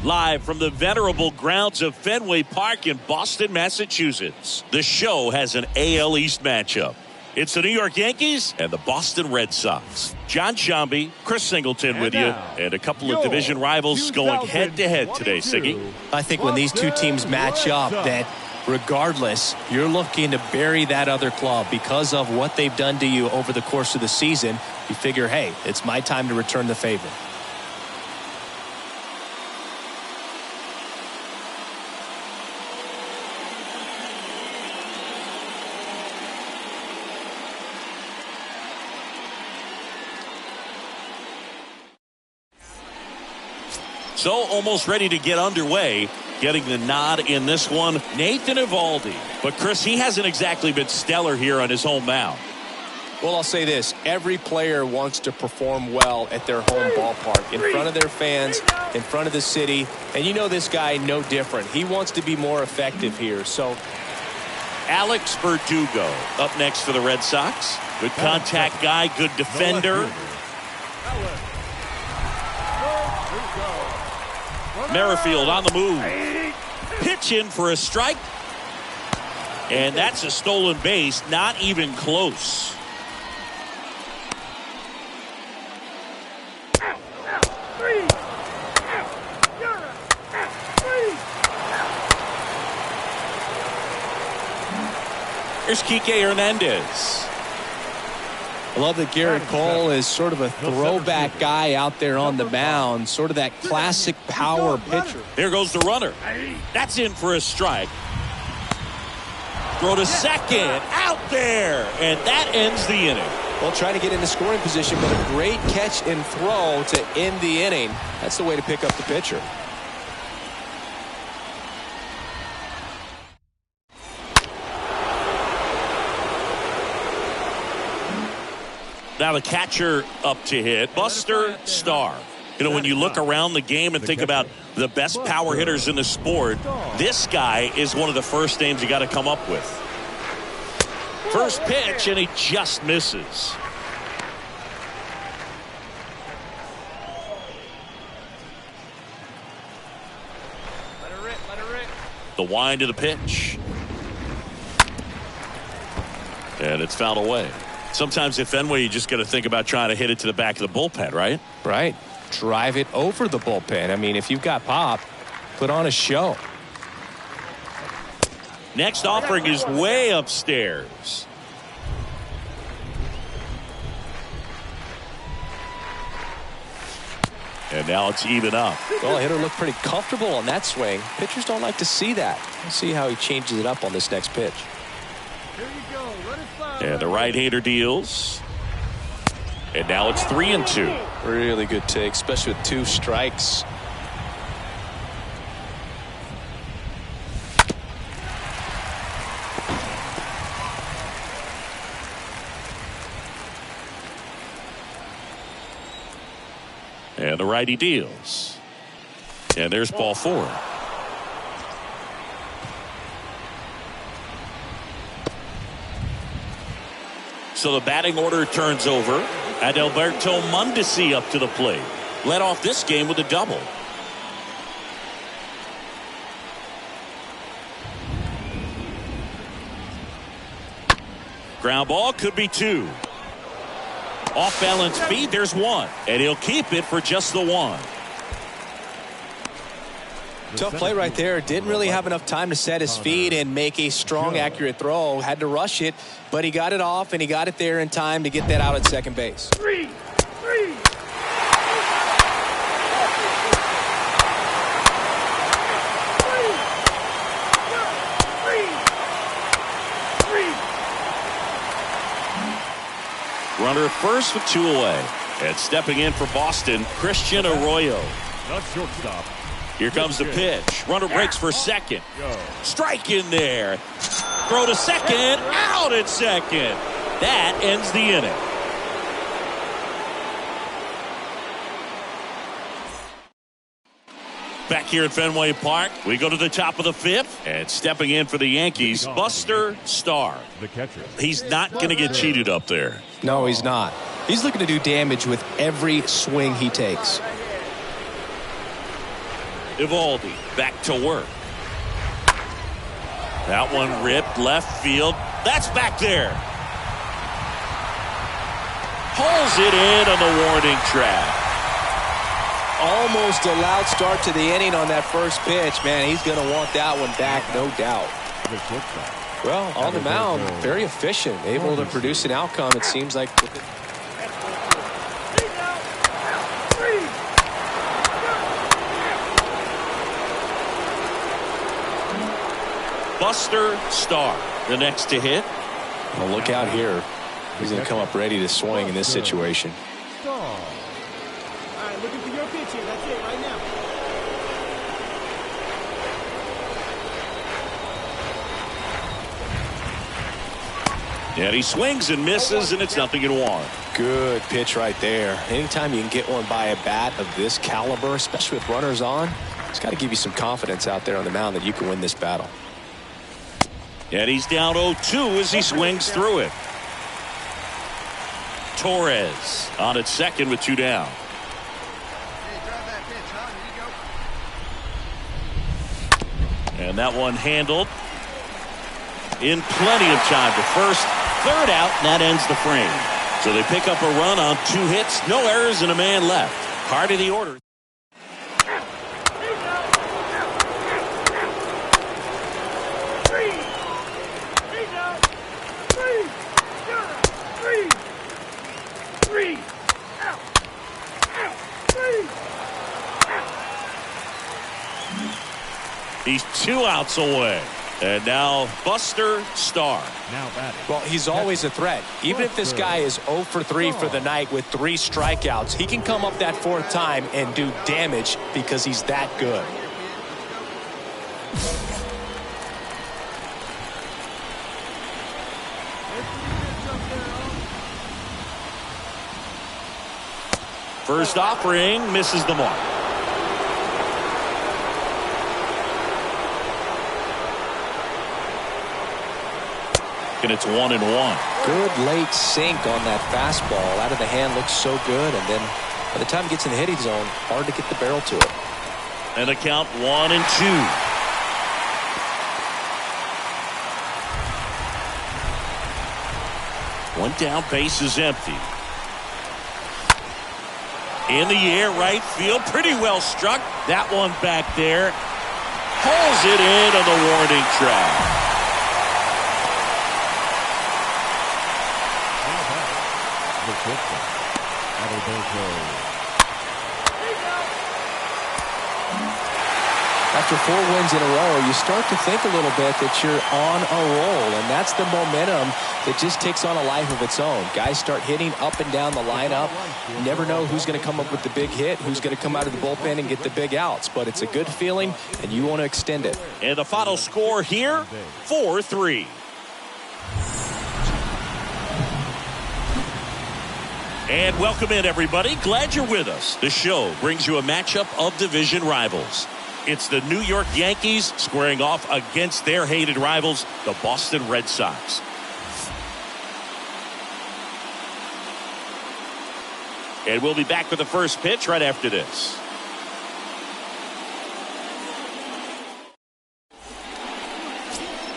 Live from the venerable grounds of Fenway Park in Boston, Massachusetts, the show has an AL East matchup. It's the New York Yankees and the Boston Red Sox. John Shambi, Chris Singleton with you, and a couple of division rivals going head-to-head today, Siggy. I think when these two teams match up, that regardless, you're looking to bury that other club because of what they've done to you over the course of the season. You figure, hey, it's my time to return the favor. So almost ready to get underway. Getting the nod in this one, Nathan Eovaldi. But Chris, he hasn't exactly been stellar here on his home mound. Well, I'll say this. Every player wants to perform well at their home ballpark, in front of their fans, in front of the city. And you know this guy no different. He wants to be more effective here. So Alex Verdugo up next for the Red Sox. Good contact guy, good defender. Merrifield on the move. Pitch in for a strike. And that's a stolen base, not even close. Here's Kike Hernandez. I love that Garrett Cole is sort of a throwback guy out there on the mound, sort of that classic power pitcher. There goes the runner. That's in for a strike. Throw to second, out there, and that ends the inning. Well, trying to get into scoring position, but a great catch and throw to end the inning. That's the way to pick up the pitcher. Now the catcher up to hit, Buster Stahl. You know, when you look around the game and think about the best power hitters in the sport, this guy is one of the first names you got to come up with. First pitch, and he just misses. The wind of the pitch. And it's fouled away. Sometimes at Fenway, you just got to think about trying to hit it to the back of the bullpen, right? Right. Drive it over the bullpen. I mean, if you've got pop, put on a show. Next offering is way upstairs. And now it's even up. Well, the hitter looked pretty comfortable on that swing. Pitchers don't like to see that. We'll see how he changes it up on this next pitch. And the right-hander deals. And now it's 3-2. Really good take, especially with 2 strikes. And the righty deals. And there's ball 4. So the batting order turns over. Adalberto Mondesi up to the plate. Led off this game with a double. Ground ball, could be 2. Off balance feed, there's 1. And he'll keep it for just the 1. Tough play right there. Didn't really have enough time to set his feet and make a strong, accurate throw. Had to rush it, but he got it off, and he got it there in time to get that out at second base. Runner first with 2 away. And stepping in for Boston, Christian Arroyo. The shortstop. Here comes the pitch. Runner breaks for second. Strike in there. Throw to second. Out at second. That ends the inning. Back here at Fenway Park, we go to the top of the 5th. And stepping in for the Yankees, Buster Stahl. The catcher. He's not going to get cheated up there. No, he's not. He's looking to do damage with every swing he takes. Eovaldi back to work. That one ripped left field. That's back there. Pulls it in on the warning track. Almost a loud start to the inning on that first pitch. Man, he's going to want that one back, no doubt. Well, on the mound, very efficient, able to produce an outcome, it seems like. Buster Stahl, the next to hit. Well, look out here. He's going to come up ready to swing in this situation. All right, looking for your pitch here. That's it right now. And he swings and misses, and it's 0-1. Good pitch right there. Anytime you can get one by a bat of this caliber, especially with runners on, it's got to give you some confidence out there on the mound that you can win this battle. And he's down 0-2 as he swings through it. Torres on at second with 2 down. And that one handled in plenty of time to first. Third out, and that ends the frame. So they pick up a run on 2 hits, no errors, and a man left. Part of the order. He's 2 outs away. And now Buster Stahl. Well, he's always a threat. Even if this guy is 0 for 3 for the night with 3 strikeouts, he can come up that 4th time and do damage because he's that good. First offering misses the mark. And it's 1-1. Good late sink on that fastball. Out of the hand, looks so good. And then by the time it gets in the hitting zone, hard to get the barrel to it. And the count 1-2. One down, base is empty. In the air, right field, pretty well struck. That one back there. Pulls it in on the warning track. After 4 wins in a row, you start to think a little bit that you're on a roll, and that's the momentum that just takes on a life of its own. Guys start hitting up and down the lineup. You never know who's going to come up with the big hit, who's going to come out of the bullpen and get the big outs, but it's a good feeling, and you want to extend it. And the final score here, 4-3. And welcome in, everybody. Glad you're with us. The show brings you a matchup of division rivals. It's the New York Yankees squaring off against their hated rivals, the Boston Red Sox. And we'll be back with the first pitch right after this.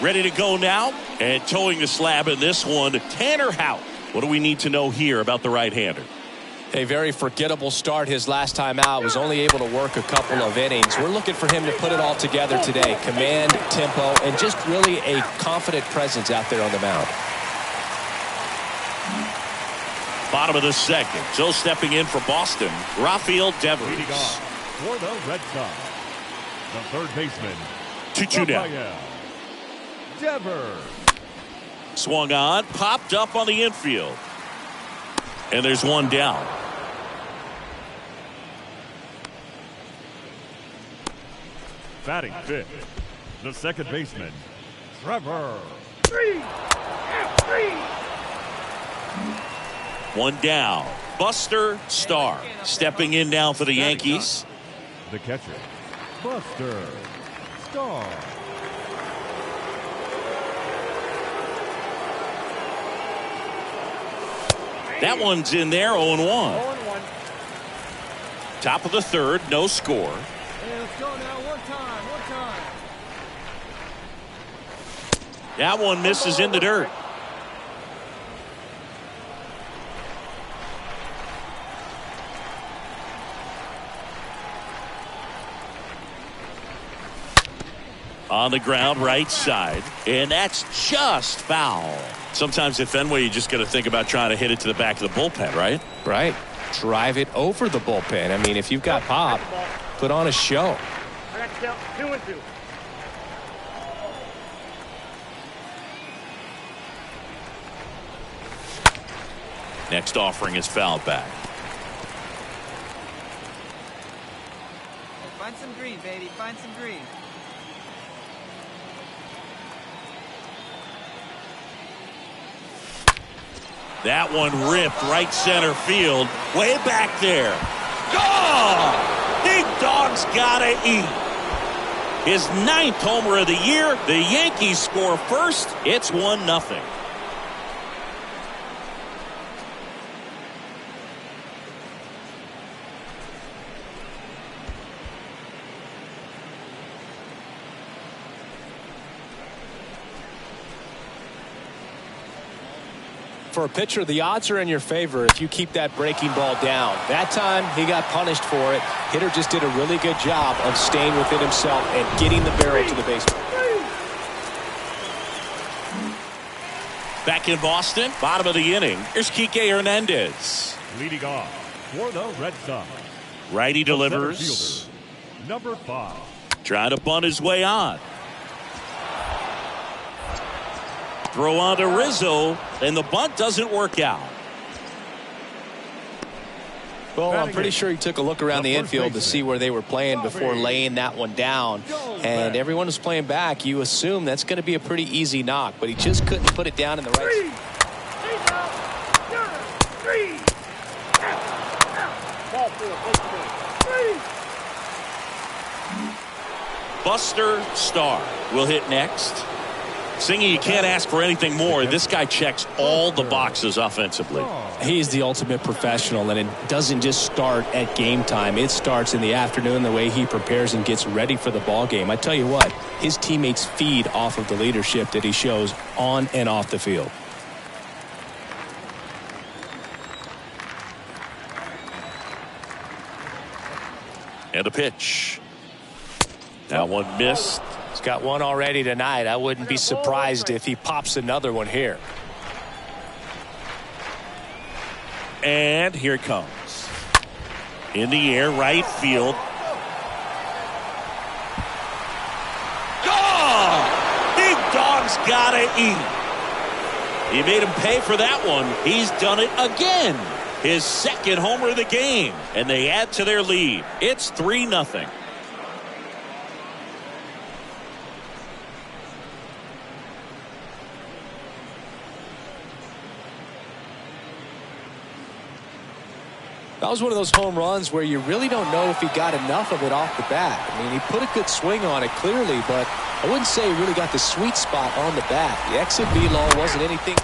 Ready to go now, and towing the slab in this one, Tanner Houck. What do we need to know here about the right-hander? A very forgettable start his last time out. Was only able to work a couple of innings. We're looking for him to put it all together today. Command, tempo, and just really a confident presence out there on the mound. Bottom of the second. So stepping in for Boston, Rafael Devers. For the Red Sox, the third baseman, 2-2 down. Devers. Swung on, popped up on the infield. And there's one down. Batting fifth, the second baseman, Trevor. One down. Buster Stahl stepping in now for the Yankees. The catcher, Buster Stahl. That one's in there, 0-1. Top of the third, no score. And Let's go now. One time. That one misses in the dirt. On the ground, right side, and that's just foul. Sometimes at Fenway, you just got to think about trying to hit it to the back of the bullpen, right? Right. Drive it over the bullpen. I mean, if you've got pop, put on a show. I got to count 2 and 2. Next offering is fouled back. Find some green, baby. Find some green. That one ripped right center field, way back there. Oh! Big Dog's gotta eat. His 9th homer of the year. The Yankees score first. It's 1-0. For a pitcher, the odds are in your favor if you keep that breaking ball down. That time, he got punished for it. Hitter just did a really good job of staying within himself and getting the barrel to the baseball. Back in Boston, bottom of the inning. Here's Kike Hernandez. Leading off for the Red Sox. Righty The delivers. center fielder, number 5. Trying to bunt his way on. Throw on to Rizzo, and the bunt doesn't work out. Well, I'm pretty sure he took a look around the infield to see where they were playing before laying that one down. And everyone was playing back. You assume that's going to be a pretty easy knock, but he just couldn't put it down in the right spot. Buster Stahl will hit next. Singy, you can't ask for anything more. This guy checks all the boxes offensively. He's the ultimate professional, and it doesn't just start at game time. It starts in the afternoon, the way he prepares and gets ready for the ball game. I tell you what, his teammates feed off of the leadership that he shows on and off the field. And a pitch. That one missed. He's got one already tonight. I wouldn't be surprised if he pops another one here. And here it comes. In the air, right field. Oh! Big Dog's gotta eat. He made him pay for that one. He's done it again. His 2nd homer of the game. And they add to their lead. It's 3-0. That was one of those home runs where you really don't know if he got enough of it off the bat. I mean, he put a good swing on it clearly, but I wouldn't say he really got the sweet spot on the bat. The exit velo wasn't anything.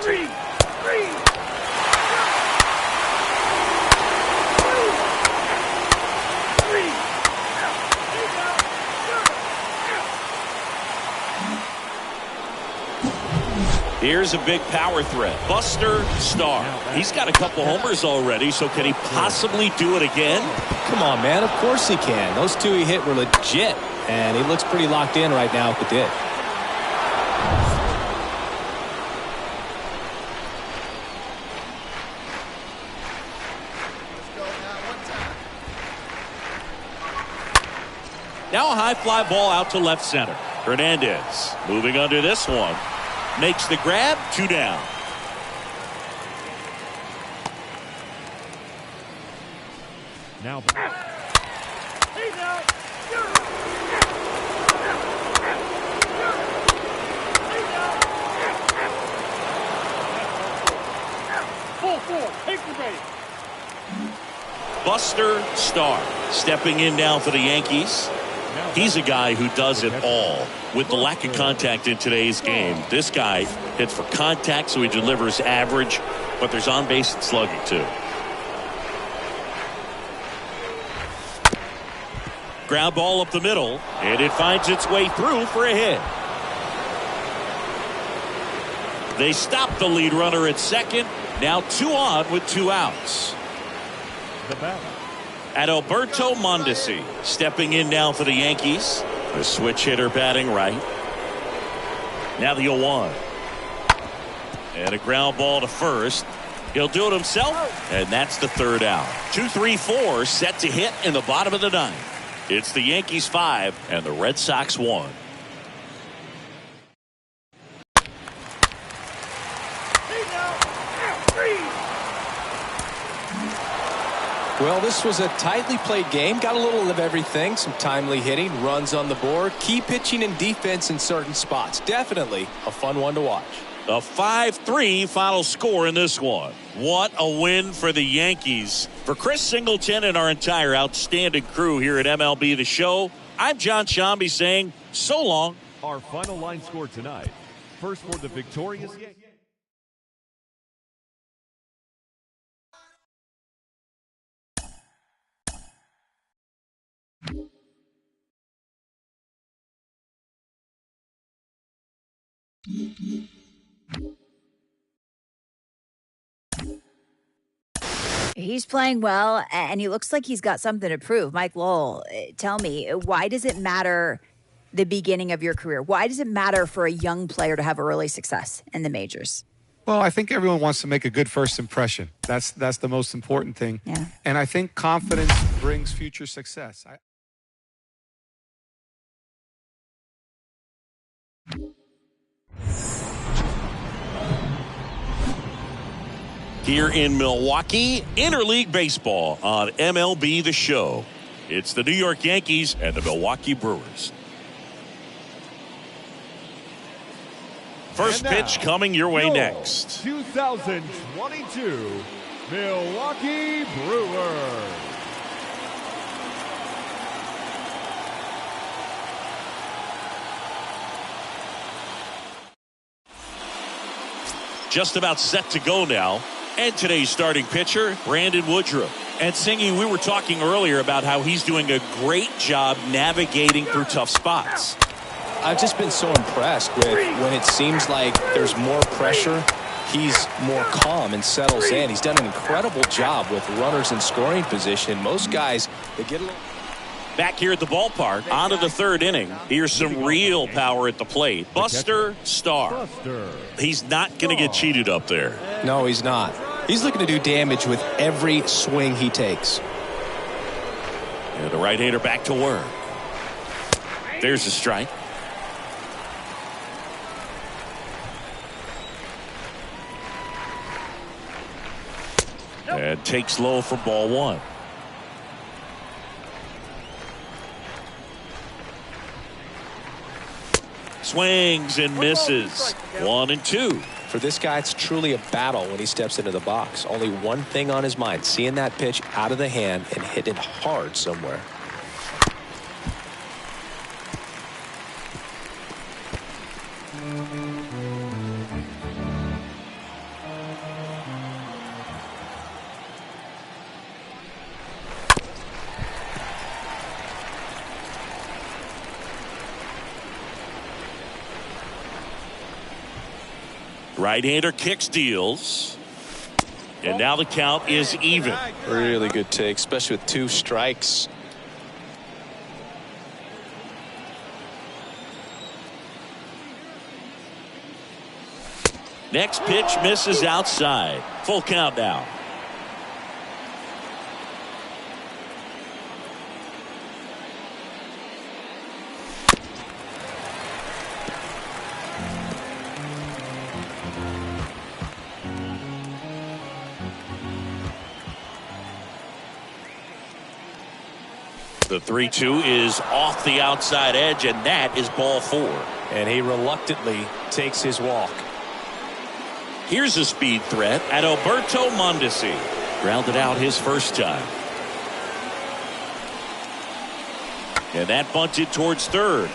Here's a big power threat. Buster Stahl. He's got a couple homers already, so can he possibly do it again? Come on, man. Of course he can. Those 2 he hit were legit, and he looks pretty locked in right now if it did. Now a high fly ball out to left center. Hernandez moving under this one. Makes the grab, 2 down. Now. Buster Stahl stepping in now for the Yankees. He's a guy who does it all. With the lack of contact in today's game, this guy hits for contact, so he delivers average, but there's on-base and slugging too. Ground ball up the middle, and it finds its way through for a hit. They stop the lead runner at second. Now 2 on with 2 outs. The batter, Adalberto Mondesi stepping in now for the Yankees. The switch hitter batting right. Now the 0-1. And a ground ball to first. He'll do it himself, and that's the 3rd out. 2-3-4 set to hit in the bottom of the 9th. It's the Yankees 5 and the Red Sox 1. Well, this was a tightly played game. Got a little of everything. Some timely hitting, runs on the board, key pitching and defense in certain spots. Definitely a fun one to watch. A 5-3 final score in this one. What a win for the Yankees. For Chris Singleton and our entire outstanding crew here at MLB The Show, I'm John Shambi saying so long. our final line score tonight. First for the victorious Yankees. He's playing well, and he looks like he's got something to prove. Mike Lowell, tell me, why does it matter the beginning of your career? Why does it matter for a young player to have early success in the majors? Well, I think everyone wants to make a good first impression. That's the most important thing. Yeah. And I think confidence brings future success. Here in Milwaukee, interleague baseball on MLB The Show. It's the New York Yankees and the Milwaukee Brewers. First pitch coming your way next. 2022 Milwaukee Brewers. Just about set to go now. And today's starting pitcher, Brandon Woodruff. And Singy, we were talking earlier about how he's doing a great job navigating through tough spots. I've just been so impressed with when it seems like there's more pressure, he's more calm and settles in. He's done an incredible job with runners in scoring position. Most guys, they get a little... Back here at the ballpark, on to the third inning. Here's some real power at the plate. Buster Stahl. He's not going to get cheated up there. No, he's not. He's looking to do damage with every swing he takes. And the right-hander back to work. There's a strike. And takes low for ball one. Swings and misses. 1-2. For this guy, it's truly a battle when he steps into the box. Only one thing on his mind, seeing that pitch out of the hand and hit it hard somewhere. Right-hander kicks, deals. And now the count is even. Really good take, especially with 2 strikes. Next pitch misses outside. Full count now. The 3-2 is off the outside edge, and that is ball 4. And he reluctantly takes his walk. Here's a speed threat at Adalberto Mondesi. Grounded out his first time. And that bunted towards third.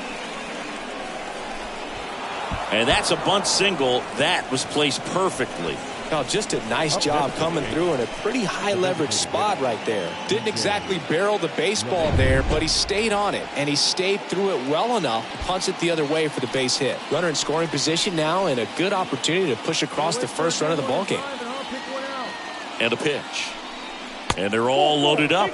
And that's a bunt single. That was placed perfectly. Oh, just a nice job coming through in a pretty high leverage spot right there. Didn't exactly barrel the baseball there, but he stayed on it, and he stayed through it well enough to punch it the other way for the base hit. Runner in scoring position now, and a good opportunity to push across the first run of the ball game. And a pitch. And they're all loaded up.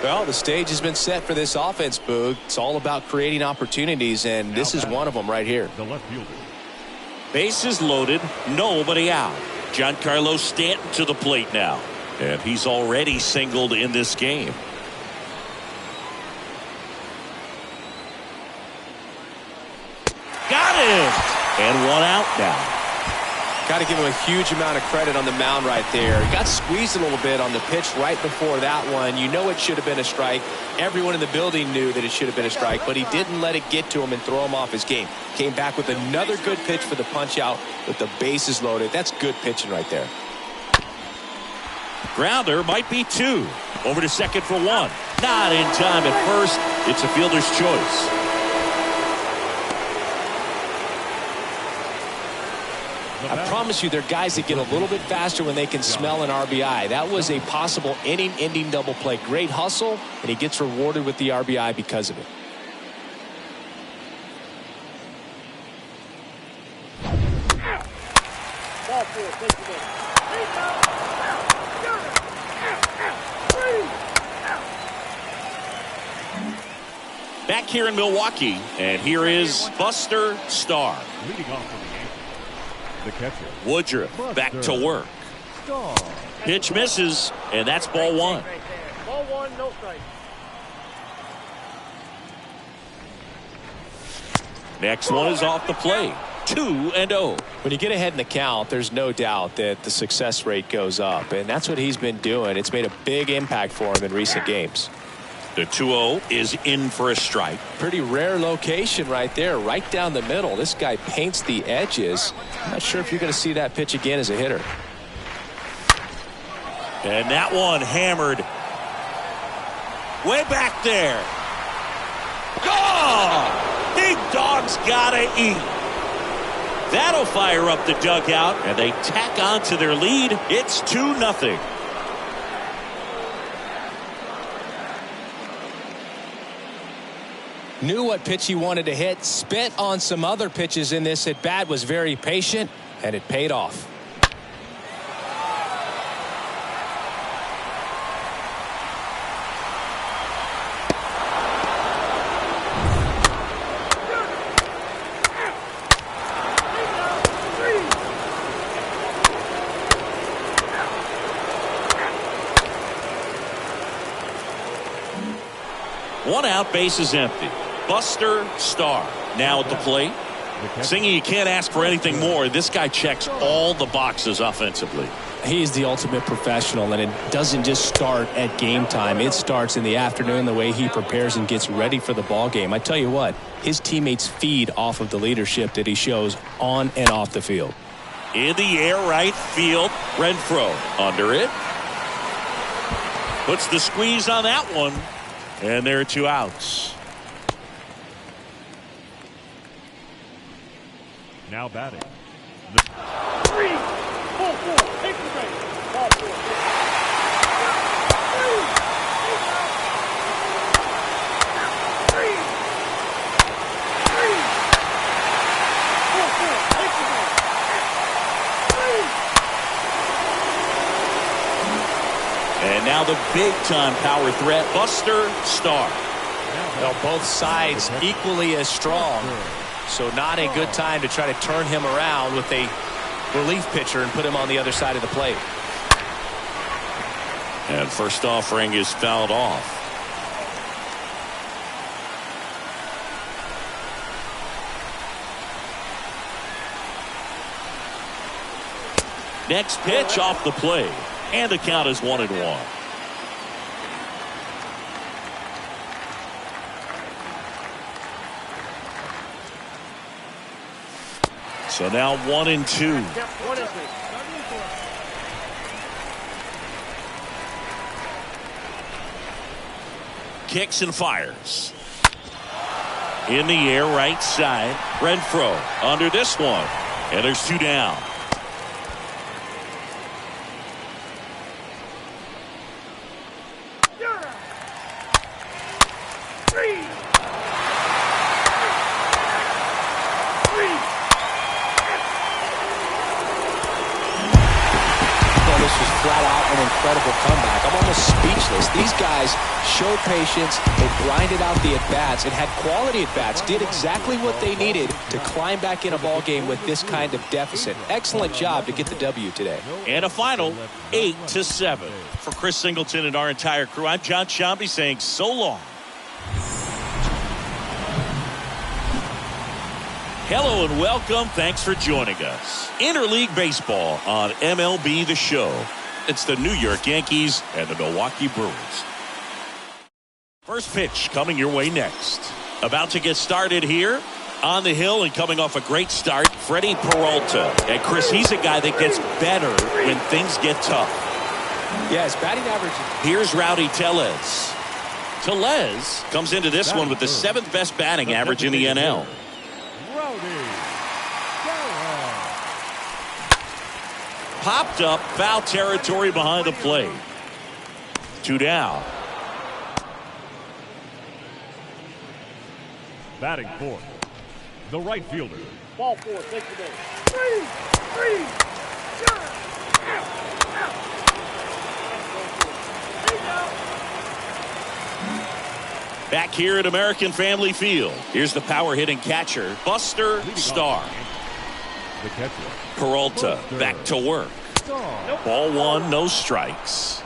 Well, the stage has been set for this offense, Boog. It's all about creating opportunities, and this is one of them right here. The left fielder. Bases loaded, nobody out. Giancarlo Stanton to the plate now. And he's already singled in this game. Got him! And one out now. Got to give him a huge amount of credit on the mound right there. He got squeezed a little bit on the pitch right before that one. You know it should have been a strike. Everyone in the building knew that it should have been a strike, but he didn't let it get to him and throw him off his game. Came back with another good pitch for the punch out with the bases loaded. That's good pitching right there. Grounder might be 2. Over to second for 1. Not in time at first. It's a fielder's choice. I promise you, there are guys that get a little bit faster when they can smell an RBI. That was a possible inning-ending double play. Great hustle, and he gets rewarded with the RBI because of it. Back here in Milwaukee, and here is Buster Stahl. Leading off for the catcher. Woodruff back to work. Pitch misses, and that's ball 1. Ball 1, no strike. Next one is off the plate. 2-0. When you get ahead in the count, there's no doubt that the success rate goes up, and that's what he's been doing. It's made a big impact for him in recent games. The 2-0 is in for a strike. Pretty rare location right there, right down the middle. This guy paints the edges. I'm not sure if you're going to see that pitch again as a hitter. And that one hammered way back there. Oh! Big dog's gotta eat. That'll fire up the dugout, and they tack on to their lead. It's 2-0. Knew what pitch he wanted to hit, spit on some other pitches in this at bat, was very patient, and it paid off. One out, base is empty. Buster Stahl now at the plate. Singy, you can't ask for anything more. This guy checks all the boxes offensively. He's the ultimate professional, and it doesn't just start at game time. It starts in the afternoon, the way he prepares and gets ready for the ball game. I tell you what, his teammates feed off of the leadership that he shows on and off the field. In the air, right field. Renfroe under it. Puts the squeeze on that one. And there are 2 outs. Now batting. 3, 4, 4. Take the base. Ball 4. 3, 4, 4. Take the base. 3. And now the big-time power threat, Buster Stahl. Well, both sides equally as strong. So not a good time to try to turn him around with a relief pitcher and put him on the other side of the plate. And first offering is fouled off. Next pitch off the plate. And the count is 1-1. So now 1-2. Kicks and fires. In the air, right side. Renfroe under this one. And there's 2 down. flat out an incredible comeback. I'm almost speechless. These guys showed patience. They grinded out the at-bats and had quality at-bats, did exactly what they needed to climb back in a ball game with this kind of deficit. Excellent job to get the W today. And a final 8-7. For Chris Singleton and our entire crew, I'm John Shambi saying so long. Hello and welcome. Thanks for joining us. Interleague Baseball on MLB The Show. It's the New York Yankees and the Milwaukee Brewers. First pitch coming your way next. About to get started here on the hill and coming off a great start, Freddie Peralta. And Chris, he's a guy that gets better when things get tough. Yes, batting average. Here's Rowdy Tellez. Tellez comes into this one with the 7th best batting average in the NL. Popped up, foul territory behind the plate. 2 down. Batting fourth, the right fielder. Ball 4, take the base. 3, Back here at American Family Field, here's the power hitting catcher, Buster Stahl. The catcher, Peralta back to work. Ball 1, no strikes.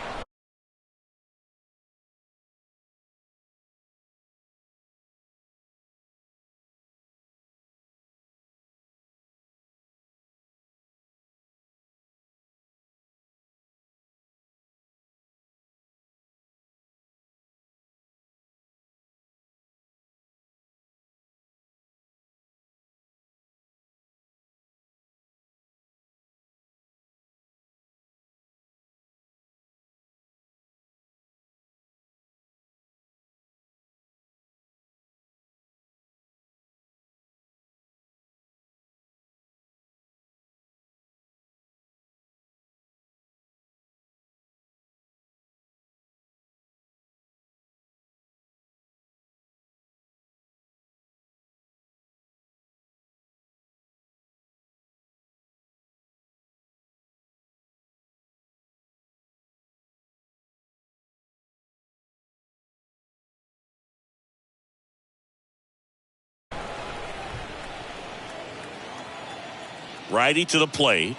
Righty to the plate.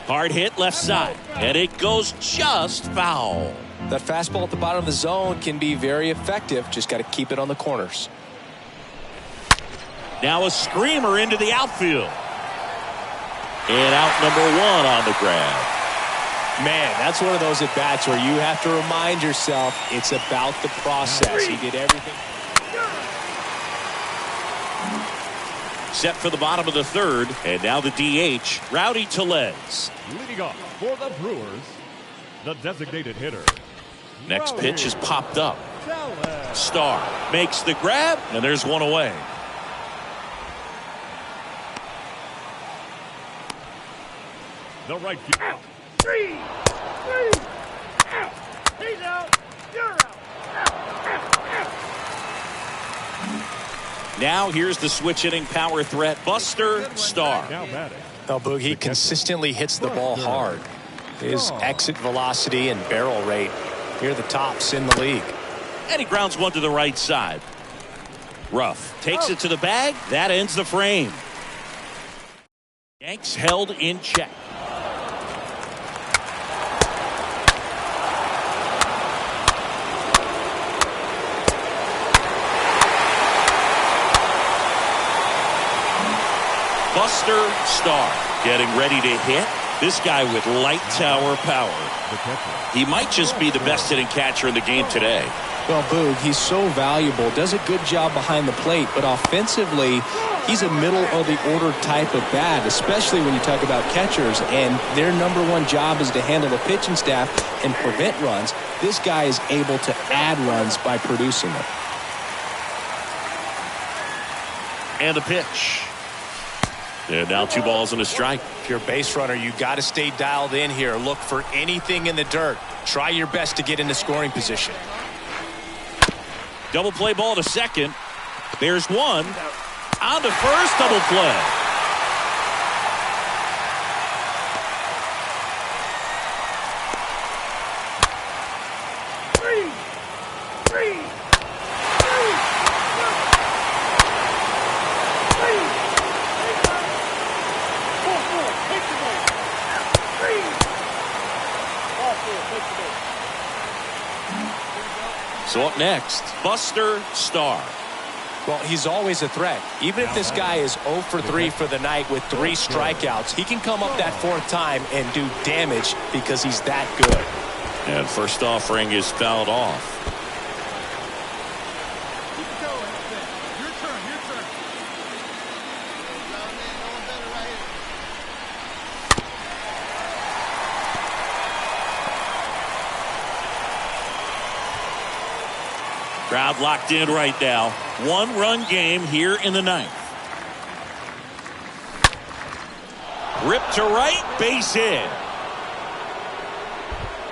Hard hit left side. And it goes just foul. That fastball at the bottom of the zone can be very effective. Just got to keep it on the corners. Now a screamer into the outfield. And out number 1 on the grab. Man, that's one of those at-bats where you have to remind yourself it's about the process. He did everything. Set for the bottom of the 3rd, and now the DH, Rowdy Tellez. Leading off for the Brewers, the designated hitter. Next pitch is popped up. Stahl makes the grab, and there's one away. The right fielder. 3, out. He's out. You're out. Now here's the switch hitting power threat, Buster Stahl. Now batting. Oh, Boog, he consistently hits the ball hard. His exit velocity and barrel rate near the tops in the league. And he grounds one to the right side. Ruff takes it to the bag. That ends the frame. Yanks held in check. Buster Stahl getting ready to hit. This guy with light tower power. He might just be the best hitting catcher in the game today. Well, Boog, he's so valuable, does a good job behind the plate, but offensively, he's a middle of the order type of bat, especially when you talk about catchers, and their number 1 job is to handle the pitching staff and prevent runs. This guy is able to add runs by producing them. And the pitch. And now 2 balls and a strike. If you're a base runner, you got to stay dialed in here. Look for anything in the dirt. Try your best to get into scoring position. Double play ball to second. There's one. On to first, double play. So up next, Buster Stahl. Well, he's always a threat. Even if this guy is 0 for 3 for the night with 3 strikeouts, he can come up that 4th time and do damage because he's that good. And first offering is fouled off. Crowd locked in right now. 1-run game here in the 9th. Ripped to right, base hit.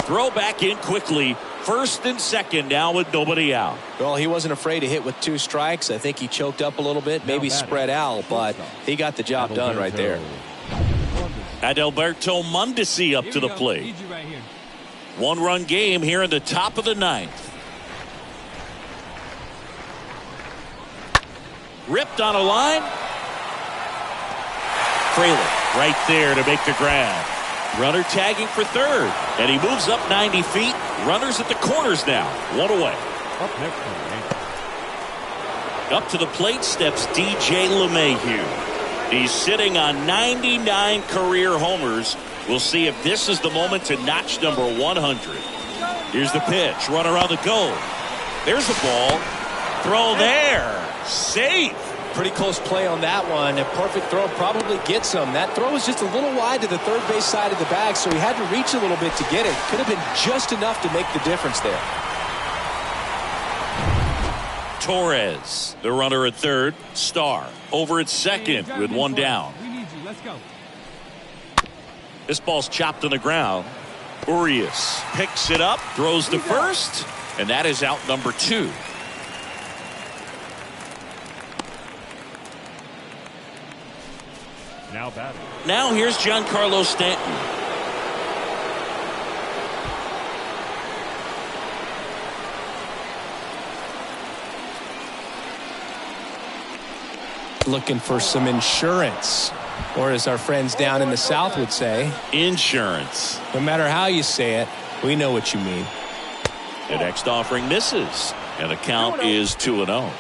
Throw back in quickly. 1st and 2nd now with nobody out. Well, he wasn't afraid to hit with 2 strikes. I think he choked up a little bit, maybe spread out, but he got the job done right there. Adalberto Mondesi up to the plate. 1-run game here in the top of the 9th. Ripped on a line. Fraley right there to make the grab. Runner tagging for 3rd. And he moves up 90 feet. Runners at the corners now. 1 away. Up next for the Yankees. Up to the plate steps DJ LeMahieu. He's sitting on 99 career homers. We'll see if this is the moment to notch number 100. Here's the pitch. Runner on the go. There's the ball. Throw there. Safe. Pretty close play on that one. A perfect throw probably gets him. That throw was just a little wide to the 3rd base side of the bag, so he had to reach a little bit to get it. Could have been just enough to make the difference there. Torres, the runner at 3rd. Stahl over at 2nd with 1 down. We need you. Let's go. This ball's chopped on the ground. Urias picks it up, throws to 1st, and that is out number 2. Now batting. Now here's Giancarlo Stanton. Looking for some insurance, or as our friends down in the South would say, Insurance. no matter how you say it, we know what you mean. The next offering misses, and the count is 2-0.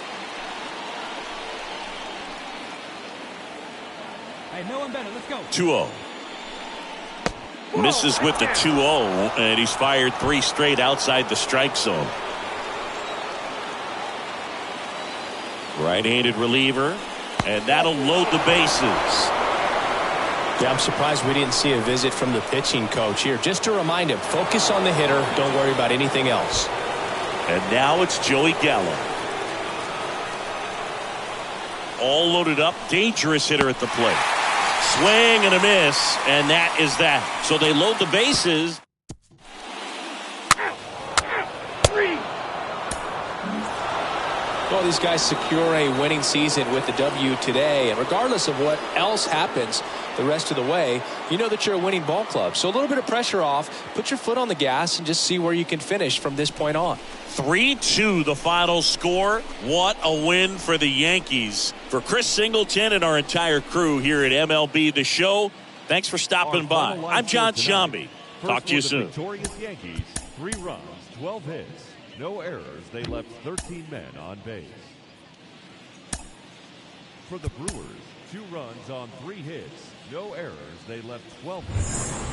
Hey, no one better. Let's go. 2-0. Misses with the 2-0, and he's fired 3 straight outside the strike zone. Right-handed reliever, and that'll load the bases. Yeah, I'm surprised we didn't see a visit from the pitching coach here. Just to remind him, focus on the hitter. Don't worry about anything else. And now it's Joey Gallo. All loaded up. Dangerous hitter at the plate. Swing and a miss, and that is that. So they load the bases. Well, these guys secure a winning season with the W today, and regardless of what else happens the rest of the way, you know that you're a winning ball club. So a little bit of pressure off, put your foot on the gas, and just see where you can finish from this point on. 3-2 the final score. What a win for the Yankees. For Chris Singleton and our entire crew here at MLB The Show, thanks for stopping by. I'm John Shambi. Talk to you soon. Victorious Yankees, 3 runs, 12 hits, no errors. They left 13 men on base. For the Brewers, 2 runs on 3 hits, no errors. They left 12 hits.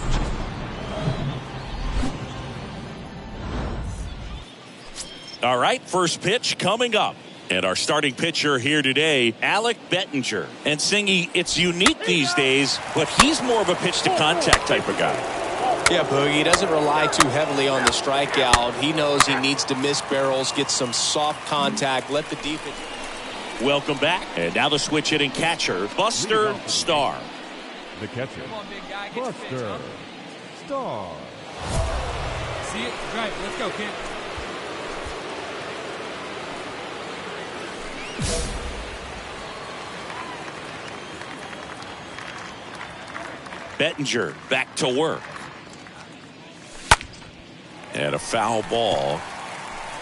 All right, first pitch coming up. And our starting pitcher here today, Alec Bettinger. And Singy, it's unique these days, but he's more of a pitch-to-contact type of guy. Yeah, Boogie, he doesn't rely too heavily on the strikeout. He knows he needs to miss barrels, get some soft contact, let the defense. Welcome back. And now the switch hitting catcher, Buster Stahl. The catcher, Come on, big guy. Get your pitch, Buster huh? Stahl. See it? Right. Let's go, kid. Bettinger back to work. And a foul ball.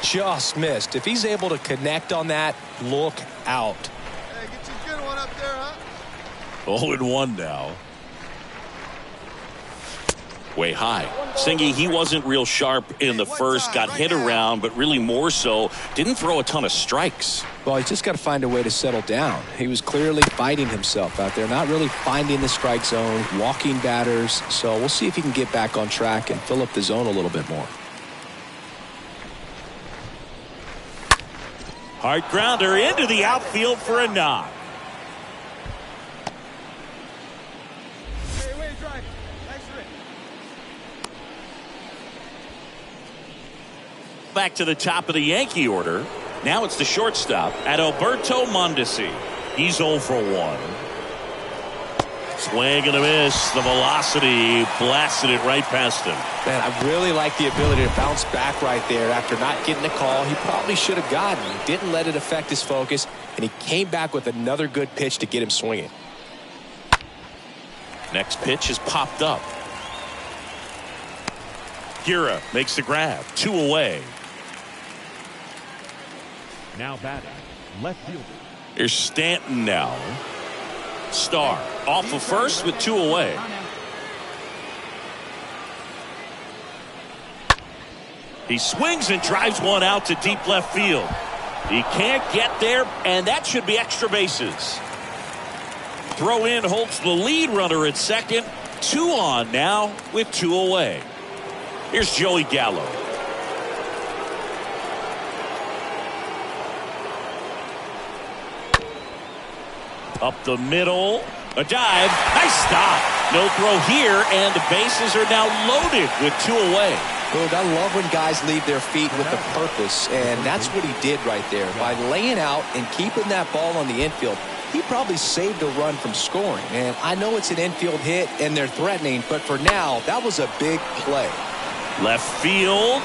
Just missed. If he's able to connect on that, look out. Hey, get you a good one up there, huh? 0-1 now. way high. Singy, he wasn't real sharp in the first, got hit around, but really more so, didn't throw a ton of strikes. Well, he's just got to find a way to settle down. He was clearly fighting himself out there, not really finding the strike zone, walking batters. So we'll see if he can get back on track and fill up the zone a little bit more. Hard grounder into the outfield for a knock. Back to the top of the Yankee order. Now it's the shortstop at Alberto Mondesi. He's 0 for 1. Swing and a miss. The velocity blasted it right past him. Man, I really like the ability to bounce back right there after not getting a call he probably should have gotten. He didn't let it affect his focus, and he came back with another good pitch to get him swinging. Next pitch is popped up. Gira makes the grab. 2 away. Now batting, left fielder. Here's Stanton now. Stahl off of first with 2 away. He swings and drives one out to deep left field. He can't get there, and that should be extra bases. Throw in holds the lead runner at second. 2 on now with 2 away. Here's Joey Gallo. Up the middle, a dive, nice stop. No throw here, and the bases are now loaded with 2 away. Look, I love when guys leave their feet with a purpose, and that's what he did right there. By laying out and keeping that ball on the infield, he probably saved a run from scoring. And I know it's an infield hit, and they're threatening, but for now, that was a big play. Left field,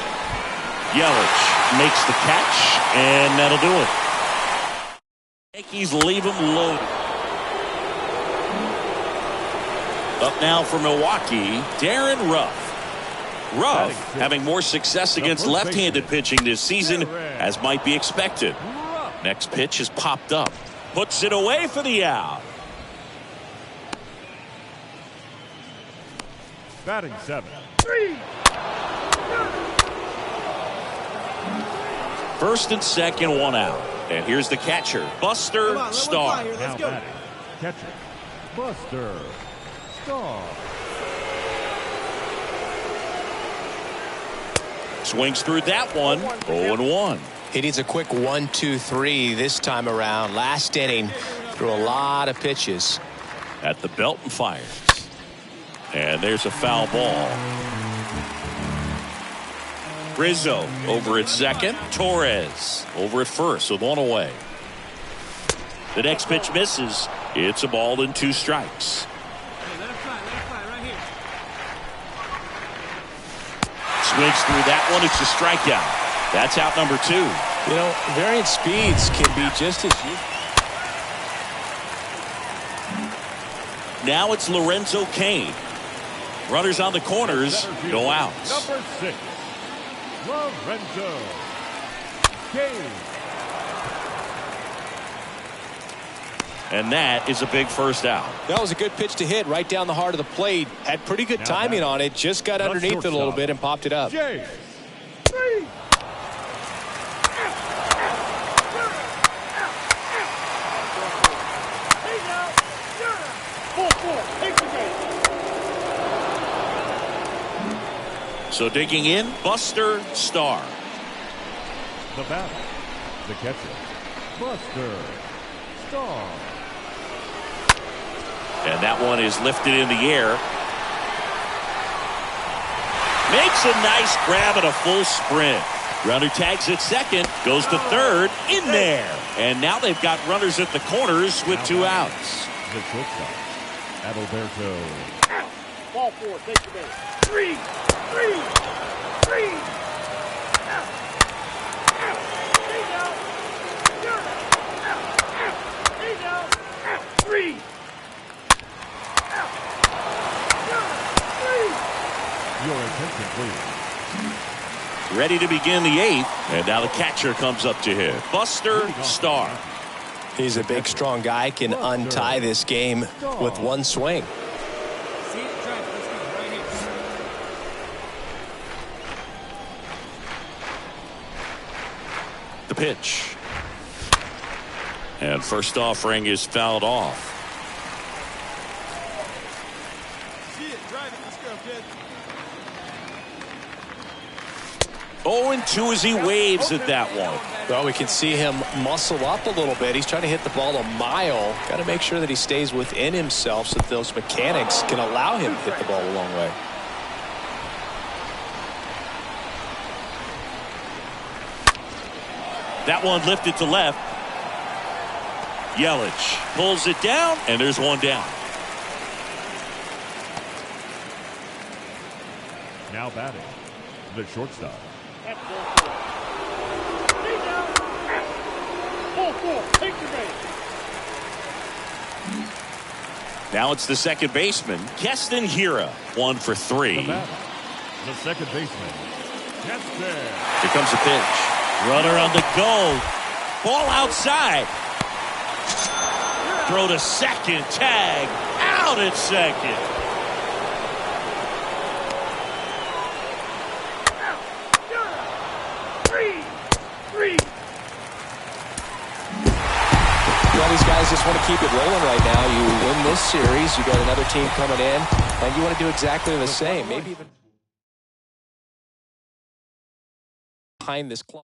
Yelich makes the catch, and that'll do it. Yankees leave him loaded. Up now for Milwaukee, Darren Ruff. Ruff having more success against left-handed pitching this season, as might be expected. Next pitch is popped up. Puts it away for the out. Batting 7. First and second, 1 out. And here's the catcher, Buster Stahl. Now batting, catcher, Buster Stahl. Swings through that one, 0-1. He needs a quick 1-2-3 this time around. Last inning, threw a lot of pitches. At the belt and fires. And there's a foul ball. Rizzo over at second. Torres over at first with 1 away. The next pitch misses. It's a ball and 2 strikes. Swings through that one. It's a strikeout. That's out number 2. You know, varying speeds can be just as useful. Now it's Lorenzo Cain. Runners on the corners, no outs. Number 6, Lorenzo Cain. And that is a big first out. That was a good pitch to hit right down the heart of the plate. Had pretty good timing on it. Just got underneath it a little bit and popped it up. Jay. So digging in, Buster Stahl. The batter, the catcher, Buster Stahl. And that one is lifted in the air. Makes a nice grab at a full sprint. Runner tags at second, goes to third, in there. And now they've got runners at the corners with 2 outs. The shortstop, Adalberto. Ball 4, take the base. 3. Your attention, please. Ready to begin the 8th. And now the catcher comes up to hit. Buster Stahl. He's a big, strong guy. Can untie this game with 1 swing. pitch. And first offering is fouled off. See it, drive it. Let's go, kid. 0-2 as he waves at that one. Well, we can see him muscle up a little bit. He's trying to hit the ball a mile. Got to make sure that he stays within himself so that those mechanics can allow him to hit the ball a long way. That one lifted to left. Yelich pulls it down, and there's one down. Now batting, the shortstop. That's stay down. 4-4. Take the base. Now it's the second baseman, Keston Hiura, 1 for 3. The batter, the second baseman, Keston. Here comes the pitch. Runner on the go. Ball outside. Throw to second. Tag. Out at second. Well, these guys just want to keep it rolling right now. You win this series, you got another team coming in, and you want to do exactly the same. Maybe even behind this clock.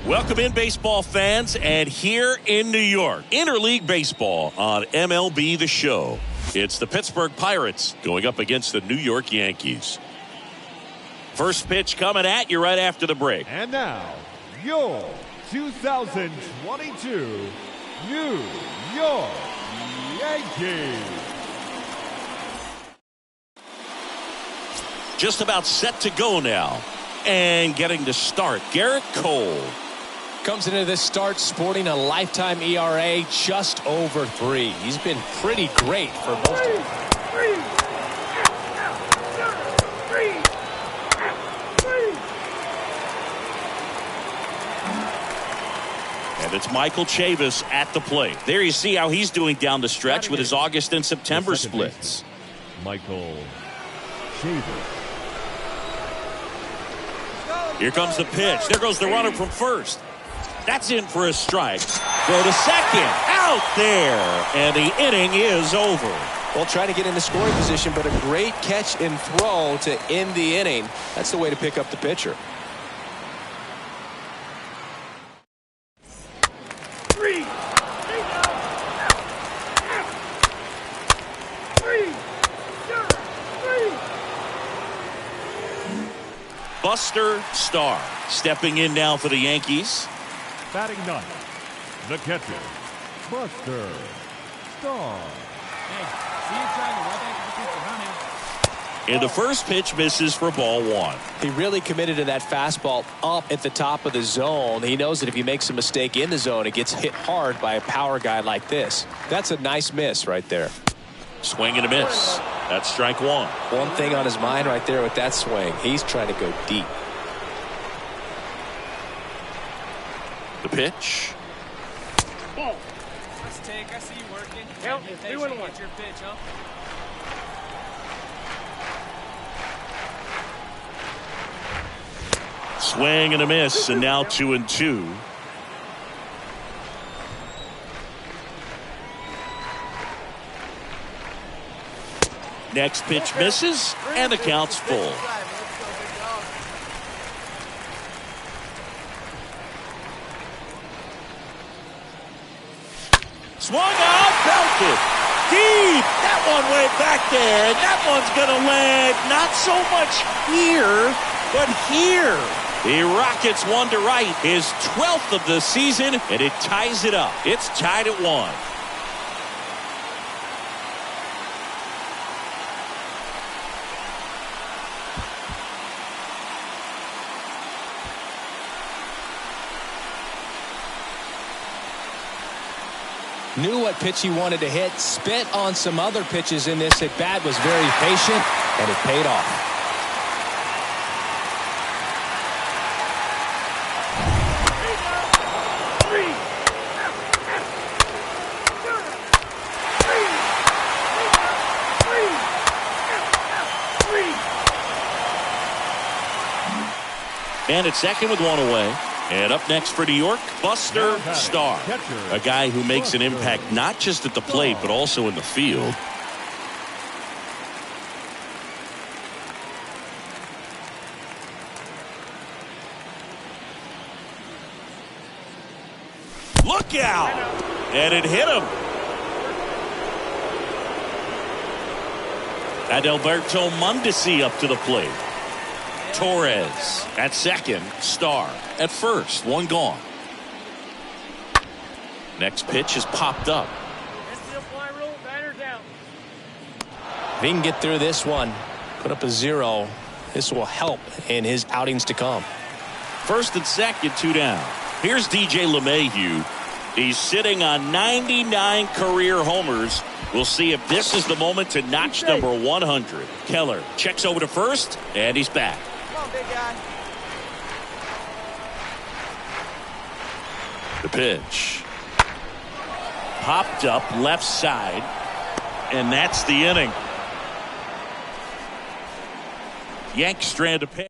Welcome in, baseball fans, and here in New York, interleague baseball on MLB The Show. It's the Pittsburgh Pirates going up against the New York Yankees. First pitch coming at you right after the break. And now, your 2022 New York Yankees. Just about set to go now. And getting to start, Garrett Cole. Comes into this start sporting a lifetime ERA just over 3. He's been pretty great for most of it. And it's Michael Chavis at the plate. There you see how he's doing down the stretch with his August and September splits. Michael Chavis. Here comes the pitch. There goes the runner from first. That's in for a strike. Throw to second. Out there. And the inning is over. Well, trying to get in the scoring position, but a great catch and throw to end the inning. That's the way to pick up the pitcher. Buster Stahl stepping in now for the Yankees. Batting ninth, the catcher, Buster Stahl. Hey, see you trying to rub that pitcher, huh, man? And the first pitch misses for ball 1. He really committed to that fastball up at the top of the zone. He knows that if he makes a mistake in the zone, it gets hit hard by a power guy like this. That's a nice miss right there. Swing and a miss. That's strike 1. One thing on his mind right there with that swing. He's trying to go deep. The pitch. Ball. First take, I see you working. Count Be is patient, 2-1. get your pitch, huh? Swing and a miss, and now 2-2. Next pitch misses, and the count's full. Swung out, belted. Deep. That one went back there, and that one's going to land not so much here, but here. The Rockets won to right, his 12th of the season, and it ties it up. It's tied at 1. Knew what pitch he wanted to hit, spit on some other pitches in this at bat, was very patient, and it paid off. And it's second with one away. And up next for New York, Buster Stahl, a guy who makes an impact not just at the plate, but also in the field. Look out! And it hit him. Adalberto Mondesi up to the plate. Torres at second, Stahl at first, one gone. Next pitch is popped up. If he can get through this one, put up a 0, this will help in his outings to come. First and second, 2 down. Here's DJ LeMahieu. He's sitting on 99 career homers. We'll see if this is the moment to notch number 100. Keller checks over to first, and he's back. Come on, big guy. The pitch. Popped up left side, and that's the inning. Yanks strand to pitch.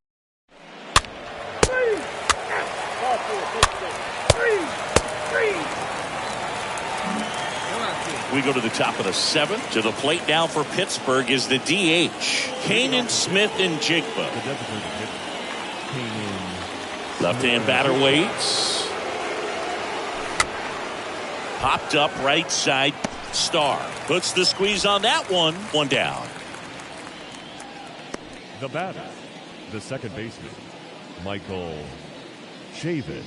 We go to the top of the 7th. To the plate now for Pittsburgh is the DH, Kanan Smith and Jigba. Left-hand batter waits. Popped up right side. Stahl puts the squeeze on that one. One down. The batter, the second baseman, Michael Chavis.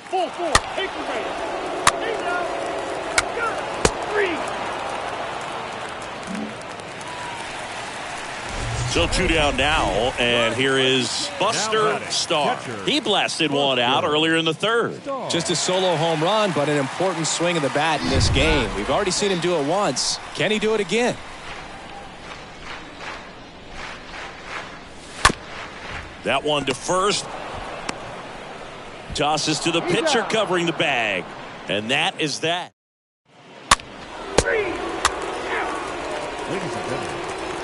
4-4, take the man. Take it out. So 2 down now, and here is Buster Stahl. He blasted one out earlier in the 3rd. Just a solo home run, but an important swing of the bat in this game. We've already seen him do it once. Can he do it again? That one to first. Tosses to the pitcher covering the bag. And that is that. Ladies and gentlemen,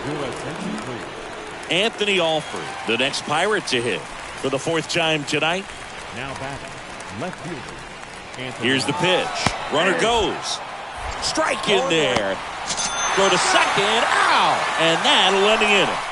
your attention please. Anthony Alford, the next Pirate to hit for the 4th time tonight. Now batting, left fielder, Anthony. Here's the pitch. Runner goes. Strike in there. Go to second. Ow! And that'll end the inning.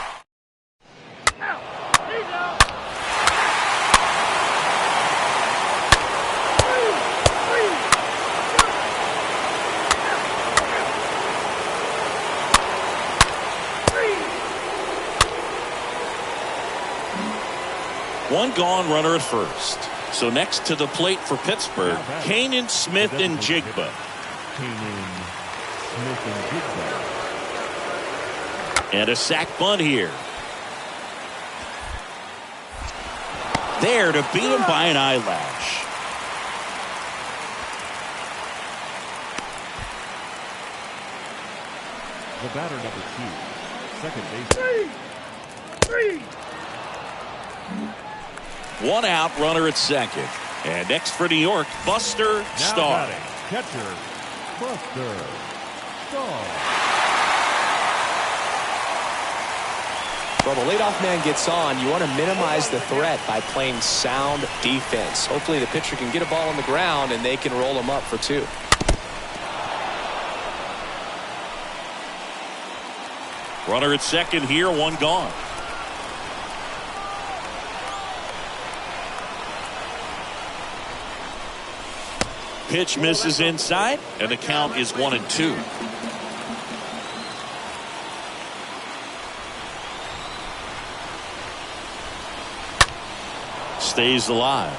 One gone, runner at first. So next to the plate for Pittsburgh, Kanan Smith and Jigba. And a sac bunt here. There to beat him by an eyelash. The batter number 2, second baseman. One out, runner at second. And next for New York, Buster Stahl. Catcher, Buster Stahl. Well, the leadoff man gets on. You want to minimize the threat by playing sound defense. Hopefully the pitcher can get a ball on the ground and they can roll him up for 2. Runner at second here, 1 gone. Pitch misses inside, and the count is 1-2. Stays alive.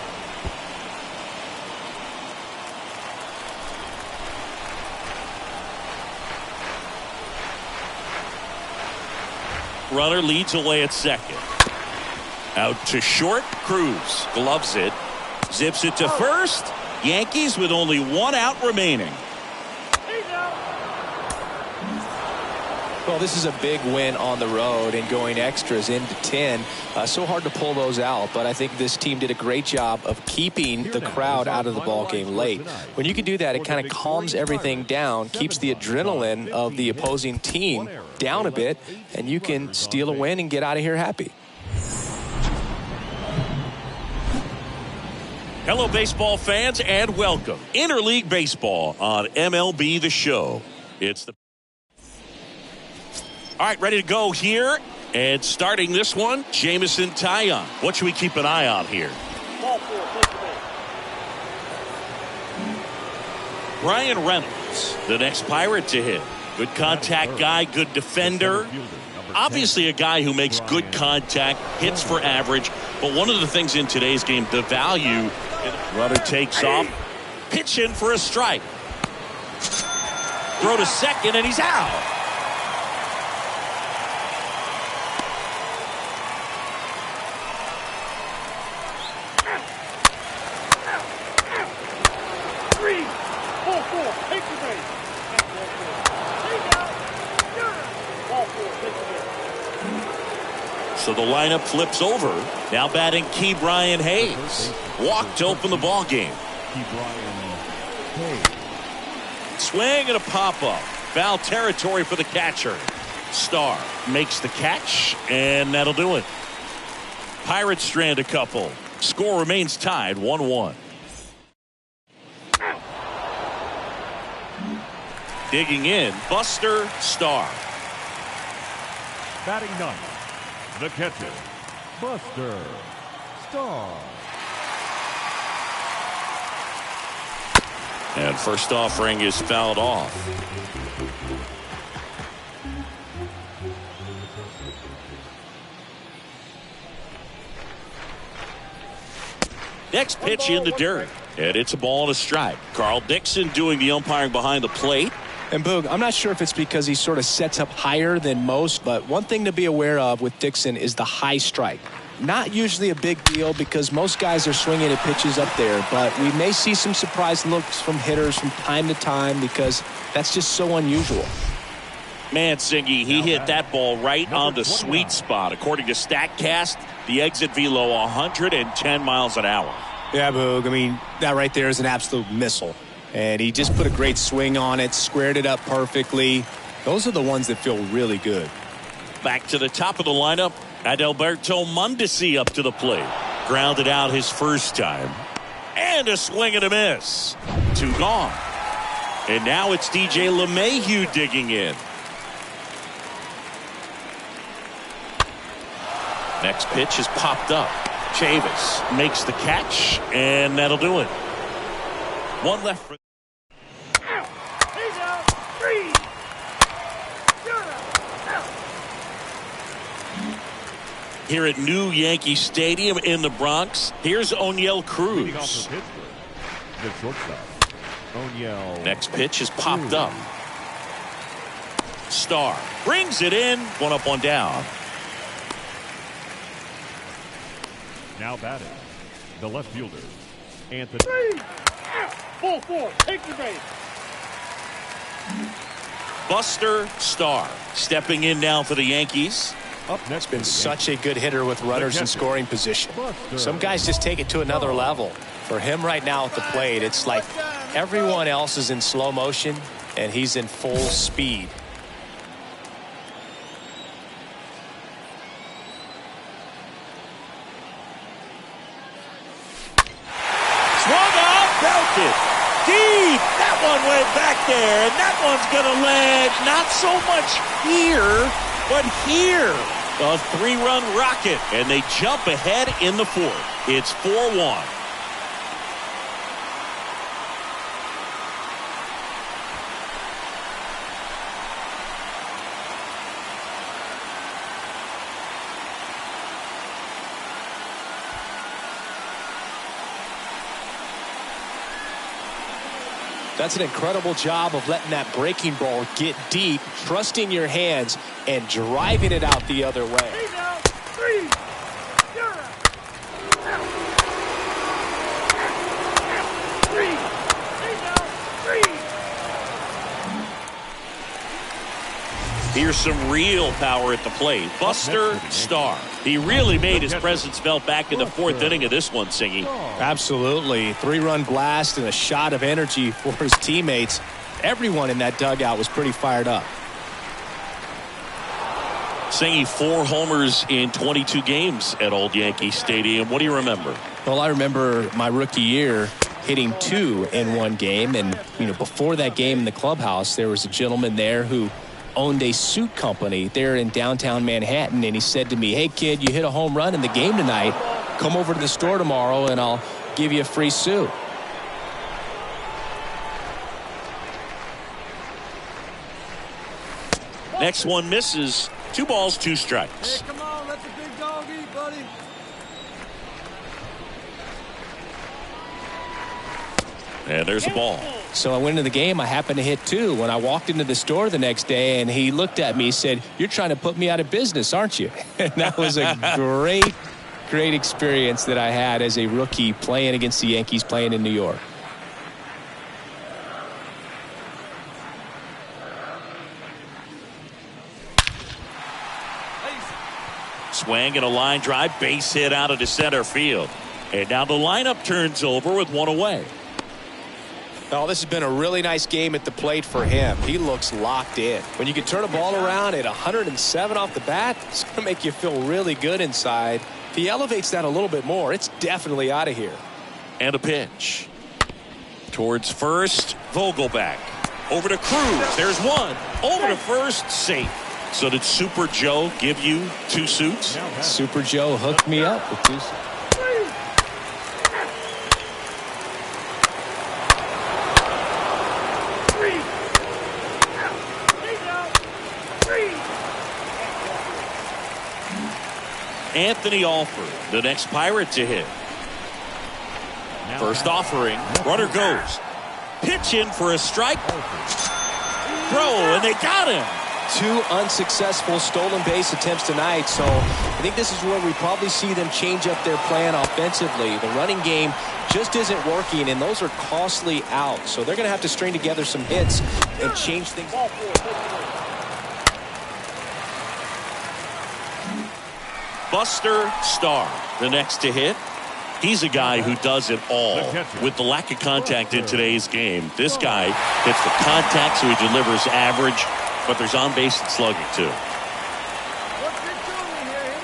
Runner leads away at second. Out to short. Cruz gloves it. Zips it to first. Yankees with only 1 out remaining. Well, this is a big win on the road and going extras into 10. So hard to pull those out, but I think this team did a great job of keeping the crowd out of the ball game late. When you can do that, it kind of calms everything down, keeps the adrenaline of the opposing team down a bit, and you can steal a win and get out of here happy. Hello, baseball fans, and welcome. Interleague Baseball on MLB The Show. It's the... All right, ready to go here. And starting this one, Jamison Taillon. What should we keep an eye on here? Brian Reynolds, the next Pirate to hit. Good contact guy, good defender. Obviously a guy who makes good contact, hits for average. But one of the things in today's game, the value, runner takes off, pitch in for a strike. Throw to second, and he's out. So the lineup flips over. Now batting Key Brian Hayes. Walk to open the ball game. Swing and a pop-up. Foul territory for the catcher. Stahl makes the catch, and that'll do it. Pirates strand a couple. Score remains tied 1-1. Digging in, Buster Stahl. Batting ninth, the catcher, Buster Stahl. And first offering is fouled off. Next pitch in the dirt. And it's a ball and a strike. Carl Dixon doing the umpiring behind the plate. And Boog, I'm not sure if it's because he sort of sets up higher than most, but one thing to be aware of with Dixon is the high strike. Not usually a big deal because most guys are swinging at pitches up there, but we may see some surprise looks from hitters from time to time because that's just so unusual. Mansingy, he hit that ball right on the sweet spot. According to StatCast, the exit velo 110 miles an hour. Yeah, Boog, I mean, that right there is an absolute missile. And he just put a great swing on it, squared it up perfectly. Those are the ones that feel really good. Back to the top of the lineup, Adalberto Mondesi up to the plate. Grounded out his first time. And a swing and a miss. 2 gone. And now it's DJ LeMahieu digging in. Next pitch is popped up. Chavis makes the catch, and that'll do it. One left for... Here at New Yankee Stadium in the Bronx, here's Oniel Cruz. Next pitch is popped up. Stahl brings it in. 1 up, 1 down. Now batting, the left fielder, Anthony. 4-4, take the base. Buster Stahl stepping in now for the Yankees. Up next, been such a good hitter with runners in scoring position. Some guys just take it to another level. For him right now at the plate, it's like everyone else is in slow motion and he's in full speed. belted. Deep. That one went back there, and that one's going to land not so much here, but here. A 3-run rocket, and they jump ahead in the 4th. It's 4-1. That's an incredible job of letting that breaking ball get deep, trusting your hands, and driving it out the other way. Here's some real power at the plate. Buster Stahl. He really made his presence felt back in the 4th inning of this one, Singy. Absolutely. 3-run blast and a shot of energy for his teammates. Everyone in that dugout was pretty fired up. Singy, 4 homers in 22 games at Old Yankee Stadium. What do you remember? Well, I remember my rookie year hitting 2 in one game. And, before that game in the clubhouse, there was a gentleman there who owned a suit company there in downtown Manhattan, and he said to me, "Hey kid, you hit a home run in the game tonight. Come over to the store tomorrow and I'll give you a free suit." Next one misses. 2 balls, 2 strikes. Hey, come on, let the big dog eat, buddy. And there's a ball. So I went into the game. I happened to hit 2. When I walked into the store the next day, and he looked at me, he said, "You're trying to put me out of business, aren't you?" And that was a great experience that I had as a rookie playing against the Yankees, playing in New York. Swing and a line drive, base hit out into center field. And now the lineup turns over with 1 away. Oh, this has been a really nice game at the plate for him. He looks locked in. When you can turn a ball around at 107 off the bat, it's going to make you feel really good inside. If he elevates that a little bit more, it's definitely out of here. And a pitch. Towards first, Vogelback. Over to Cruz. There's one. Over to first, safe. So did Super Joe give you 2 suits? Super Joe hooked me up with 2 suits. Anthony Alford, the next Pirate to hit. First offering, runner goes. Pitch in for a strike. Throw, and they got him. 2 unsuccessful stolen base attempts tonight, so I think this is where we probably see them change up their plan offensively. The running game just isn't working, and those are costly outs, so they're going to have to string together some hits and change things. Buster Stahl, the next to hit. He's a guy who does it all. With the lack of contact in today's game, this guy hits for contact, so he delivers average, but there's on-base and slugging too. What's your doing here? Here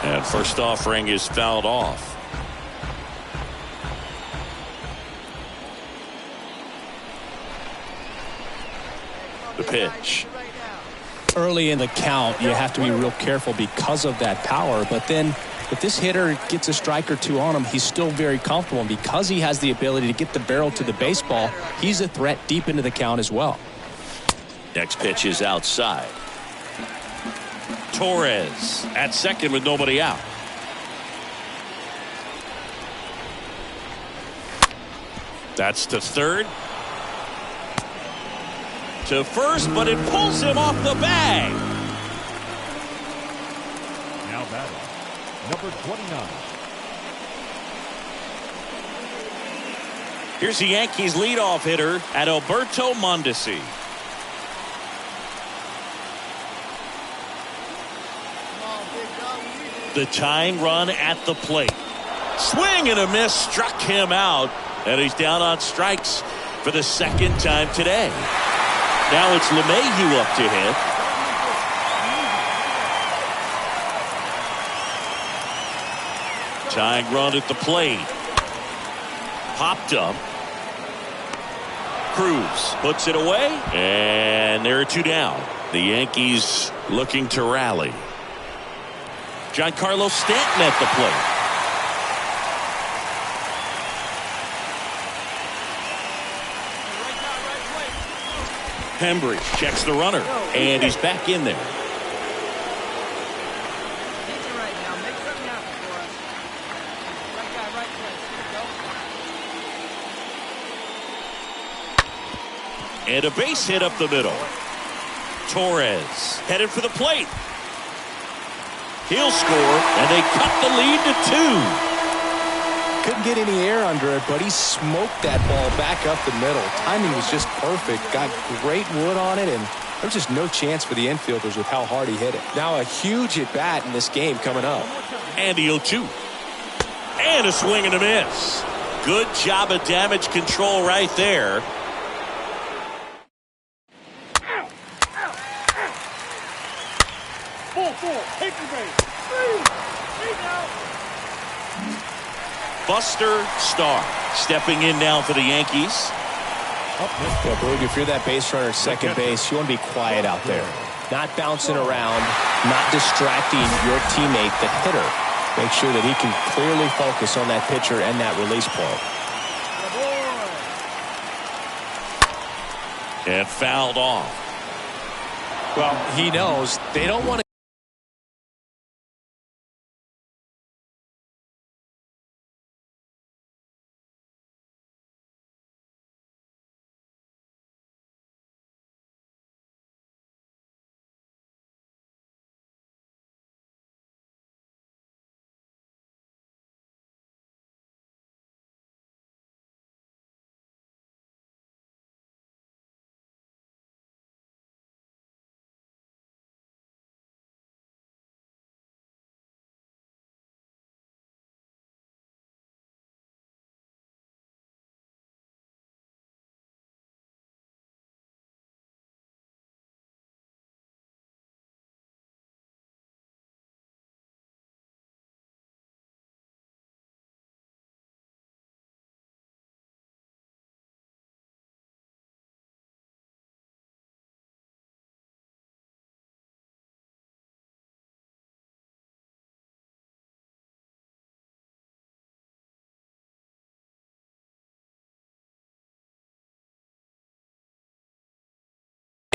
we go. And first offering is fouled off. The pitch. Early in the count, you have to be real careful because of that power. But then if this hitter gets a strike or 2 on him, he's still very comfortable. And because he has the ability to get the barrel to the baseball, he's a threat deep into the count as well. Next pitch is outside. Torres at second with nobody out. That's to third. To first, but it pulls him off the bag. Now batting, number 29. Here's the Yankees leadoff hitter at Alberto Mondesi. The tying run at the plate. Swing and a miss struck him out, and he's down on strikes for the 2nd time today. Now it's LeMahieu up to hit. Tying run at the plate. Popped up. Cruz puts it away, and there are 2 down. The Yankees looking to rally. Giancarlo Stanton at the plate. Hembry checks the runner, and he's back in there. And a base hit up the middle. Torres headed for the plate. He'll score, and they cut the lead to 2. Couldn't get any air under it, but he smoked that ball back up the middle. Timing was just perfect. Got great wood on it, and there was just no chance for the infielders with how hard he hit it. Now a huge at-bat in this game coming up. And the 0-2. And a swing and a miss. Good job of damage control right there. Take the base. 3 out. Buster Starr stepping in now for the Yankees. Yeah, Boog, if you're that base runner at second base, you want to be quiet out there. Not bouncing around, not distracting your teammate, the hitter. Make sure that he can clearly focus on that pitcher and that release point. And fouled off. Well, he knows they don't want to.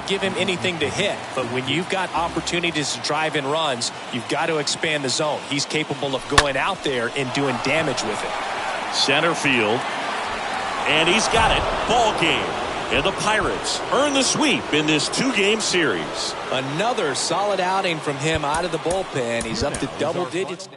Give him anything to hit, but when you've got opportunities to drive in runs, you've got to expand the zone. He's capable of going out there and doing damage with it. Center field, and he's got it. Ball game, and the Pirates earn the sweep in this 2-game series. Another solid outing from him out of the bullpen. He's up to double digits.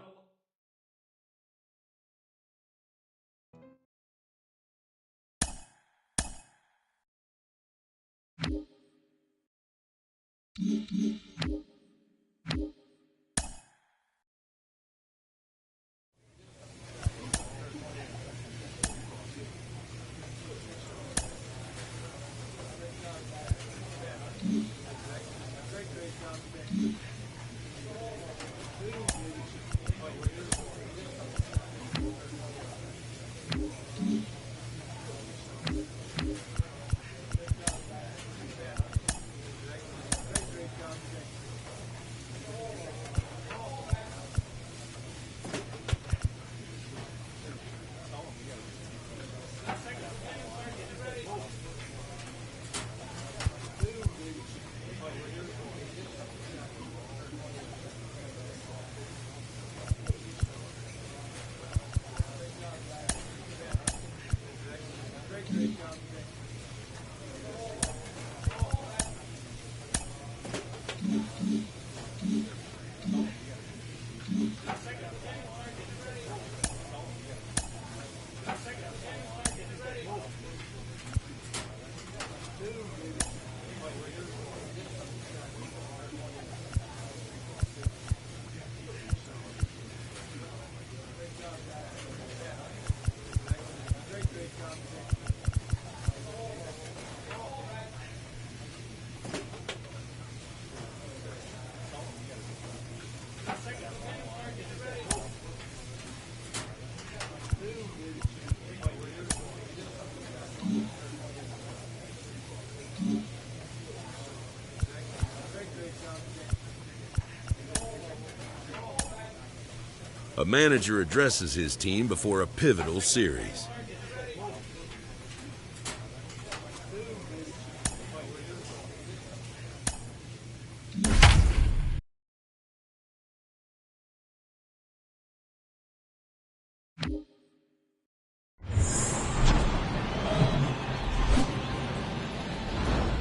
A manager addresses his team before a pivotal series.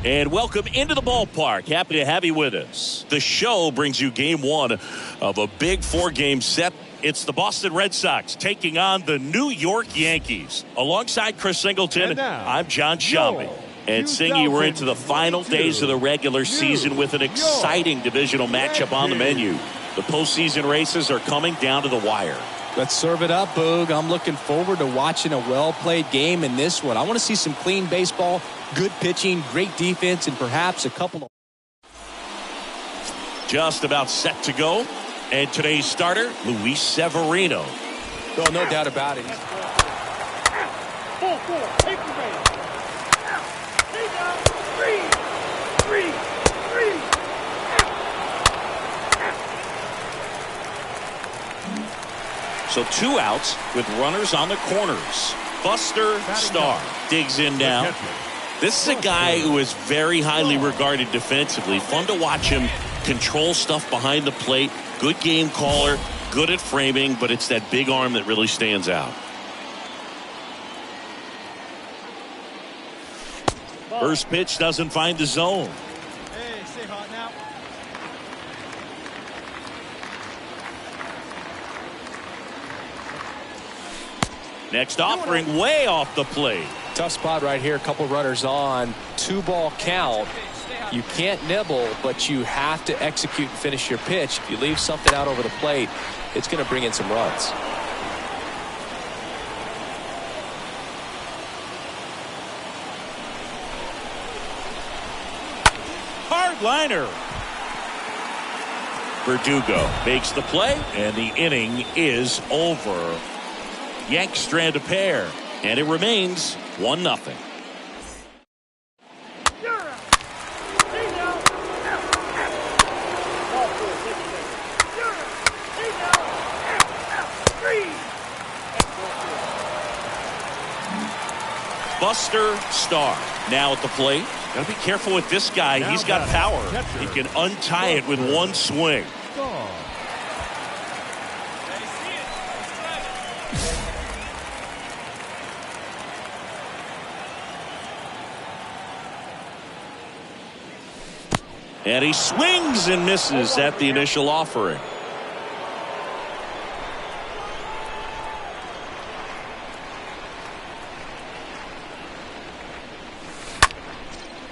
And welcome into the ballpark. Happy to have you with us. The show brings you game one of a big 4-game set. It's the Boston Red Sox taking on the New York Yankees. Alongside Chris Singleton, I'm John Shelby. And Singy, we're into the final days of the regular season with an exciting divisional matchup on the menu. The postseason races are coming down to the wire. Let's serve it up, Boog. I'm looking forward to watching a well-played game in this one. I want to see some clean baseball, good pitching, great defense, and perhaps a couple of... Just about set to go. And today's starter, Luis Severino. Oh, no doubt about it. 4-4. Take the base. Take out. 3. So 2 outs with runners on the corners. Buster Stahl digs in now. This is a guy who is very highly regarded defensively. Fun to watch him control stuff behind the plate. Good game caller, good at framing, but it's that big arm that really stands out. First pitch doesn't find the zone. Hey, stay hot now. Next offering way off the plate. Tough spot right here. A couple runners on. 2-ball count. You can't nibble, but you have to execute and finish your pitch. If you leave something out over the plate, it's going to bring in some runs. Hard liner. Verdugo makes the play, and the inning is over. Yanks strand a pair, and it remains 1-0. Buster Stahl now at the plate. Got to be careful with this guy. He's got power. He can untie it with one swing. And he swings and misses at the initial offering.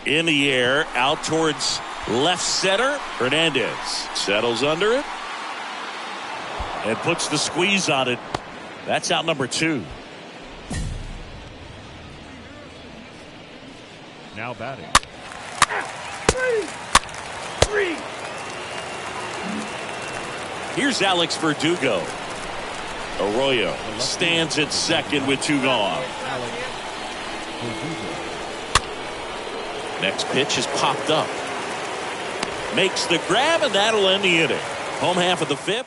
In the air, out towards left center. Hernandez settles under it and puts the squeeze on it. That's out number 2. Now batting. 3. Here's Alex Verdugo. Arroyo stands at second with 2 gone. Next pitch is popped up. Makes the grab, and that'll end the inning. Home half of the 5th.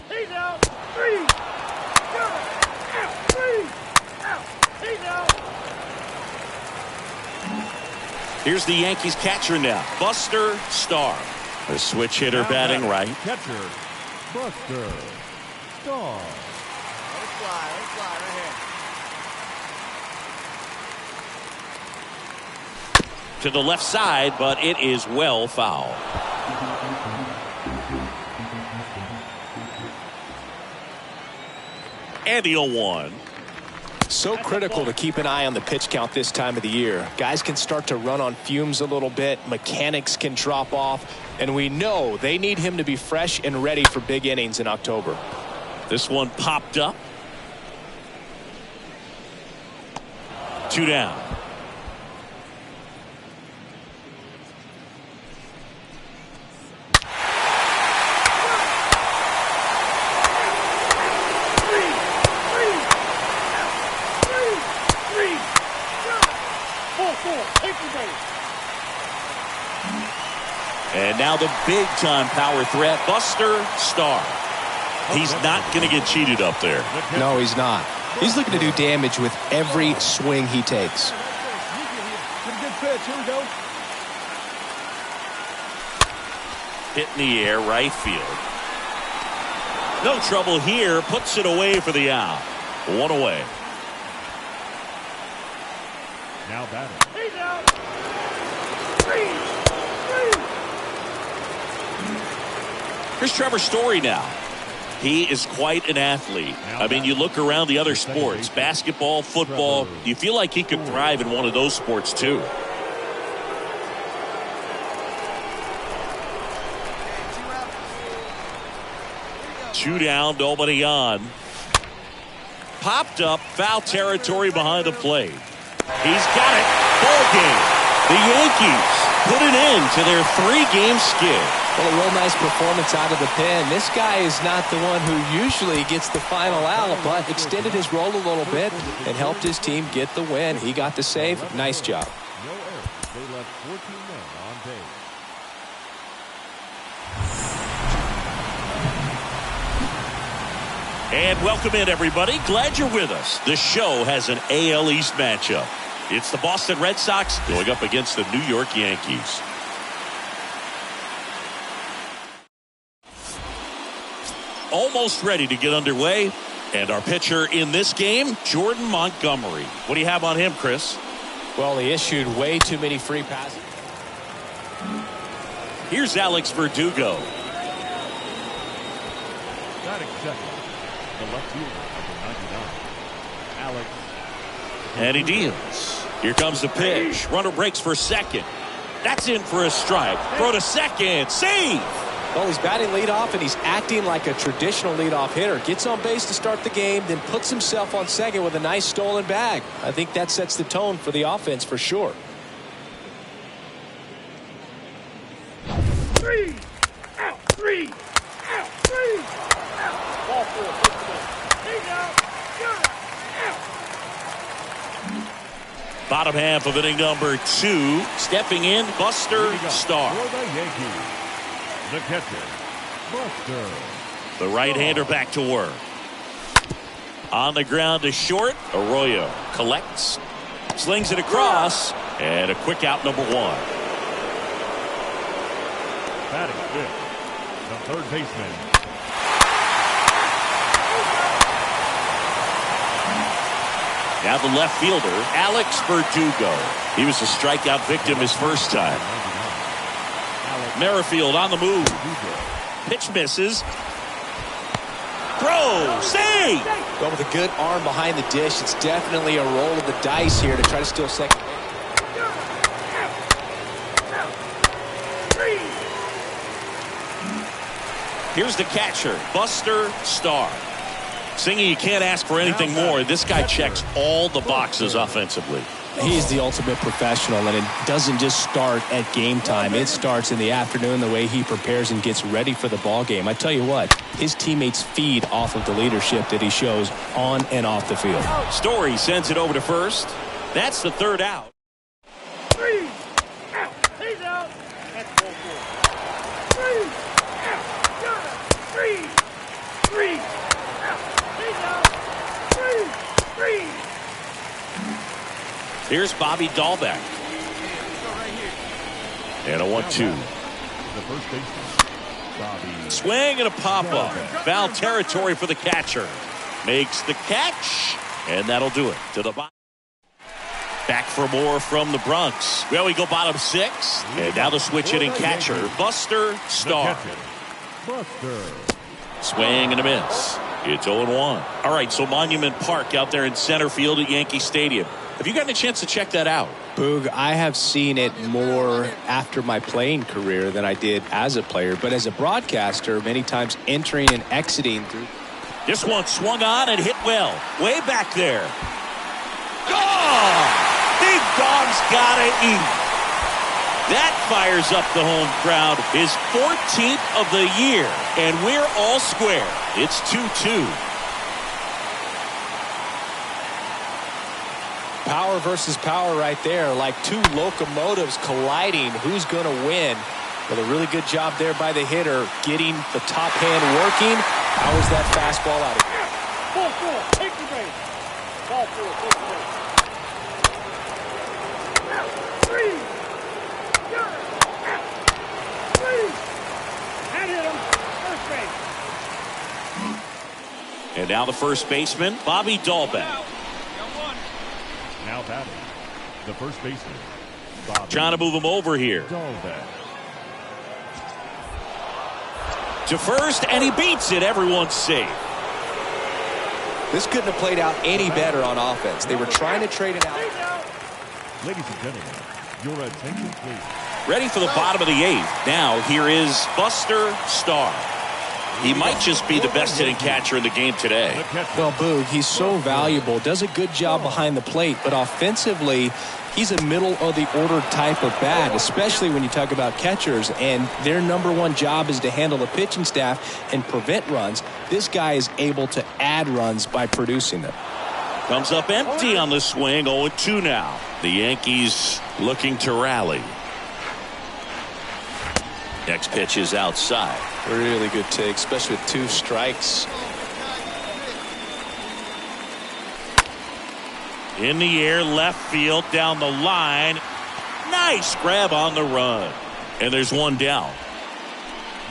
He's out. 3. Out. 3. Out. He's out. Here's the Yankees catcher now, Buster Stahl. The switch hitter batting right. Catcher, Buster Stahl. Let it fly right here. To the left side, but it is well foul. And the 0-1. So critical to keep an eye on the pitch count this time of the year. Guys can start to run on fumes a little bit. Mechanics can drop off. And we know they need him to be fresh and ready for big innings in October. This one popped up. 2 down. And now the big-time power threat, Buster Stahl. He's not going to get cheated up there. No, he's not. He's looking to do damage with every swing he takes. Good pitch. Here we go. Hit in the air, right field. No trouble here. Puts it away for the out. One away. Now batting. He's out. 3. Here's Trevor Story now. He is quite an athlete. I mean, you look around the other sports, basketball, football, you feel like he could thrive in one of those sports too. Two down, nobody on. Popped up, foul territory behind the plate. He's got it. Ball game. The Yankees put an end to their 3-game skid. Well, a real nice performance out of the pen. This guy is not the one who usually gets the final out, but extended his role a little bit and helped his team get the win. He got the save. Nice job. No errors. They left 14 men on base. And welcome in, everybody. Glad you're with us. The show has an AL East matchup. It's the Boston Red Sox going up against the New York Yankees. Almost ready to get underway. And our pitcher in this game, Jordan Montgomery. What do you have on him, Chris? Well, he issued way too many free passes. Here's Alex Verdugo. Batting second, the left fielder, number 99, Alex. And he deals. Here comes the pitch. Runner breaks for second. That's in for a strike. Throw to second. Save! Well, he's batting leadoff, and he's acting like a traditional leadoff hitter. Gets on base to start the game, then puts himself on second with a nice stolen bag. I think that sets the tone for the offense for sure. 3. Out. 3. Out. 3. Out. Ball 4. He's out. Bottom half of inning number 2. Stepping in, Buster Stahl. For the Yankees, the catcher, Buster. The right-hander back to work. On the ground to short. Arroyo collects. Slings it across. And a quick out, number 1. Batting fifth, the third baseman. Now the left fielder, Alex Verdugo. He was a strikeout victim his first time. Merrifield on the move. Pitch misses. Throw. Save. Well, with a good arm behind the dish, it's definitely a roll of the dice here to try to steal second. Here's the catcher, Buster Stahl. Singing, you can't ask for anything more. This guy checks all the boxes offensively. He's the ultimate professional, and it doesn't just start at game time. It starts in the afternoon, the way he prepares and gets ready for the ball game. I tell you what, his teammates feed off of the leadership that he shows on and off the field. Story sends it over to first. That's the third out. 3. Out. He's out. That's ball 4. 3. Out. Got it. 3. 3. He's out. 3. 3. Here's Bobby Dahlbeck. And a 1-2. The first baseman, Bobby. Swing and a pop-up. Foul territory for the catcher. Makes the catch. And that'll do it to the bottom. Back for more from the Bronx. Well, we go bottom 6. And now the switch hitting catcher, Buster Stahl. Buster. Swing and a miss. It's 0-1. All right, so Monument Park out there in center field at Yankee Stadium. Have you gotten a chance to check that out? Boog, I have seen it more after my playing career than I did as a player. But as a broadcaster, many times entering and exiting through. This one swung on and hit well. Way back there. Gone! Big Dog's gotta eat. That fires up the home crowd. His 14th of the year. And we're all square. It's 2-2. Power versus power right there, like two locomotives colliding. Who's going to win? But a really good job there by the hitter, getting the top hand working. Powers that fastball out of here. Ball four, take the base. Ball four, take the base. Out, three. You're out, three. That hit him. First base. And now the first baseman, Bobby Dahlbeck. Now batting, the first baseman, Bobby Trying to move him over here. Dahlbeck. To first, and he beats it. Everyone's safe. This couldn't have played out any better on offense. They were trying to trade it out. Ladies and gentlemen, your attention please. Ready for the bottom of the eighth. Now, here is Buster Stahl. He might just be the best hitting catcher in the game today. Well, Boog, he's so valuable. Does a good job behind the plate, but offensively, he's a middle-of-the-order type of bat, especially when you talk about catchers, and their number one job is to handle the pitching staff and prevent runs. This guy is able to add runs by producing them. Comes up empty on the swing, 0-2 now. The Yankees looking to rally. Next pitch is outside. Really good take, especially with 2 strikes. In the air, left field, down the line. Nice grab on the run. And there's one down.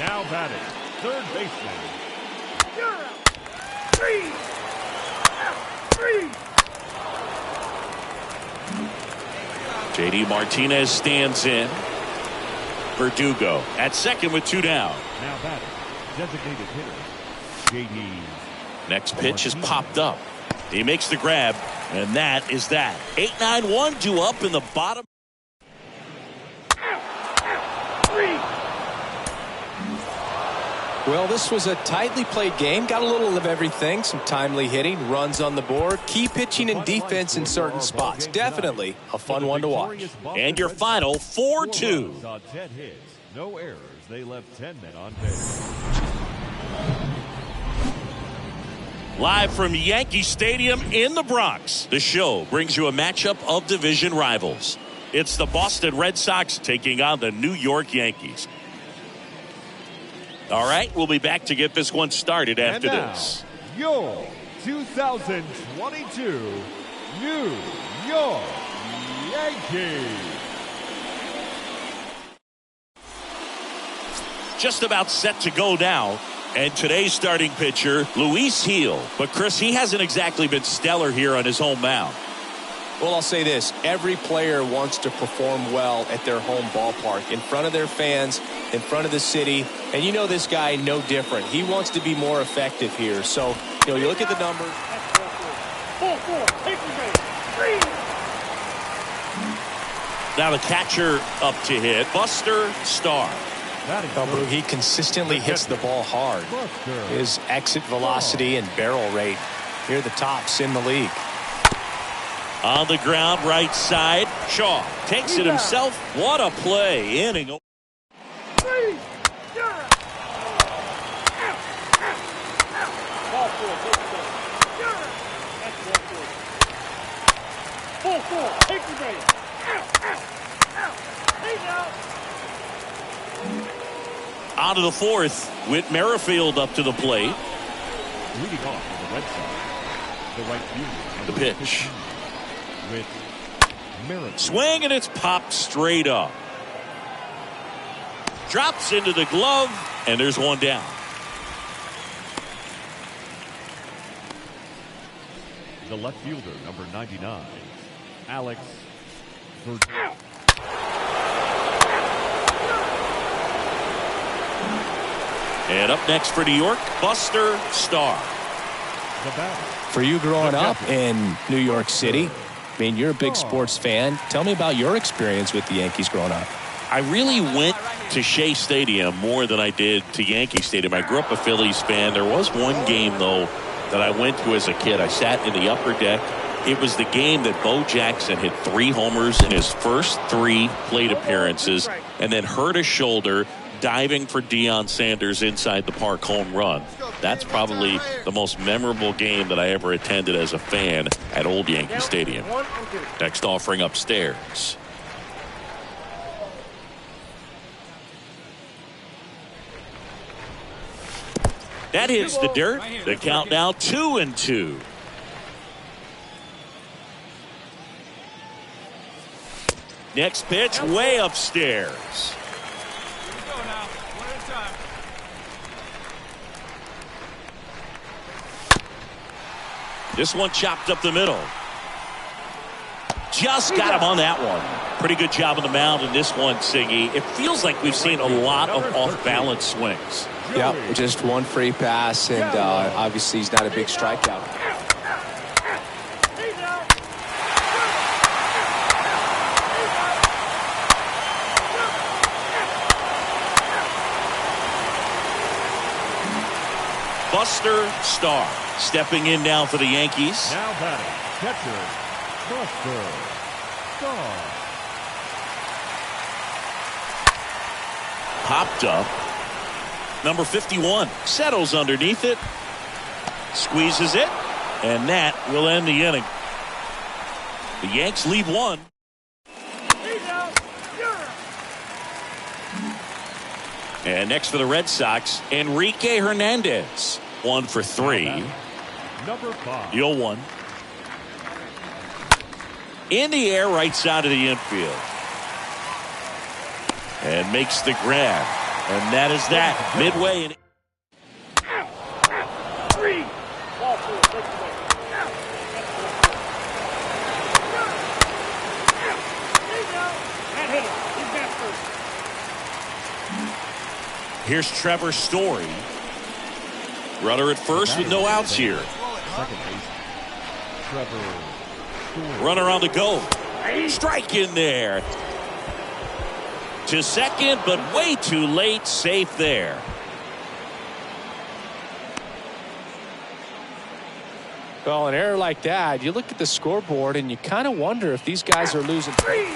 Now batting, third baseman. You're out. Three. Out, three. J.D. Martinez stands in. Verdugo at second with 2 down. Now batting, designated hitter, J.D. Next pitch is popped up. He makes the grab, and that is that. 8-9-1 due up in the bottom. Three. Well, this was a tightly played game. Got a little of everything. Some timely hitting, runs on the board, key pitching and defense in certain spots. Definitely a fun one to watch. And your final 4-2. Saw 10 hits, no errors. They left 10 men on base. Live from Yankee Stadium in the Bronx, the show brings you a matchup of division rivals. It's the Boston Red Sox taking on the New York Yankees. All right, we'll be back to get this one started after and now, this. Your 2022 New York Yankees. Just about set to go now. And today's starting pitcher, Luis Gil. But, Chris, he hasn't exactly been stellar here on his home mound. Well, I'll say this. Every player wants to perform well at their home ballpark, in front of their fans, in front of the city. And you know this guy no different. He wants to be more effective here. So, you look at the numbers. Ball four, take the base. Three. Now the catcher up to hit, Buster Stahl. He consistently hits the ball hard. His exit velocity and barrel rate, here are the tops in the league. On the ground, right side. Shaw takes it himself. What a play. Inning. Three. You're out. Out. Ball four, take the base. You're out. That's ball four. Ball four, take the base. Out. He's out. On to the fourth with Merrifield up to the plate. Leading off for the Red Sox, the right fielder. The pitch. With Merrifield. Swing, and it's popped straight up. Drops into the glove, and there's one down. The left fielder, number 99, Alex Verdugo. And up next for New York, Buster Stahl. For you growing up in New York City, I mean, you're a big sports fan. Tell me about your experience with the Yankees growing up. I really went to Shea Stadium more than I did to Yankee Stadium. I grew up a Phillies fan. There was one game, though, that I went to as a kid. I sat in the upper deck. It was the game that Bo Jackson hit 3 homers in his first 3 plate appearances and then hurt his shoulder diving for Deion Sanders inside the park home run. That's probably the most memorable game that I ever attended as a fan at Old Yankee Stadium. Next offering upstairs. That hits the dirt. The count now 2-2. Next pitch way upstairs. Here we go now. One at a time. This one chopped up the middle. Just got him on that one. Pretty good job on the mound in this one, Siggy. It feels like we've seen a lot of off-balance swings. Yep, just one free pass, and obviously he's not a big strikeout. Buster Stahl stepping in now for the Yankees. Now batting, catcher, Buster Stahl. Popped up. Number 51 settles underneath it. Squeezes it. And that will end the inning. The Yanks leave one. And next for the Red Sox, Enrique Hernandez. 1 for 3. Number 5. 0-1. In the air, right side of the infield. And makes the grab. And that is that. Midway. In 3. Ball 4. Take the ball. That hit him. He's got first. Here's Trevor Story. Runner at first with no outs here. Second base, Trevor Story. Runner on the go. Strike in there. To second, but way too late. Safe there. Well, an error like that, you look at the scoreboard and you kind of wonder if these guys are losing. 3.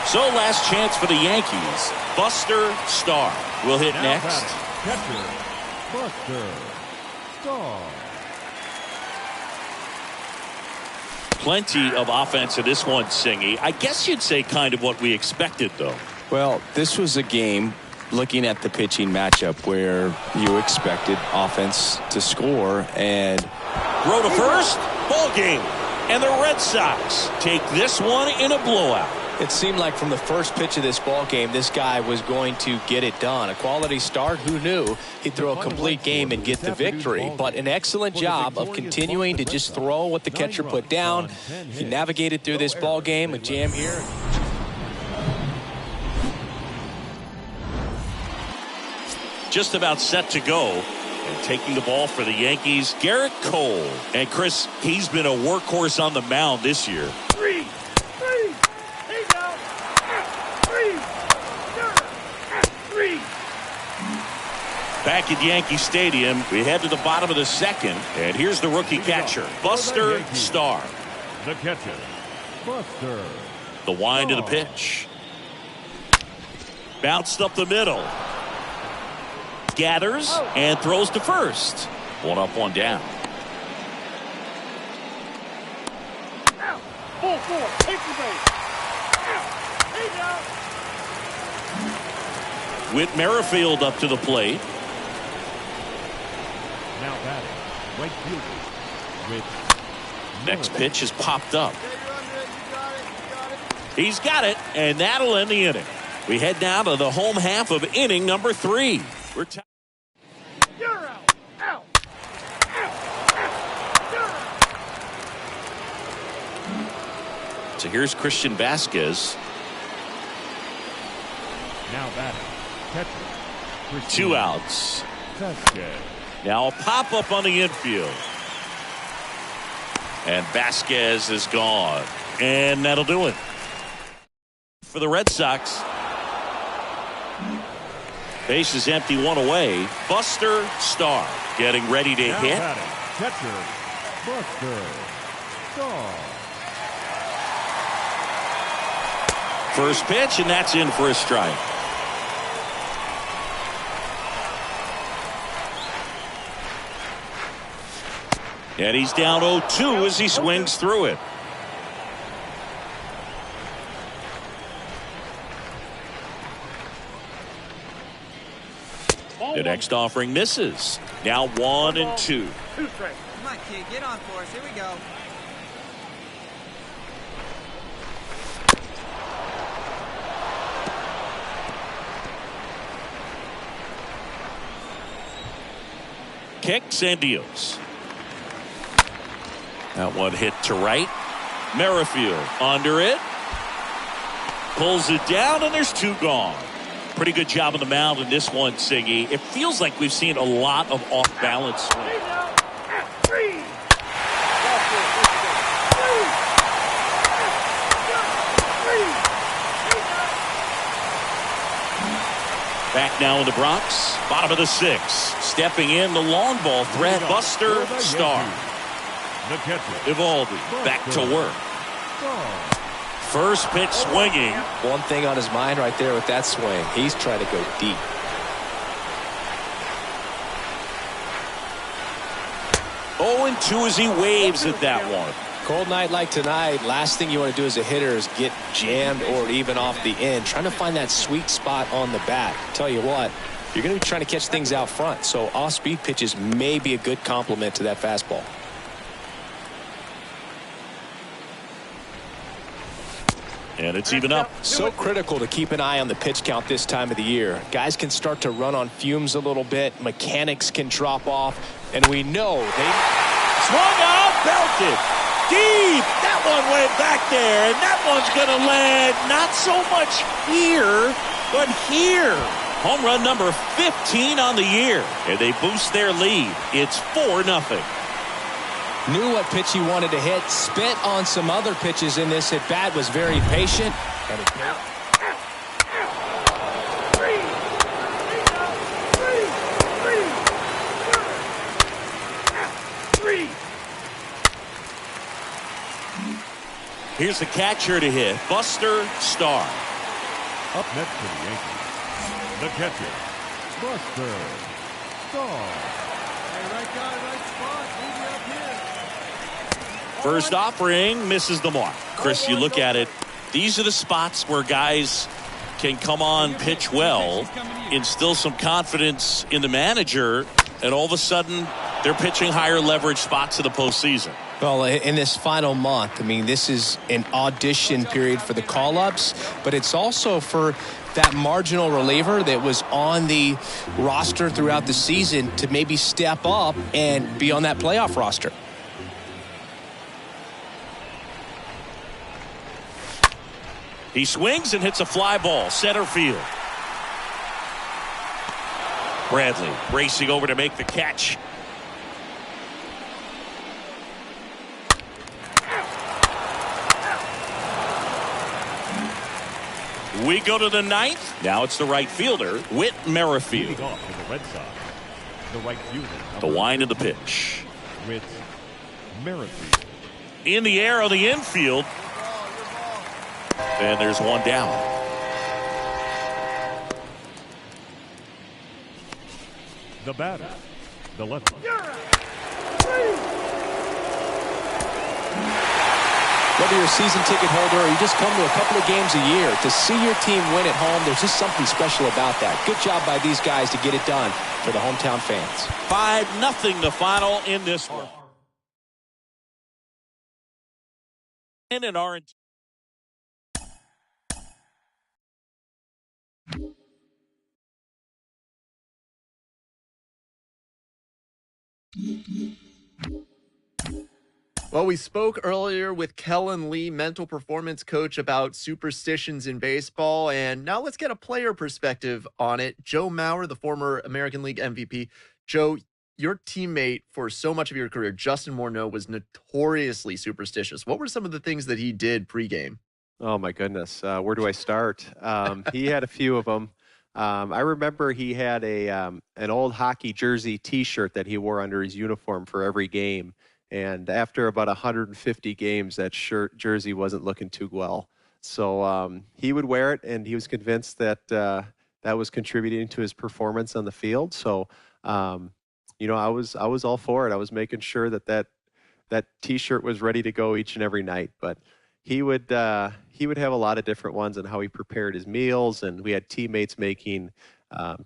So last chance for the Yankees. Buster Stahl will hit Now next. batting, catcher, Buster Stahl. Plenty of offense in this one, Singy. I guess you'd say kind of what we expected, though. Well, this was a game, looking at the pitching matchup, where you expected offense to score, and Throw to first, ball game. And the Red Sox take this one in a blowout. it seemed like from the first pitch of this ball game, this guy was going to get it done. A quality start. Who knew he'd throw a complete game and get the victory? But an excellent job of continuing to just throw what the catcher put down. He navigated through this ball game. A jam here. Just about set to go. And taking the ball for the Yankees, Garrett Cole. And Chris, he's been a workhorse on the mound this year. 3. 3. He's out. 3. 3. Back at Yankee Stadium, we head to the bottom of the second. And here's the rookie catcher, Buster Stahl. The catcher, Buster. The wind of the pitch. Bounced up the middle. Gathers and throws to first. One up, one down. Ball 4. Take the base. He's out. Whit Merrifield up to the plate. Now batting, right fielder with Next pitch is popped up. He's got it, and that'll end the inning. We head down to the home half of inning number 3. We're You're out. Out. Out. You're out. So here's Christian Vasquez. now batting, catcher, 2 outs. Vasquez. Now a pop-up on the infield. And Vasquez is gone. And that'll do it. For the Red Sox. Base is empty, 1 away. Buster Stahl getting ready to Now hit. batting, catcher, Buster Stahl. First pitch, and that's in for a strike. And he's down 0-2 as he swings through it. The next offering misses. Now 1-2. 2 straight. Come on, kid. Get on for us. Here we go. Kicks and deals. That one hit to right. Merrifield under it. Pulls it down, and there's 2 gone. Pretty good job on the mound in this one, Siggy. It feels like we've seen a lot of off-balance swings. 3. Back now in the Bronx, bottom of the 6th. Stepping in the long ball threat, Buster Stahl. The catcher, Evaldi back to work. First pitch swinging. One thing on his mind right there with that swing. He's trying to go deep. Oh, and 2 as he waves at that one. Cold night like tonight, last thing you want to do as a hitter is get jammed or even off the end. Trying to find that sweet spot on the bat. Tell you what, you're going to be trying to catch things out front, so off-speed pitches may be a good complement to that fastball. And it's even up. So critical to keep an eye on the pitch count this time of the year. Guys can start to run on fumes a little bit. Mechanics can drop off. And we know they Swung out, belted. Deep. That one went back there. And that one's going to land not so much here, but here. Home run number 15 on the year. And they boost their lead. It's 4-0. Knew what pitch he wanted to hit. Spit on some other pitches in this at-bat. Was very patient. And it paid. 3. Here's the catcher to hit, Buster Stahl. up next for the Yankees, the catcher, Buster Stahl. Hey, right guy, right spot. Move me up here. First offering misses the mark. Chris, you look at it, these are the spots where guys can come on, pitch well, instill some confidence in the manager, and all of a sudden they're pitching higher leverage spots in the postseason. Well, in this final month, I mean, this is an audition period for the call-ups, but it's also for that marginal reliever that was on the roster throughout the season to maybe step up and be on that playoff roster. He swings and hits a fly ball, center field. Bradley racing over to make the catch. We go to the ninth. Now it's the right fielder, Whit Merrifield. Leading off for the Red Sox, the right fielder. The wind of the pitch. Whit Merrifield. In the air on the infield. And there's one down. The batter, the lefty. Whether you're a season ticket holder or you just come to a couple of games a year, to see your team win at home, there's just something special about that. Good job by these guys to get it done for the hometown fans. 5-0 the final in this one. And orange. Well, we spoke earlier with Kellen Lee, mental performance coach, about superstitions in baseball, and now let's get a player perspective on it. Joe Mauer, the former American League MVP. Joe, your teammate for so much of your career, Justin Morneau, was notoriously superstitious. What were some of the things that he did pregame? Oh, my goodness. Where do I start? He had a few of them. I remember he had an old hockey jersey T-shirt that he wore under his uniform for every game. And after about 150 games, that jersey wasn't looking too well. So he would wear it, and he was convinced that that was contributing to his performance on the field. So, you know, I was all for it. I was making sure that T-shirt was ready to go each and every night. But he would have a lot of different ones on how he prepared his meals, and we had teammates making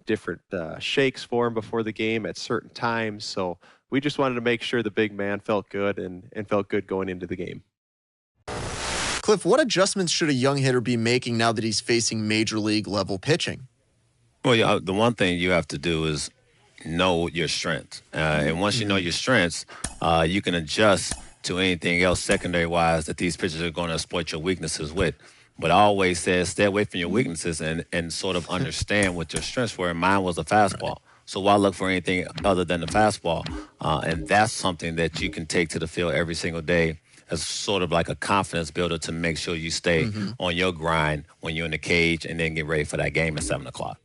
different shakes for him before the game at certain times. So we just wanted to make sure the big man felt good and felt good going into the game. Cliff, what adjustments should a young hitter be making now that he's facing major league level pitching? Well, yeah, the one thing you have to do is know your strengths. And once you know your strengths, you can adjust to anything else secondary-wise that these pitchers are going to exploit your weaknesses with. But I always said stay away from your weaknesses and sort of understand what your strengths were. And mine was a fastball. Right. So why look for anything other than the fastball? And that's something that you can take to the field every single day as sort of like a confidence builder to make sure you stay on your grind when you're in the cage and then get ready for that game at 7 o'clock.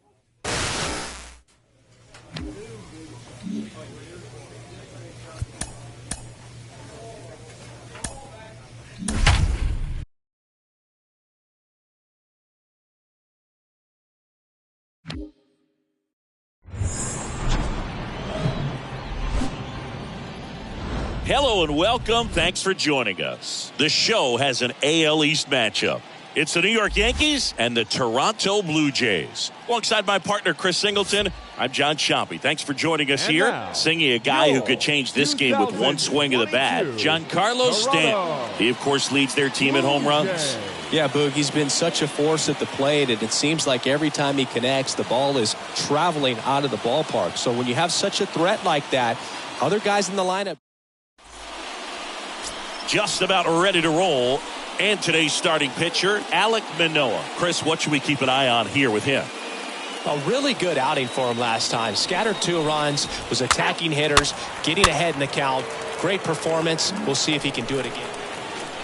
Hello and welcome. Thanks for joining us. The show has an AL East matchup. It's the New York Yankees and the Toronto Blue Jays. Alongside my partner, Chris Singleton, I'm John Chompy. Thanks for joining us here. Singing a guy who could change this game with one swing of the bat, Giancarlo Stanton. He, of course, leads their team in home runs. Yeah, Boog, he's been such a force at the plate, and it seems like every time he connects, the ball is traveling out of the ballpark. So when you have such a threat like that, other guys in the lineup just about ready to roll. And today's starting pitcher, Alek Manoah. Chris, what should we keep an eye on here with him? A really good outing for him last time. Scattered 2 runs, was attacking hitters, getting ahead in the count. Great performance. We'll see if he can do it again.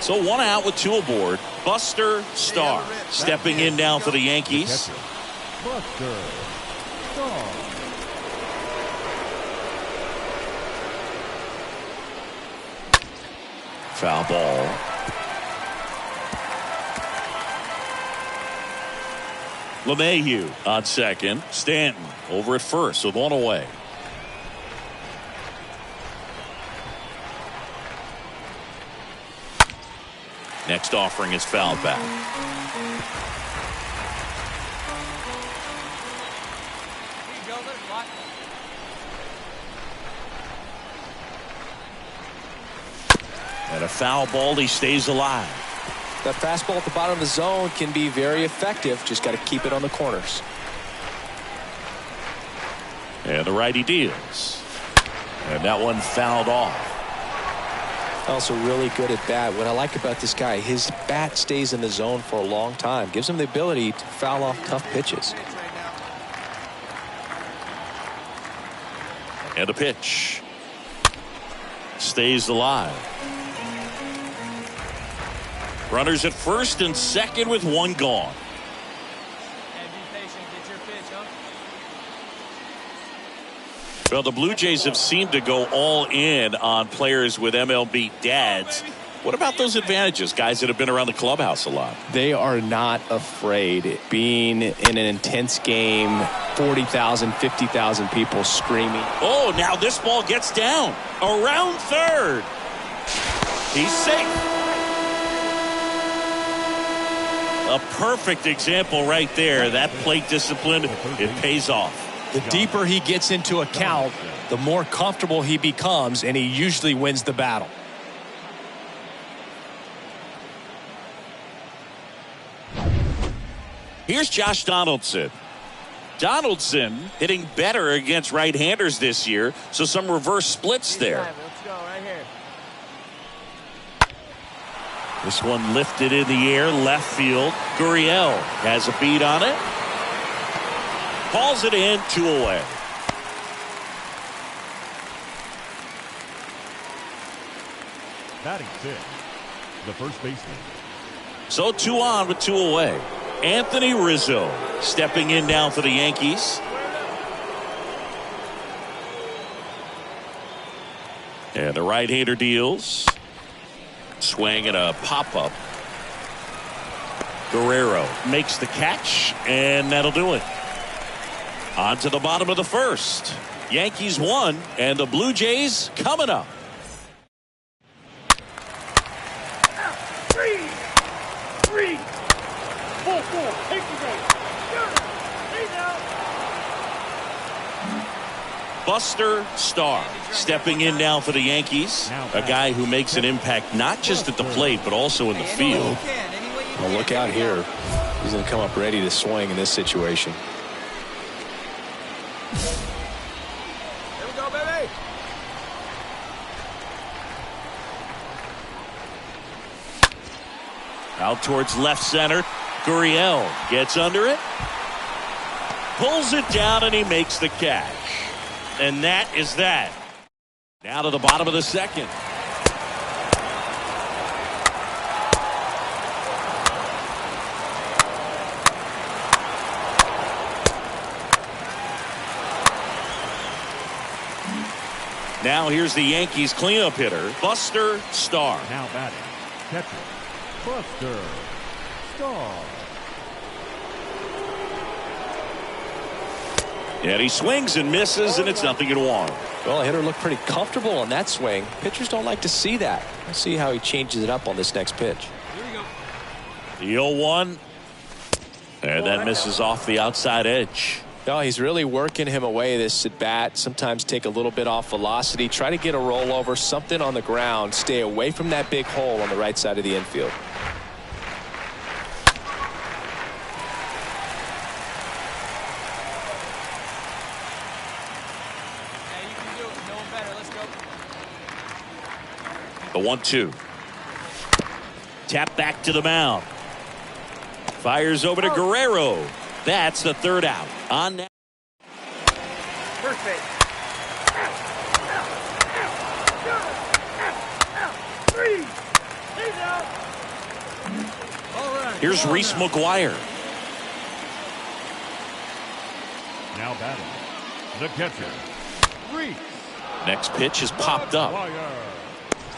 So 1 out with 2 aboard. Buster Stahl stepping in now for the Yankees. Buster Stahl. Foul ball. LeMahieu on second. Stanton over at first with 1 away. Next offering is fouled back. And a foul ball, he stays alive. That fastball at the bottom of the zone can be very effective. Just got to keep it on the corners. And the righty deals. And that one fouled off. Also really good at bat. What I like about this guy, his bat stays in the zone for a long time. Gives him the ability to foul off tough pitches. And a pitch. Stays alive. Runners at first and second with 1 gone. Well, the Blue Jays have seemed to go all in on players with MLB dads. What about those advantages, guys that have been around the clubhouse a lot? They are not afraid. Being in an intense game, 40,000, 50,000 people screaming. Oh, now this ball gets down around third. He's safe. A perfect example right there. That plate discipline, it pays off. The deeper he gets into a count, the more comfortable he becomes, and he usually wins the battle. Here's Josh Donaldson. Donaldson hitting better against right-handers this year, so some reverse splits there. Let's go right here. This one lifted in the air, left field. Gurriel has a beat on it. Calls it in, 2 away. Batting 6, the first baseman. So 2 on with 2 away. Anthony Rizzo stepping in now for the Yankees. And the right-hander deals. Swing and a pop-up. Guerrero makes the catch, and that'll do it. On to the bottom of the first. Yankees 1, and the Blue Jays coming up. 3, 4, 4. Take the base. He's out. Buster Starr stepping in now for the Yankees. A guy who makes an impact not just at the plate, but also in the field. Well, look out here. He's going to come up ready to swing in this situation. Here we go, baby. Out towards left center. Gurriel gets under it. Pulls it down, and he makes the catch. And that is that. Now to the bottom of the second. Now here's the Yankees cleanup hitter, Buster Starr. Now batting, catcher, Buster Starr. And he swings and misses, and it's 0-1. Well, the hitter looked pretty comfortable on that swing. Pitchers don't like to see that. Let's see how he changes it up on this next pitch. The 0-1. And that misses off the outside edge. No, he's really working him away this at bat. Sometimes take a little bit off velocity. Try to get a rollover, something on the ground. Stay away from that big hole on the right side of the infield. The 1-2. Tap back to the mound. Fires over to Guerrero. That's the third out. On now. First base. Three. He's out. Here's Reese McGuire. Now batting, the catcher, Reese. Next pitch is popped up.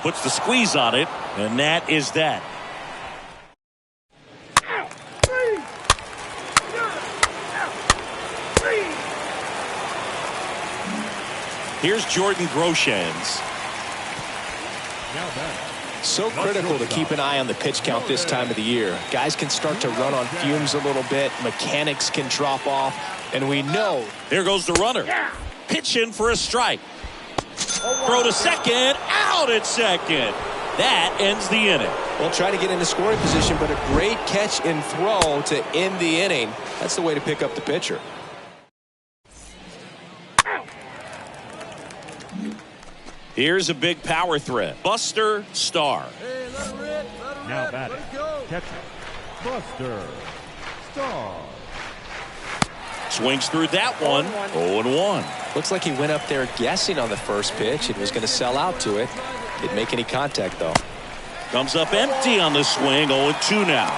Puts the squeeze on it, and that is that. Here's Jordan Groshans. So critical to keep an eye on the pitch count this time of the year. Guys can start to run on fumes a little bit. Mechanics can drop off. And we know. There goes the runner. Pitch in for a strike. Throw to second. Out at second. That ends the inning. Well, try to get into scoring position, but a great catch and throw to end the inning. That's the way to pick up the pitcher. Here's a big power threat. Buster Starr. Hey, let her rip, Now batting, catcher, Buster Starr. Swings through that one. 0-1. Looks like he went up there guessing on the first pitch and was going to sell out to it. Didn't make any contact, though. Comes up empty on the swing. 0-2 now.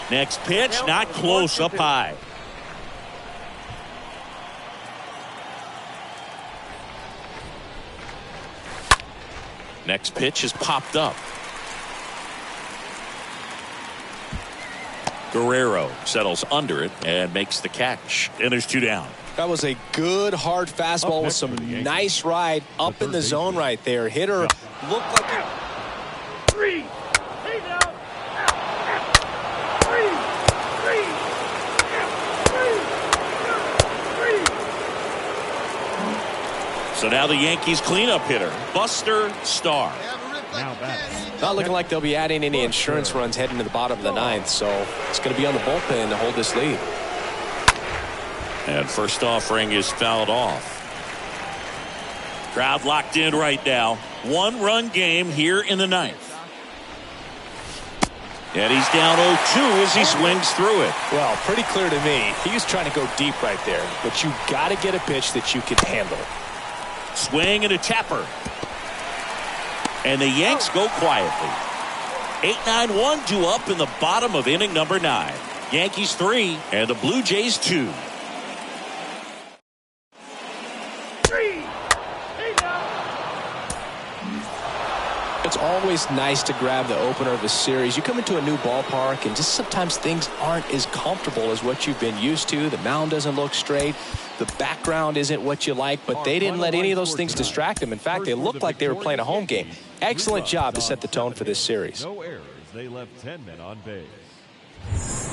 Next pitch, not close, up high. Next pitch is popped up. Guerrero settles under it and makes the catch. And there's 2 down. That was a good hard fastball with some nice ride up in the zone right there. Hitter looked like he... Three. He's out. Three. So now the Yankees cleanup hitter, Buster Starr. Not looking like they'll be adding any insurance runs heading to the bottom of the 9th, so it's going to be on the bullpen to hold this lead. And first offering is fouled off. Crowd locked in right now. 1-run game here in the 9th. And he's down 0-2 as he swings through it. Well, pretty clear to me. He was trying to go deep right there, but you got to get a pitch that you can handle. Swing and a tapper. And the Yanks go quietly. 8-9-1 due up in the bottom of inning number 9. Yankees 3 and the Blue Jays 2. It's always nice to grab the opener of a series. You come into a new ballpark and just sometimes things aren't as comfortable as what you've been used to. The mound doesn't look straight. The background isn't what you like, but they didn't let any of those things distract them. In fact, they looked like they were playing a home game. Excellent job to set the tone for this series. No errors. They left 10 men on base.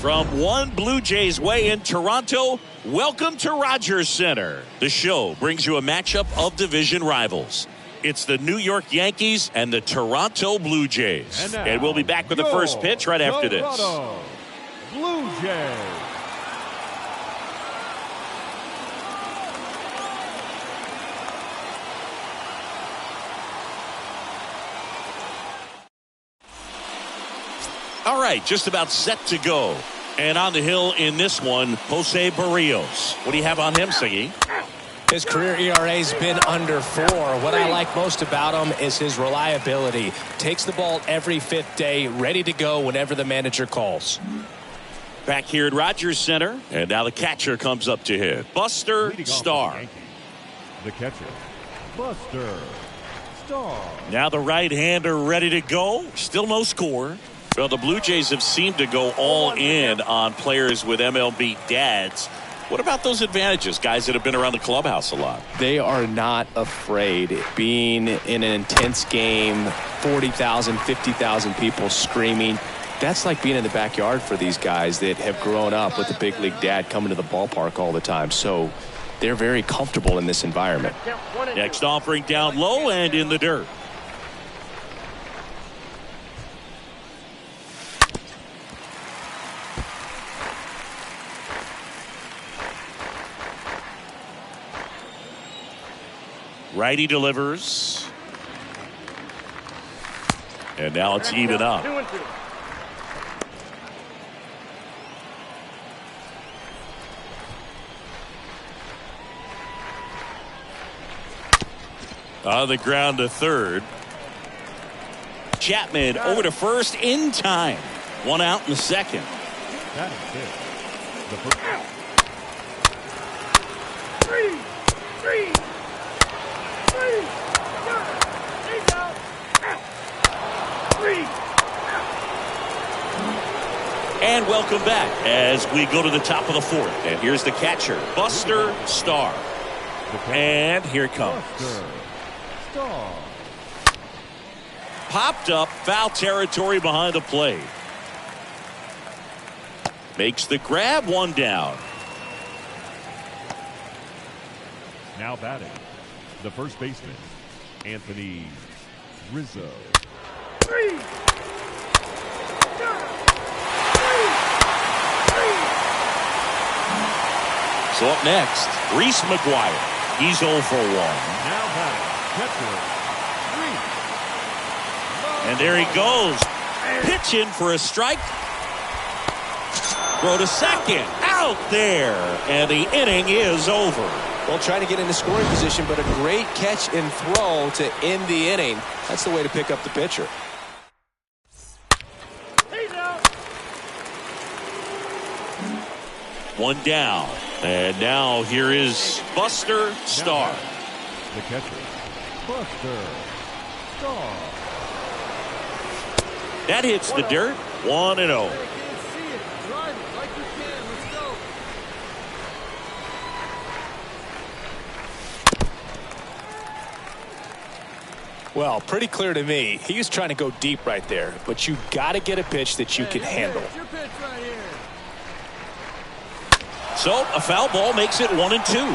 From one Blue Jays way in Toronto, welcome to Rogers Center. The show brings you a matchup of division rivals. It's the New York Yankees and the Toronto Blue Jays. And we'll be back with the first pitch right after this. Toronto Blue Jays. All right, just about set to go. And on the hill in this one, Jose Barrios. What do you have on him, Siggy? His career ERA's been under 4. What I like most about him is his reliability. Takes the ball every 5th day, ready to go whenever the manager calls. Back here at Rogers Center, and now the catcher comes up to hit. Buster Stahl. The catcher, Buster Stahl. Now the right-hander ready to go. Still no score. Well, the Blue Jays have seemed to go all in on players with MLB dads. What about those advantages, guys that have been around the clubhouse a lot? They are not afraid. Being in an intense game, 40,000, 50,000 people screaming, that's like being in the backyard for these guys that have grown up with the big league dad coming to the ballpark all the time. So they're very comfortable in this environment. Next offering down low and in the dirt. Righty delivers. And now it's even up. 2-2. On the ground to third. Chapman over to first in time. 1 out in the second. That is it. The first. Three. He's out. 3. And welcome back as we go to the top of the 4th. And here's the catcher, Buster Stahl. And here it comes. Buster Stahl. Popped up, foul territory behind the plate. Makes the grab, 1 down. Now batting, the first baseman, Anthony Rizzo. 3. So up next, Reese McGuire. He's 0 for 1. Now batting, catcher, Reese. And there he goes. Pitching for a strike. Throw to second. Out there. And the inning is over. Well, trying to get into scoring position, but a great catch and throw to end the inning. That's the way to pick up the pitcher. He's out. 1 down. And now here is Buster Stahl. The catcher, Buster Stahl. That hits the dirt. 1-0. Well, pretty clear to me. He was trying to go deep right there, but you got to get a pitch that you can handle. It's your pitch right here. So a foul ball makes it 1-2.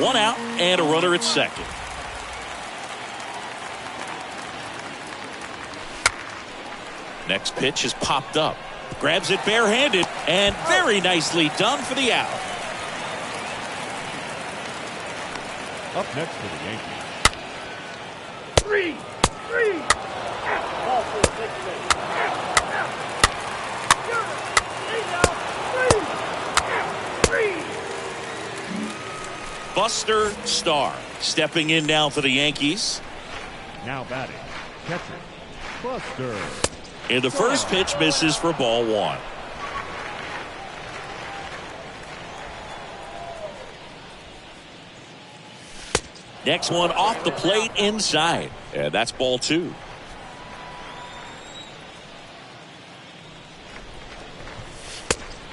1 out and a runner at second. Next pitch is popped up. Grabs it barehanded and very nicely done for the out. Up next for the Yankees. 3. Ball 4, take the lead. He's out. 3. Buster Stahl stepping in now for the Yankees. Now batting, catcher, Buster. And the first pitch misses for ball 1. Next one off the plate inside. And that's ball 2.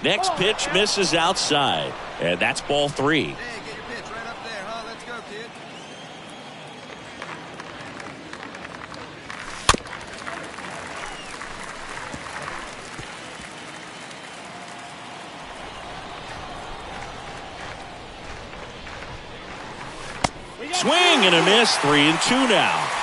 Next pitch misses outside. And that's ball 3. Hey, get your pitch right up there, huh? Let's go, kid. Swing and a miss. 3-2 now.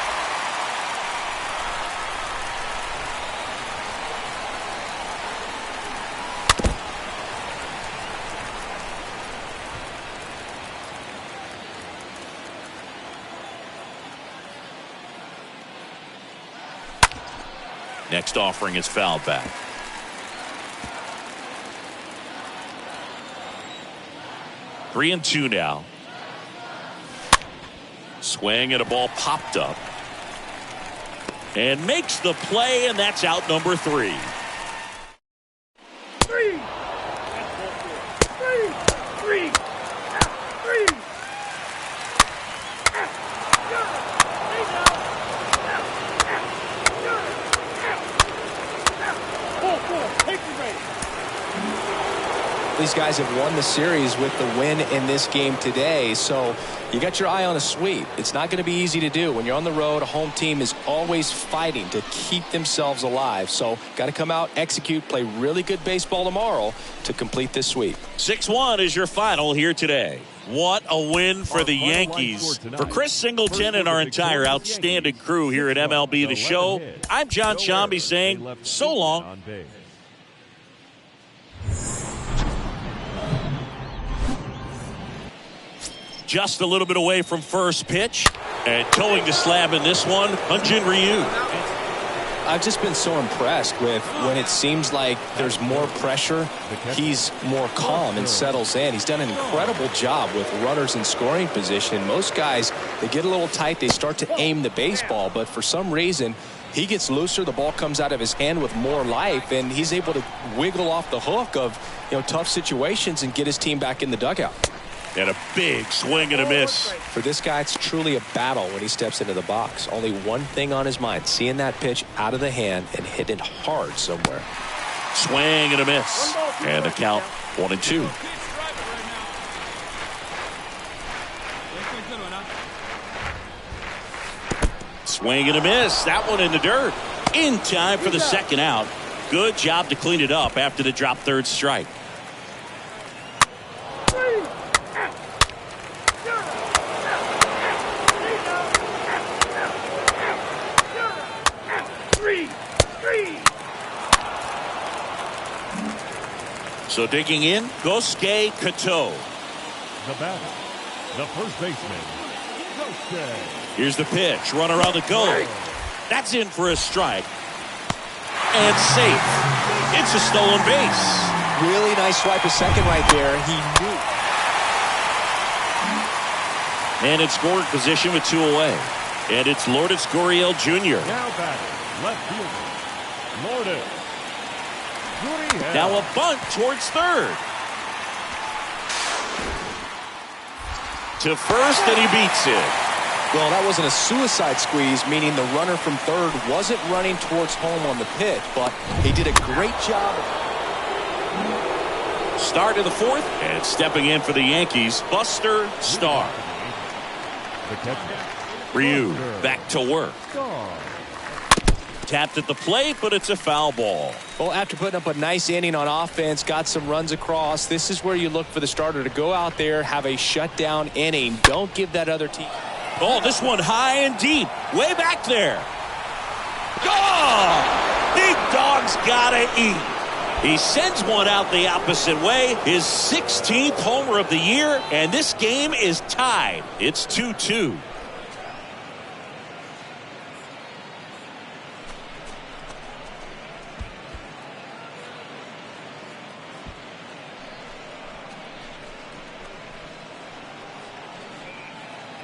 Next offering is fouled back. Three and two now. Swing and a ball popped up. And makes the play, and that's out number 3. 3. 3. 3. 3. These guys have won the series with the win in this game today, so you got your eye on a sweep. It's not going to be easy to do. When you're on the road, a home team is always fighting to keep themselves alive. So got to come out, execute, play really good baseball tomorrow to complete this sweep. 6-1 is your final here today. What a win for the Yankees. For Chris Singleton and our entire outstanding crew here at MLB The Show, I'm John Shambi saying so long. Just a little bit away from first pitch. And going to slab in this one, Hyun-Jin Ryu. I've just been so impressed with when it seems like there's more pressure, he's more calm and settles in. He's done an incredible job with runners in scoring position. Most guys, they get a little tight, they start to aim the baseball, but for some reason, he gets looser, the ball comes out of his hand with more life, and he's able to wiggle off the hook of tough situations and get his team back in the dugout. And a big swing and a miss. For this guy, it's truly a battle when he steps into the box. Only one thing on his mind, seeing that pitch out of the hand and hit it hard somewhere. Swing and a miss. And the count 1-2. Swing and a miss. That one in the dirt. In time for the second out. Good job to clean it up after the drop third strike. So digging in, Gosuke Kato. The batter, the first baseman, Gosuke. Here's the pitch, runner on the go. That's in for a strike. And safe. It's a stolen base. Really nice swipe of second right there. He knew. And in scoring position with 2 away. And it's Lourdes Gurriel Jr. Now batting, left fielder, Lourdes. Now a bunt towards third. To first, and he beats it. Well, that wasn't a suicide squeeze, meaning the runner from third wasn't running towards home on the pitch, but he did a great job. Start of the fourth, and stepping in for the Yankees, Buster Stahl. Ryu back to work. Tapped at the plate, but it's a foul ball. Well, after putting up a nice inning on offense, got some runs across, this is where you look for the starter to go out there, have a shutdown inning. Don't give that other team. Oh, this one high and deep. Way back there. Oh! Big dog's gotta eat. He sends one out the opposite way. His 16th homer of the year, and this game is tied. It's 2-2.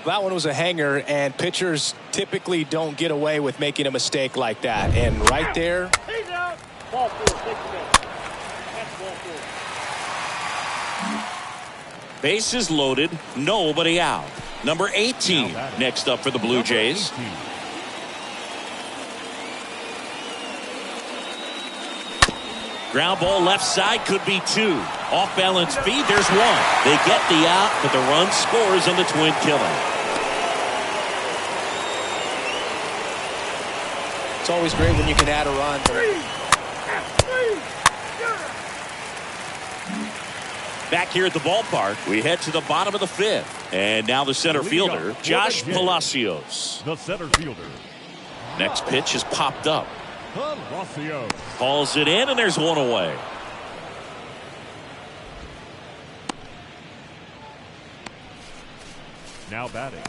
That one was a hanger, and pitchers typically don't get away with making a mistake like that. And right there. He's out. Ball 4. Take the base. That's ball 4. Bases loaded. Nobody out. Number 18 next up for the Blue Jays. Ground ball left side, could be 2. Off balance feed, there's 1. They get the out, but the run scores on the twin killing. It's always great when you can add a run. Back here at the ballpark, we head to the bottom of the 5th. And now the center fielder, Josh Palacios. The center fielder. Next pitch is popped up. Palacios. Calls it in, and there's one away. Now batting,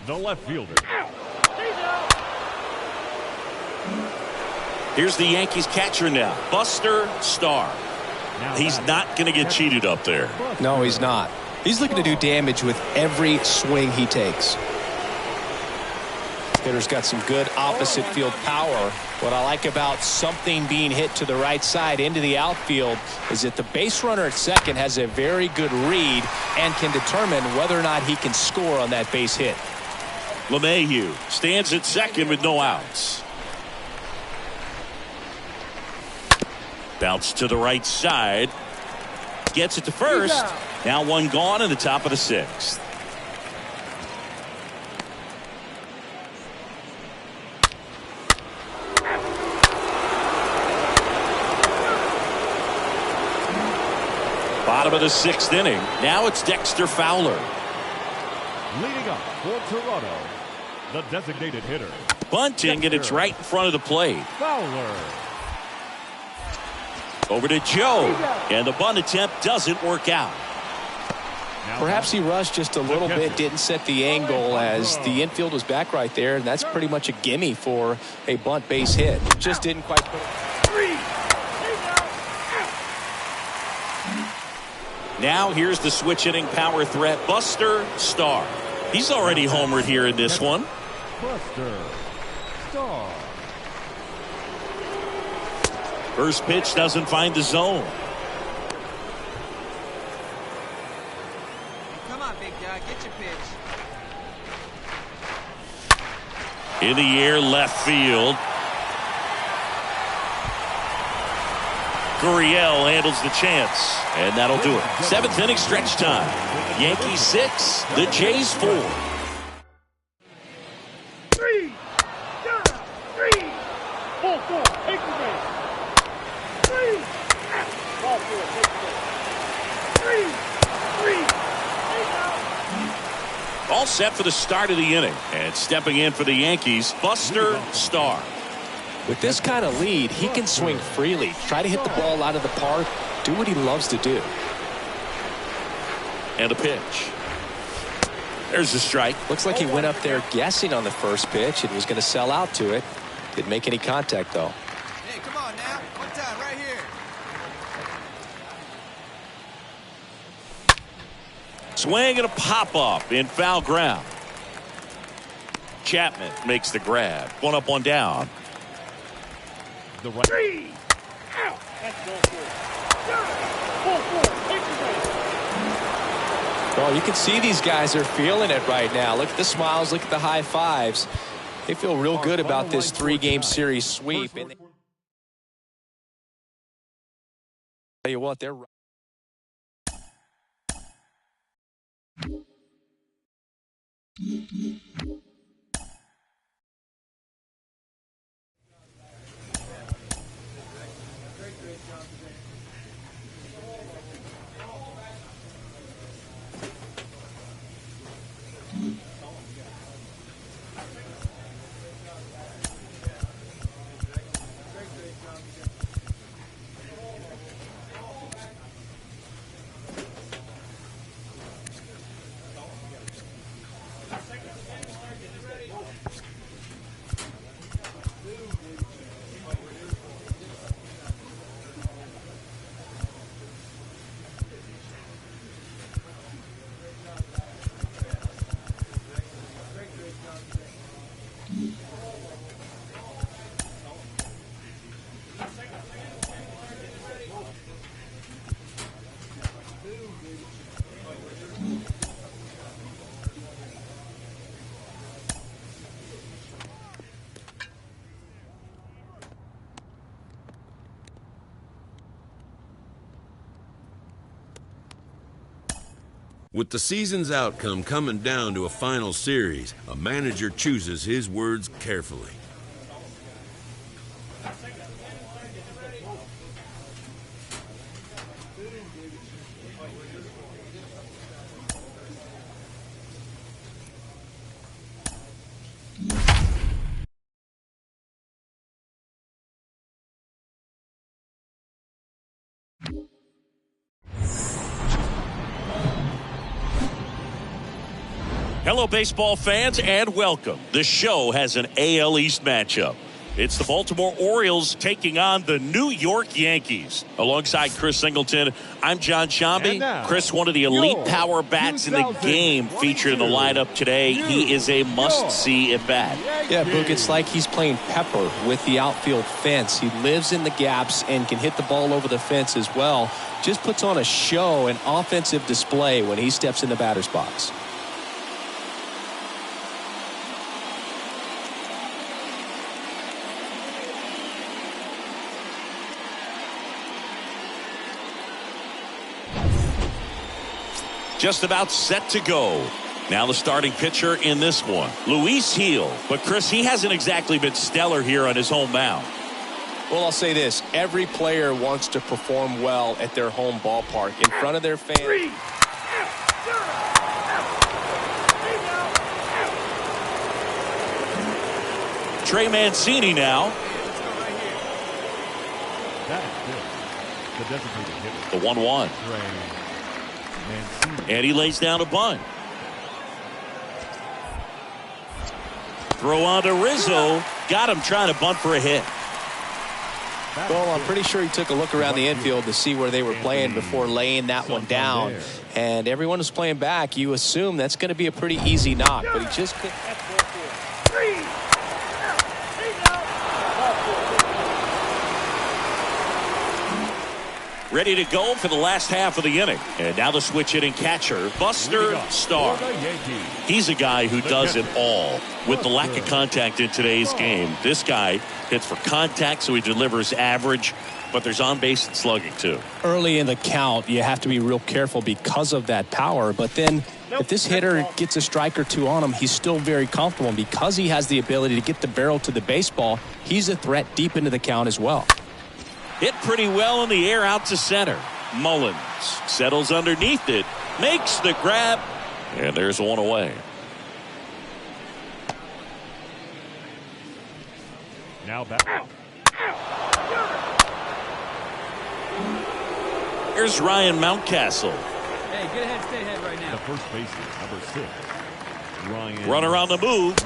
the left fielder. Here's the Yankees catcher now, Buster Stahl. He's not going to get cheated up there. No, he's not. He's looking to do damage with every swing he takes. Hitter's got some good opposite field power. What I like about something being hit to the right side into the outfield is that the base runner at second has a very good read and can determine whether or not he can score on that base hit. LeMahieu stands at second with no outs. Bounce to the right side. Gets it to first. Now one gone in the top of the sixth. Bottom of the sixth inning. Now it's Dexter Fowler. Leading up for Toronto, the designated hitter. Bunting, and it's right in front of the plate. Fowler. Over to Joe, and the bunt attempt doesn't work out. Perhaps he rushed just a little bit, didn't set the angle as the infield was back right there, and that's pretty much a gimme for a bunt base hit. Just didn't quite put it. Now here's the switch hitting power threat, Buster Stahl. He's already homered here in this one. Buster Stahl. First pitch doesn't find the zone. Come on, big guy, get your pitch. In the air, left field. Gurriel handles the chance, and that'll do it. Seventh inning stretch time. Yankees 6, the Jays 4. 3, 3, 4, take the base. 3, ball 4, take the base. 3, All set for the start of the inning, and stepping in for the Yankees, Buster Stahl. With this kind of lead, he can swing freely, try to hit the ball out of the park, do what he loves to do. And a pitch. There's a strike. Looks like he went up there guessing on the first pitch and was going to sell out to it. Didn't make any contact, though. Hey, come on now. One time, right here. Swing and a pop-up in foul ground. Chapman makes the grab. One up, one down. The right. 3, out. That's ball 4. 4, take the base. Well, you can see these guys are feeling it right now. Look at the smiles. Look at the high fives. They feel real good about this 3-game series sweep. And tell you what, they're With the season's outcome coming down to a final series, a manager chooses his words carefully. Hello, baseball fans, and welcome. The show has an AL East matchup. It's the Baltimore Orioles taking on the New York Yankees. Alongside Chris Singleton, I'm John Shambi. Chris, one of the elite power bats in the game, featured in the lineup today. He is a must-see at bat. Yeah, Boog, it's like he's playing pepper with the outfield fence. He lives in the gaps and can hit the ball over the fence as well. Just puts on a show, an offensive display when he steps in the batter's box. Just about set to go. Now the starting pitcher in this one, Luis Gil. But Chris, he hasn't exactly been stellar here on his home mound. Well, I'll say this. Every player wants to perform well at their home ballpark in front of their fans. Trey Mancini now. That is good. The designated hitter. The 1-1. And he lays down a bunt. Throw on to Rizzo. Got him trying to bunt for a hit. Well, I'm pretty sure he took a look around the infield to see where they were playing before laying that one down. And everyone was playing back. You assume that's going to be a pretty easy knock, but he just couldn't. Ready to go for the last half of the inning. And now the switch hitting catcher, Buster Stahl. He's a guy who does it all. With the lack of contact in today's game, this guy hits for contact, so he delivers average, but there's on-base and slugging too. Early in the count, you have to be real careful because of that power. But then if this hitter gets a strike or two on him, he's still very comfortable. And because he has the ability to get the barrel to the baseball, he's a threat deep into the count as well. Hit pretty well in the air out to center. Mullins settles underneath it, makes the grab, and there's one away. Now back. Here's Ryan Mountcastle. Hey, get ahead, stay ahead right now. The first baseman, number 6. Ryan Runner on the move.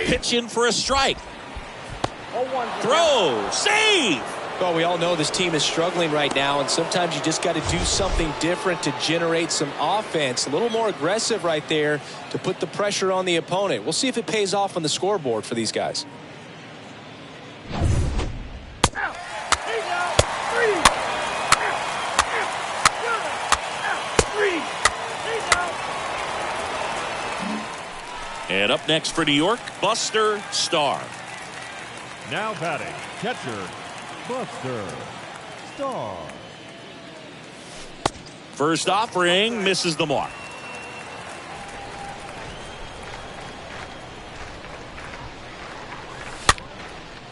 Pitch in for a strike. Throw. Save. Well, we all know this team is struggling right now, and sometimes you just got to do something different to generate some offense. A little more aggressive right there to put the pressure on the opponent. We'll see if it pays off on the scoreboard for these guys. And up next for New York, Buster Stahl. Now batting, catcher, Buster Stahl. First offering misses the mark.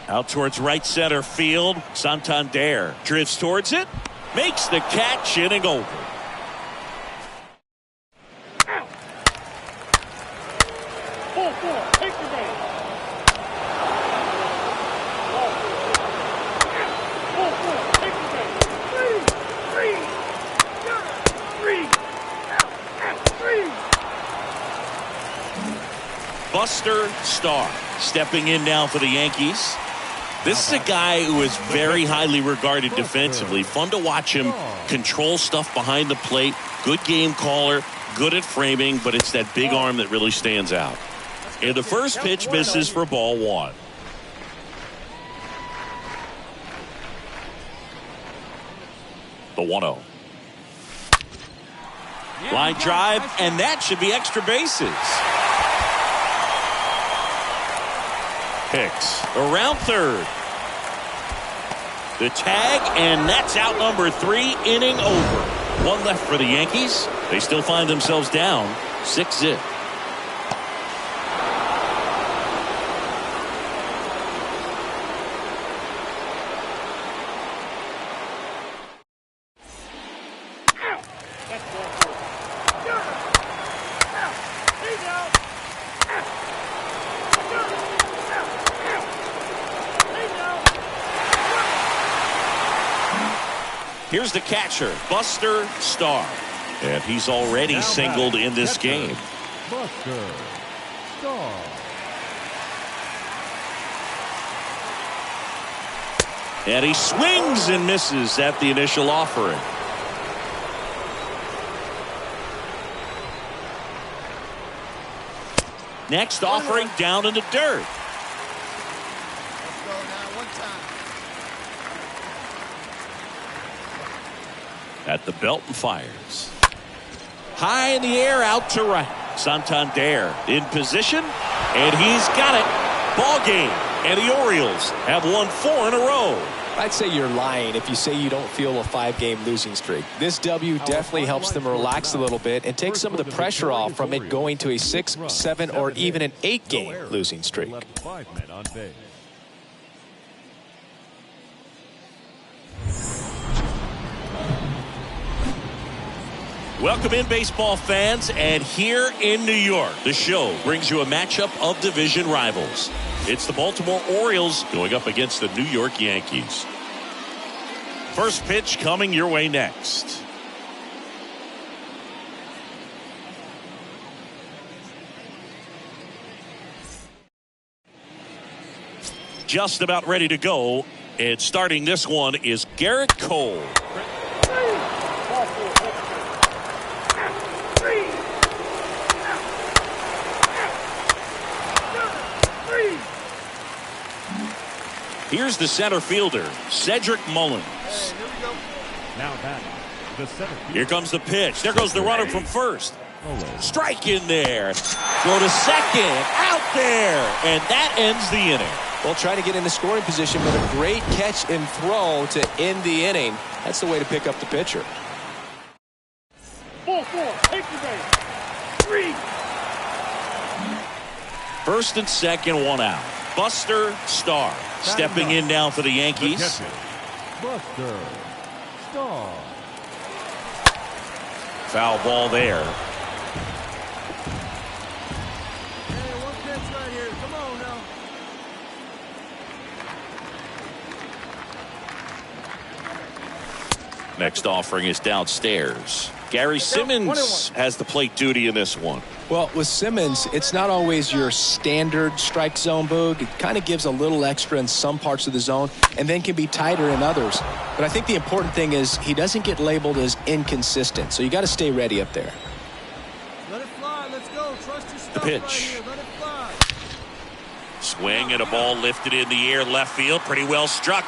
Out towards right center field. Santander drifts towards it, makes the catch, inning over. Buster Stahl stepping in now for the Yankees. This is a guy who is very highly regarded defensively. Fun to watch him control stuff behind the plate. Good game caller, good at framing, but it's that big arm that really stands out. And the first pitch misses for ball 1. The 1-0. Line drive, and that should be extra bases. Hicks around third. The tag, and that's out number 3, inning over. One left for the Yankees. They still find themselves down 6-0. Here's the catcher, Buster Stahl. And he's already singled in this game. Buster. Stahl. And he swings and misses at the initial offering. Next offering down in the dirt. At the belt and fires. High in the air, out to right. Santander in position, and he's got it. Ball game, and the Orioles have won 4 in a row. I'd say you're lying if you say you don't feel a 5-game losing streak. This W definitely helps them relax a little bit and take some of the pressure off from it going to a 6, 7, or even an 8-game losing streak. Welcome in, baseball fans, and here in New York, the show brings you a matchup of division rivals. It's the Baltimore Orioles going up against the New York Yankees. First pitch coming your way next. Just about ready to go, and starting this one is Garrett Cole. Here's the center fielder, Cedric Mullins. Now batting, the center fielder. Here comes the pitch. There goes the runner from first. Strike in there. Throw to second. Out there. And that ends the inning. Well, trying to get in the scoring position, but a great catch and throw to end the inning. That's the way to pick up the pitcher. Ball 4, take the base. 3. First and second, one out. Buster Stahl stepping in now for the Yankees. Buster Stahl. Foul ball there. Hey, one pitch right here. Come on now. Next offering is downstairs. Gary Simmons has the plate duty in this one. Well, with Simmons, it's not always your standard strike zone, Boog. It kind of gives a little extra in some parts of the zone and then can be tighter in others. But I think the important thing is he doesn't get labeled as inconsistent, so you got to stay ready up there. Let it fly. Let's go. Trust your stuff. The pitch. Right here. Let it fly. Swing and a ball lifted in the air, left field, pretty well struck.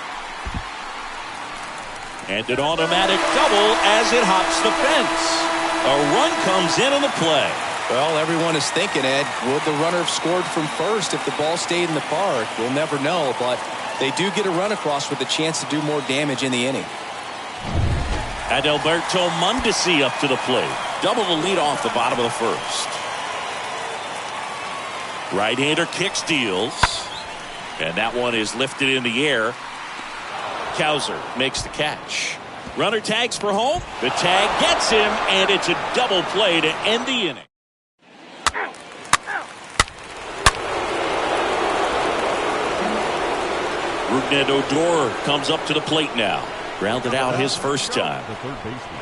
And an automatic double as it hops the fence. A run comes in on the play. Well, everyone is thinking, Ed, would the runner have scored from first if the ball stayed in the park? We'll never know, but they do get a run across with a chance to do more damage in the inning. Adalberto Mondesi up to the plate. Double the lead off the bottom of the first. Right-hander kicks, deals. And that one is lifted in the air. Cowser makes the catch. Runner tags for home. The tag gets him, and it's a double play to end the inning. Rougned Odor comes up to the plate now. Grounded out his first time. The third baseman,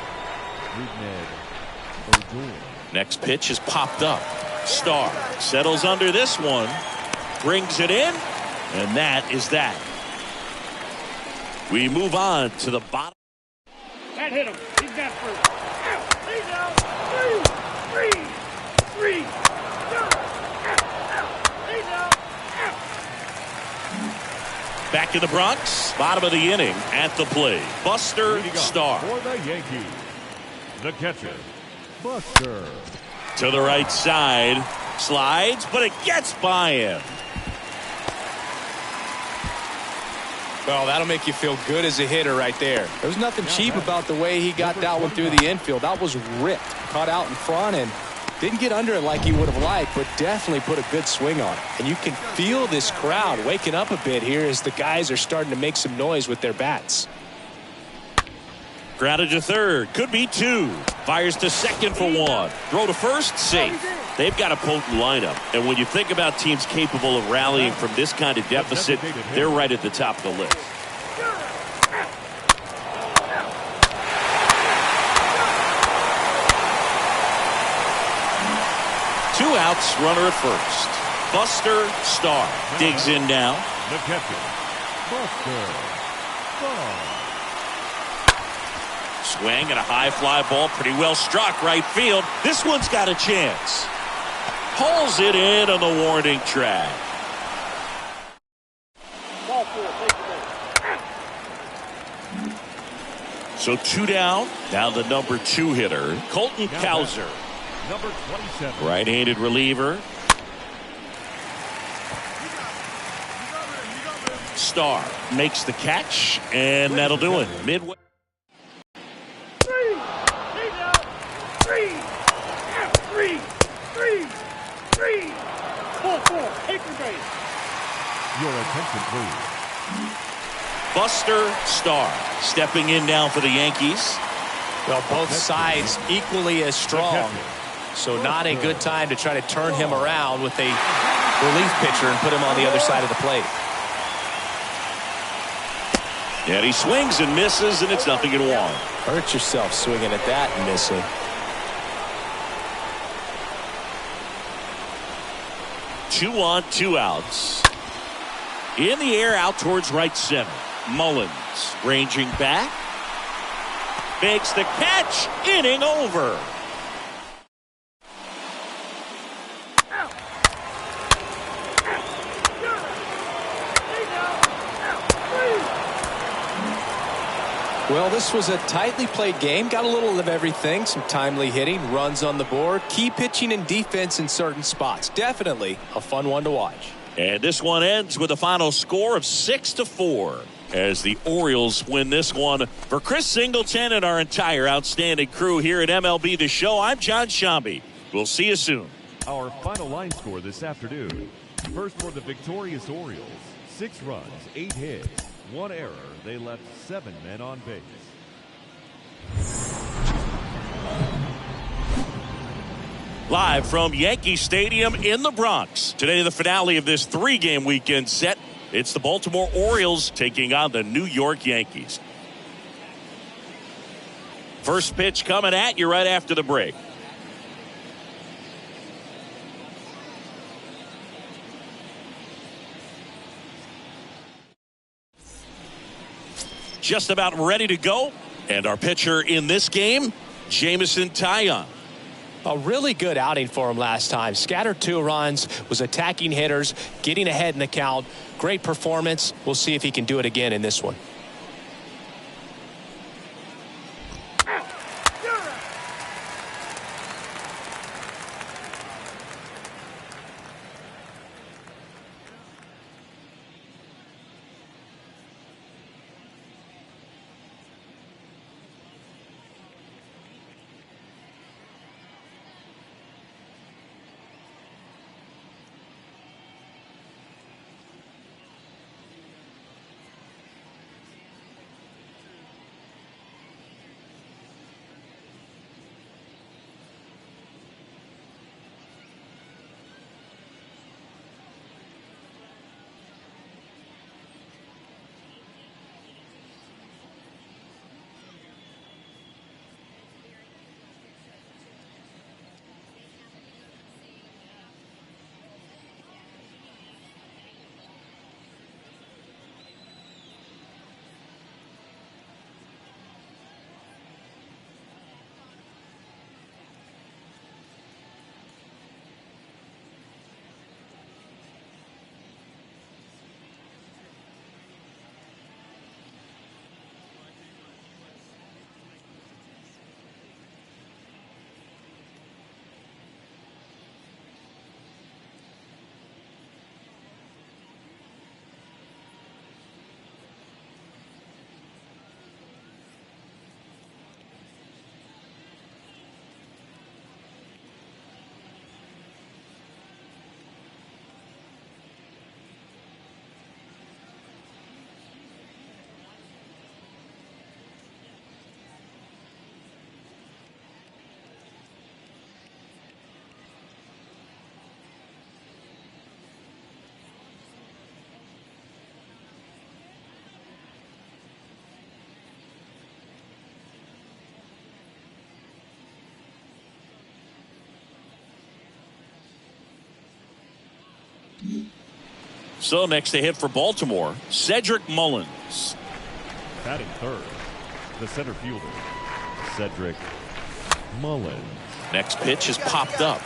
Rougned Odor. Next pitch is popped up. Stahl settles under this one. Brings it in, and that is that. We move on to the bottom. That hit him. He's got first. He's out. 3. He's out. Back in the Bronx, bottom of the inning at the plate. Buster Stahl. For the Yankees, the catcher, Buster. To the right side. Slides, but it gets by him. Well, that'll make you feel good as a hitter right there. There's nothing cheap about the way he got that one through the infield. That was ripped. Caught out in front and didn't get under it like he would have liked, but definitely put a good swing on it. And you can feel this crowd waking up a bit here as the guys are starting to make some noise with their bats. Grounded to third. Could be 2. Fires to second for 1. Throw to first. Safe. They've got a potent lineup. And when you think about teams capable of rallying from this kind of deficit, they're right at the top of the list. 2 outs, runner at first. Buster Stahl digs in now. The catcher, Buster Stahl. Swing and a high fly ball, pretty well struck right field. This one's got a chance. Pulls it in on the warning track. Ball 4, take the ball. So 2 down. Now the number 2 hitter, Colton Cowser. Number 27. Right-handed reliever. Starr makes the catch, and that'll do it. Midway. 3, take out. 3, out. 3, 3, 3. Ball 4, take your base. Your attention, please. Buster Starr stepping in now for the Yankees. Well, both sides equally as strong. So not a good time to try to turn him around with a relief pitcher and put him on the other side of the plate. And he swings and misses, and it's 0-1. Hurt yourself swinging at that and missing. Two on, 2 outs. In the air, out towards right center. Mullins ranging back. Makes the catch. Inning over. Well, this was a tightly played game. Got a little of everything. Some timely hitting, runs on the board, key pitching and defense in certain spots. Definitely a fun one to watch. And this one ends with a final score of 6-4 as the Orioles win this one. For Chris Singleton and our entire outstanding crew here at MLB The Show, I'm John Shambi. We'll see you soon. Our final line score this afternoon. First for the victorious Orioles, 6 runs, 8 hits, 1 error. They left 7 men on base. Live from Yankee Stadium in the Bronx. Today, the finale of this 3-game weekend set. It's the Baltimore Orioles taking on the New York Yankees. First pitch coming at you right after the break. Just about ready to go. And our pitcher in this game, Jameson Taillon. A really good outing for him last time. Scattered 2 runs, was attacking hitters, getting ahead in the count. Great performance. We'll see if he can do it again in this one. So next to hit for Baltimore, Cedric Mullins. Batting third, the center fielder, Cedric Mullins. Next pitch is popped up.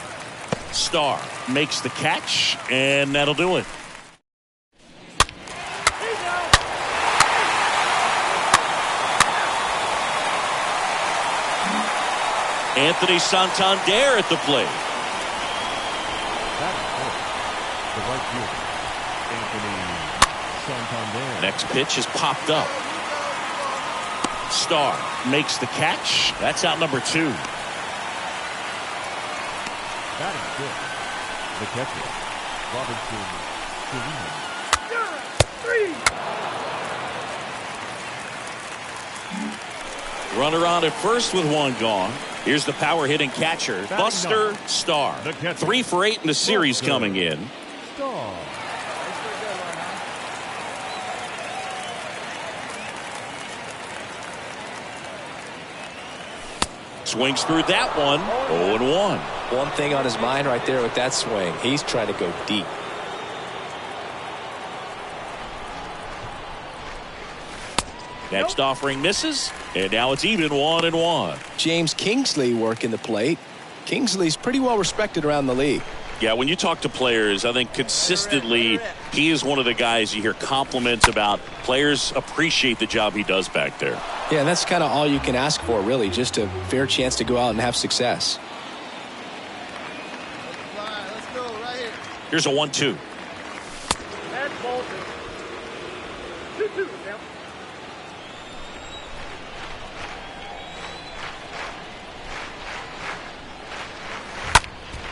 Stahl makes the catch, and that'll do it. Anthony Santander at the plate. The right fielder, Anthony Santander. Next pitch is popped up. Stahl makes the catch. That's out number 2. Batting fifth, the catcher, Robinson Chirinos. Runner on at first with 1 gone. Here's the power hitting catcher, Buster Stahl. 3 for 8 in the series coming in. Swings through that one. 0-1. One thing on his mind right there with that swing. He's trying to go deep. Next offering misses, and now it's even 1-1. James Kingsley working the plate. Kingsley's pretty well respected around the league. Yeah, when you talk to players, I think consistently he is one of the guys you hear compliments about. Players appreciate the job he does back there. Yeah, and that's kind of all you can ask for, really, just a fair chance to go out and have success. Here's a 1-2. That's Bolton. 2-2 now.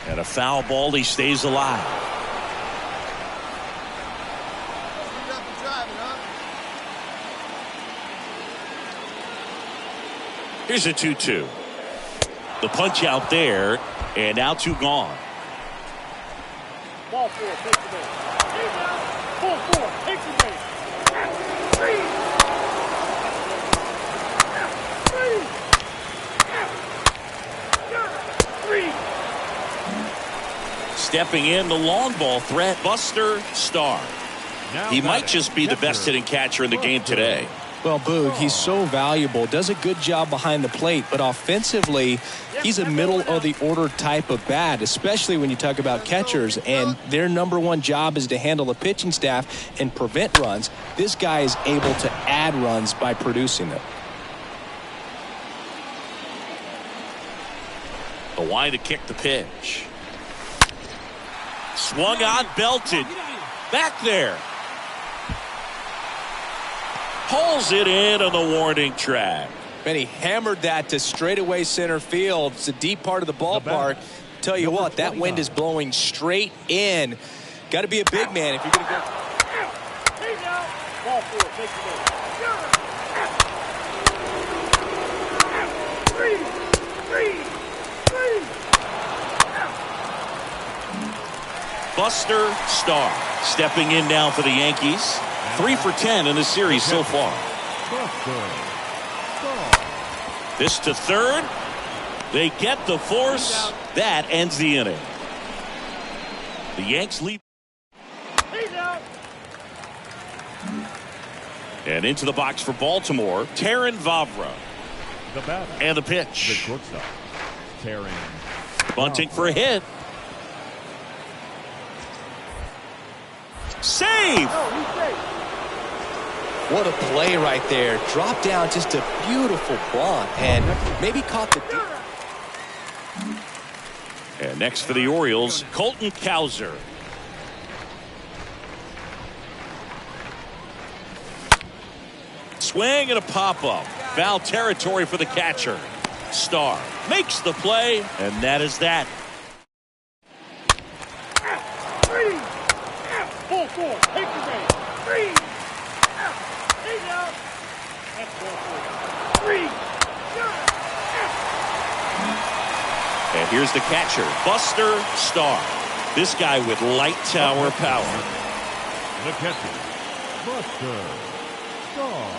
And a foul ball, he stays alive. Here's a 2-2. The punch out there, and now 2 gone. Ball 4, takes the base. Ball 4, takes the base. 3. Stepping in, the long ball threat, Buster Stahl. He might just be the best hitting catcher in the game today. Well, Boog, he's so valuable, does a good job behind the plate, but offensively, he's a middle-of-the-order type of bat, especially when you talk about catchers, and their number 1 job is to handle the pitching staff and prevent runs. This guy is able to add runs by producing them. The line to kick the pitch. Swung on, belted. Back there. Pulls it in on the warning track. And he hammered that to straightaway center field. It's a deep part of the ballpark. Tell you what, that wind is blowing straight in. Got to be a big man if you're going to go. Ball 4, takes the base. 3. Buster Stahl stepping in now for the Yankees. 3 for 10 in the series so far. This to third. They get the force. That ends the inning. The Yanks lead. And into the box for Baltimore, Terrin Vavra. And the pitch. The shortstop, Terrin. Bunting for a hit. Save! What a play right there. Dropped down, just a beautiful bunt, and maybe caught the... And next for the Orioles, Colton Cowser. Swing and a pop-up. Foul territory for the catcher. Stahl makes the play, and that is that. 4, take the base. 3. He's out. That's ball 4. 3. And here's the catcher, Buster Stahl. This guy with light tower power. The catcher, Buster Stahl.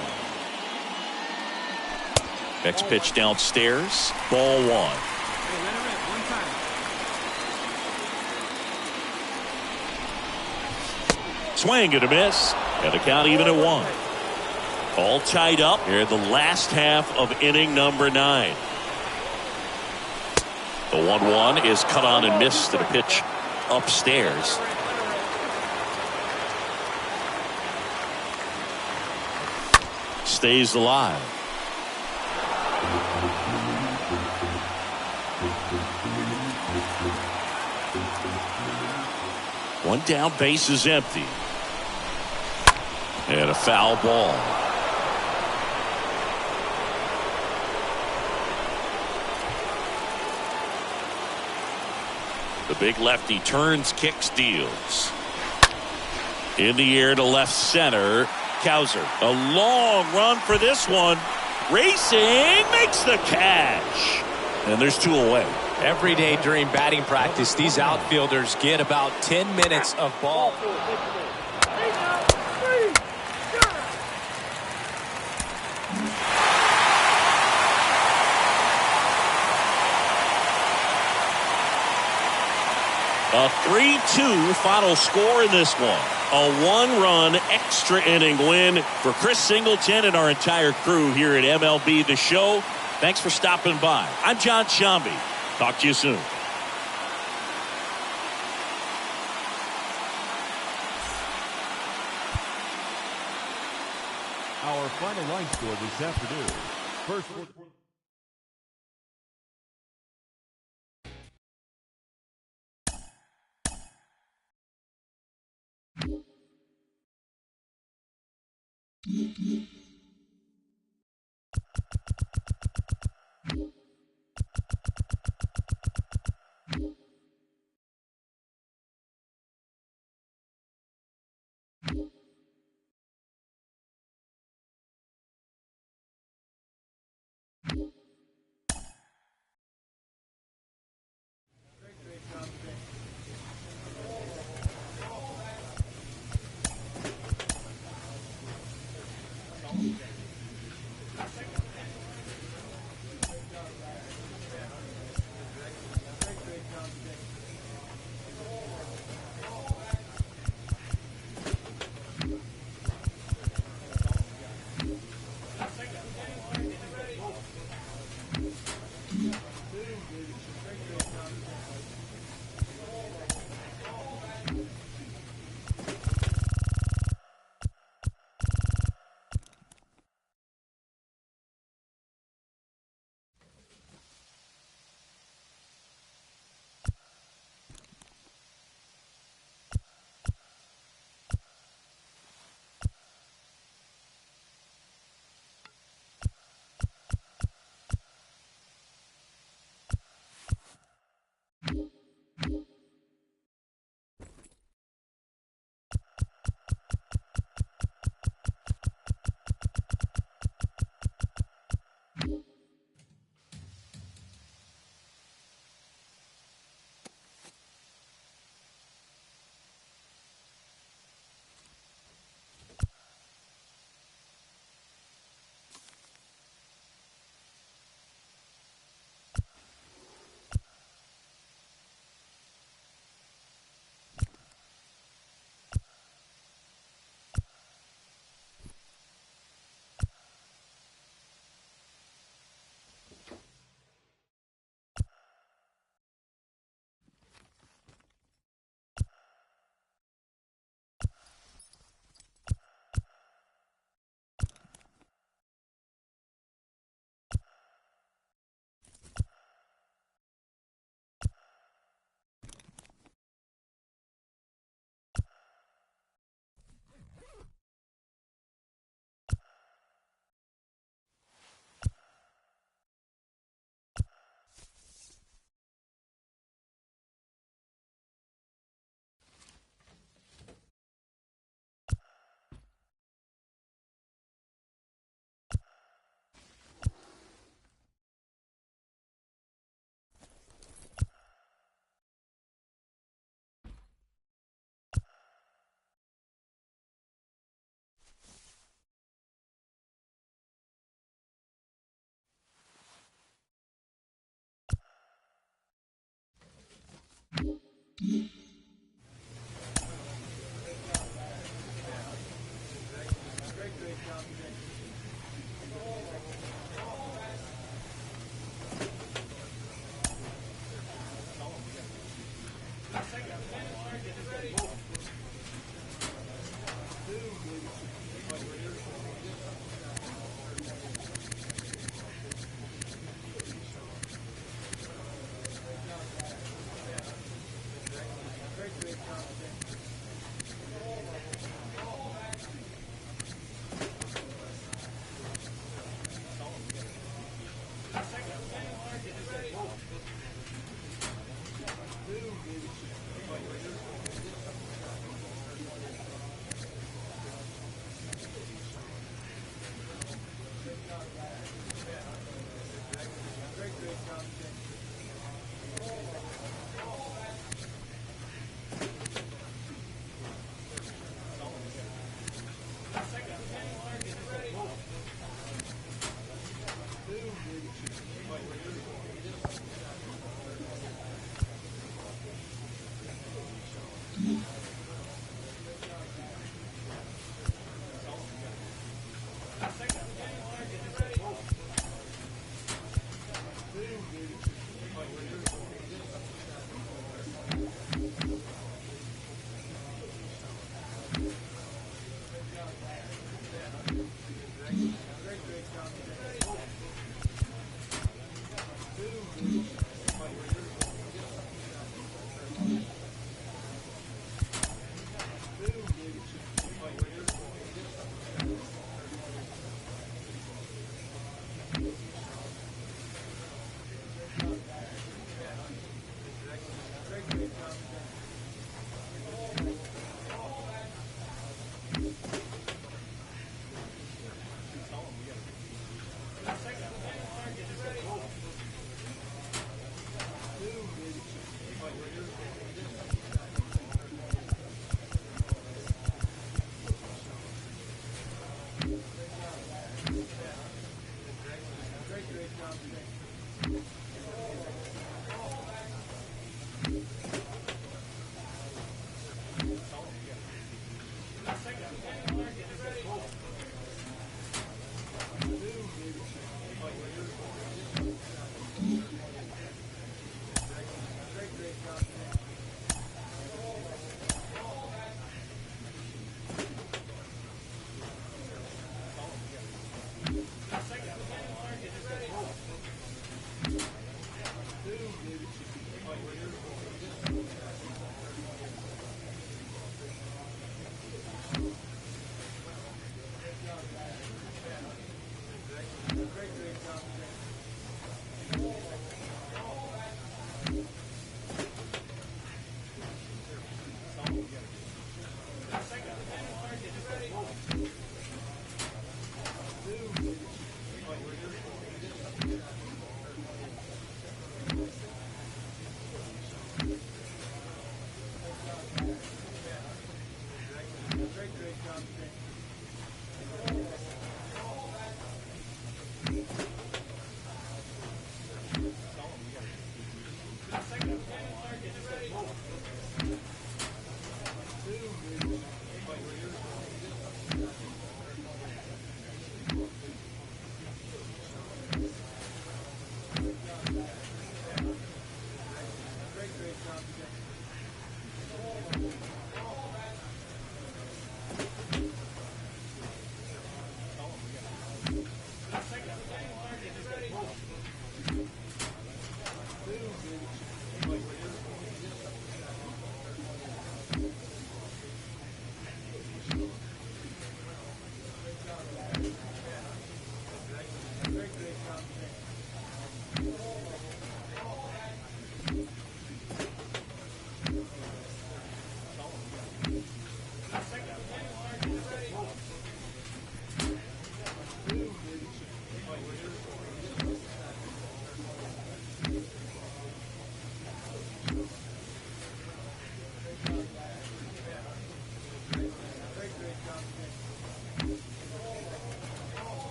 Next pitch downstairs, ball 1. Swing and a miss. And the count even at 1. All tied up here in the last half of inning number 9. The 1-1 is cut on and missed to the pitch upstairs. Stays alive. One down, base is empty. And a foul ball. The big lefty turns, kicks, deals. In the air to left center. Cowser, a long run for this one. Racing, makes the catch. And there's 2 away. Every day during batting practice, these outfielders get about 10 minutes of ball. A 3-2 final score in this one. A 1-run extra inning win for Chris Singleton and our entire crew here at MLB The Show. Thanks for stopping by. I'm John Shambi. Talk to you soon. Our final line score this afternoon. First for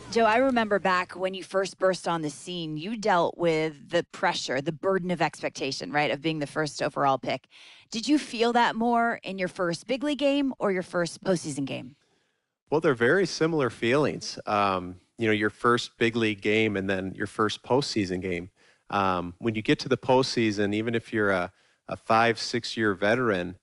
Joe, I remember back when you first burst on the scene, you dealt with the pressure, the burden of expectation, right, of being the first overall pick. Did you feel that more in your first big league game or your first postseason game? Well, they're very similar feelings. Your first big league game and then your first postseason game. when you get to the postseason, even if you're a 5-6 year veteran,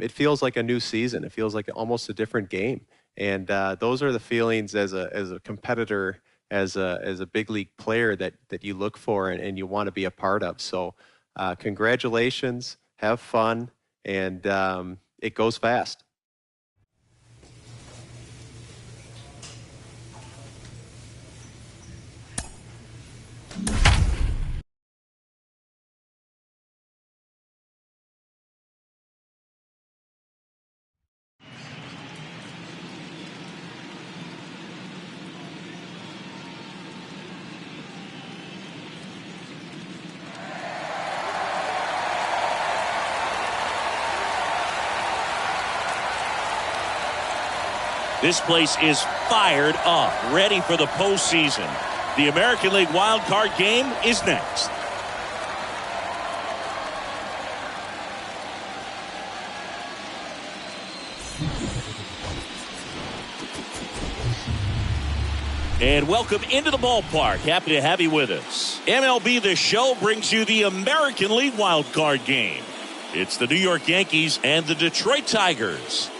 it feels like a new season. It feels like almost a different game. And those are the feelings as a competitor, as a big league player that you look for and you want to be a part of. So congratulations, have fun, and it goes fast. This place is fired up, ready for the postseason. The American League wild card game is next. And welcome into the ballpark. Happy to have you with us. MLB The Show brings you the American League wild card game. It's the New York Yankees and the Detroit Tigers.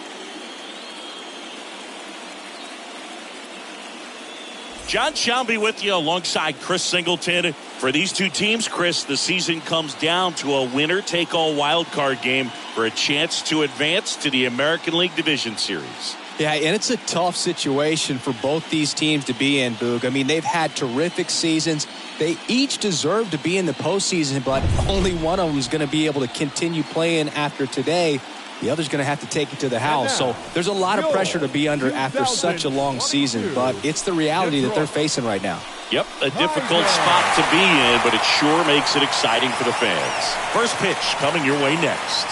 John Schaumby with you alongside Chris Singleton. For these two teams, Chris, the season comes down to a winner-take-all wild card game for a chance to advance to the American League Division Series. Yeah, and it's a tough situation for both these teams to be in, Boog. I mean, they've had terrific seasons. They each deserve to be in the postseason, but only one of them is going to be able to continue playing after today. The other's going to have to take it to the house. So there's a lot of pressure to be under after such a long season, but it's the reality that they're facing right now. Yep, a difficult spot to be in, but it sure makes it exciting for the fans. First pitch coming your way next.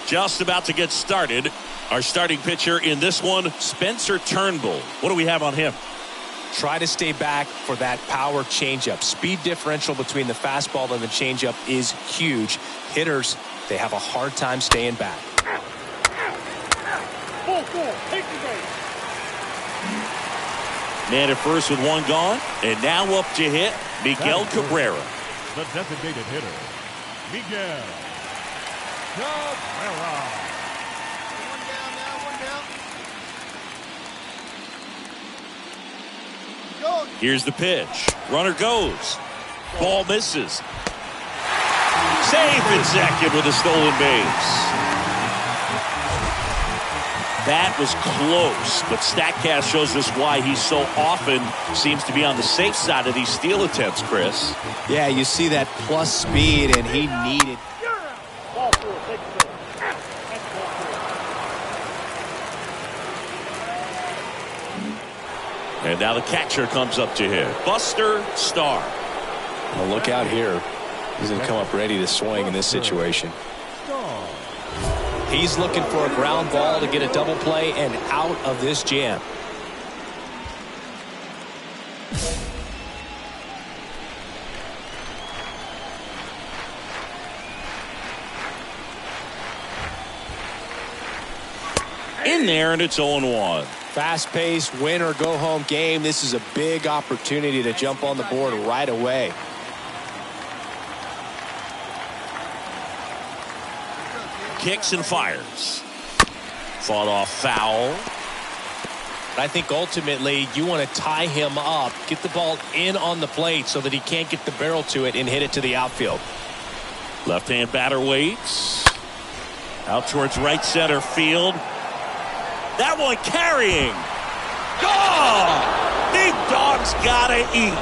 Just about to get started. Our starting pitcher in this one, Spencer Turnbull. What do we have on him? Try to stay back for that power changeup. Speed differential between the fastball and the changeup is huge. Hitters, they have a hard time staying back. Take the base. Man at first with one gone, and now up to hit Miguel Cabrera. The designated hitter, Miguel Cabrera. Here's the pitch. Runner goes. Ball misses. Safe in second with a stolen base. That was close, but StatCast shows us why he so often seems to be on the safe side of these steal attempts, Chris. Yeah, you see that plus speed, and he needed. Ball four, take the base. And now the catcher comes up to hit. Buster Stahl. Well, look out here. He's going to come up ready to swing in this situation. He's looking for a ground ball to get a double play and out of this jam. In there, and it's 0-1. Fast-paced, win-or-go-home game. This is a big opportunity to jump on the board right away. Kicks and fires. Fought off foul. I think ultimately you want to tie him up, get the ball in on the plate so that he can't get the barrel to it and hit it to the outfield. Left-hand batter waits. Out towards right center field. That one carrying. Oh! Big dog's gotta eat.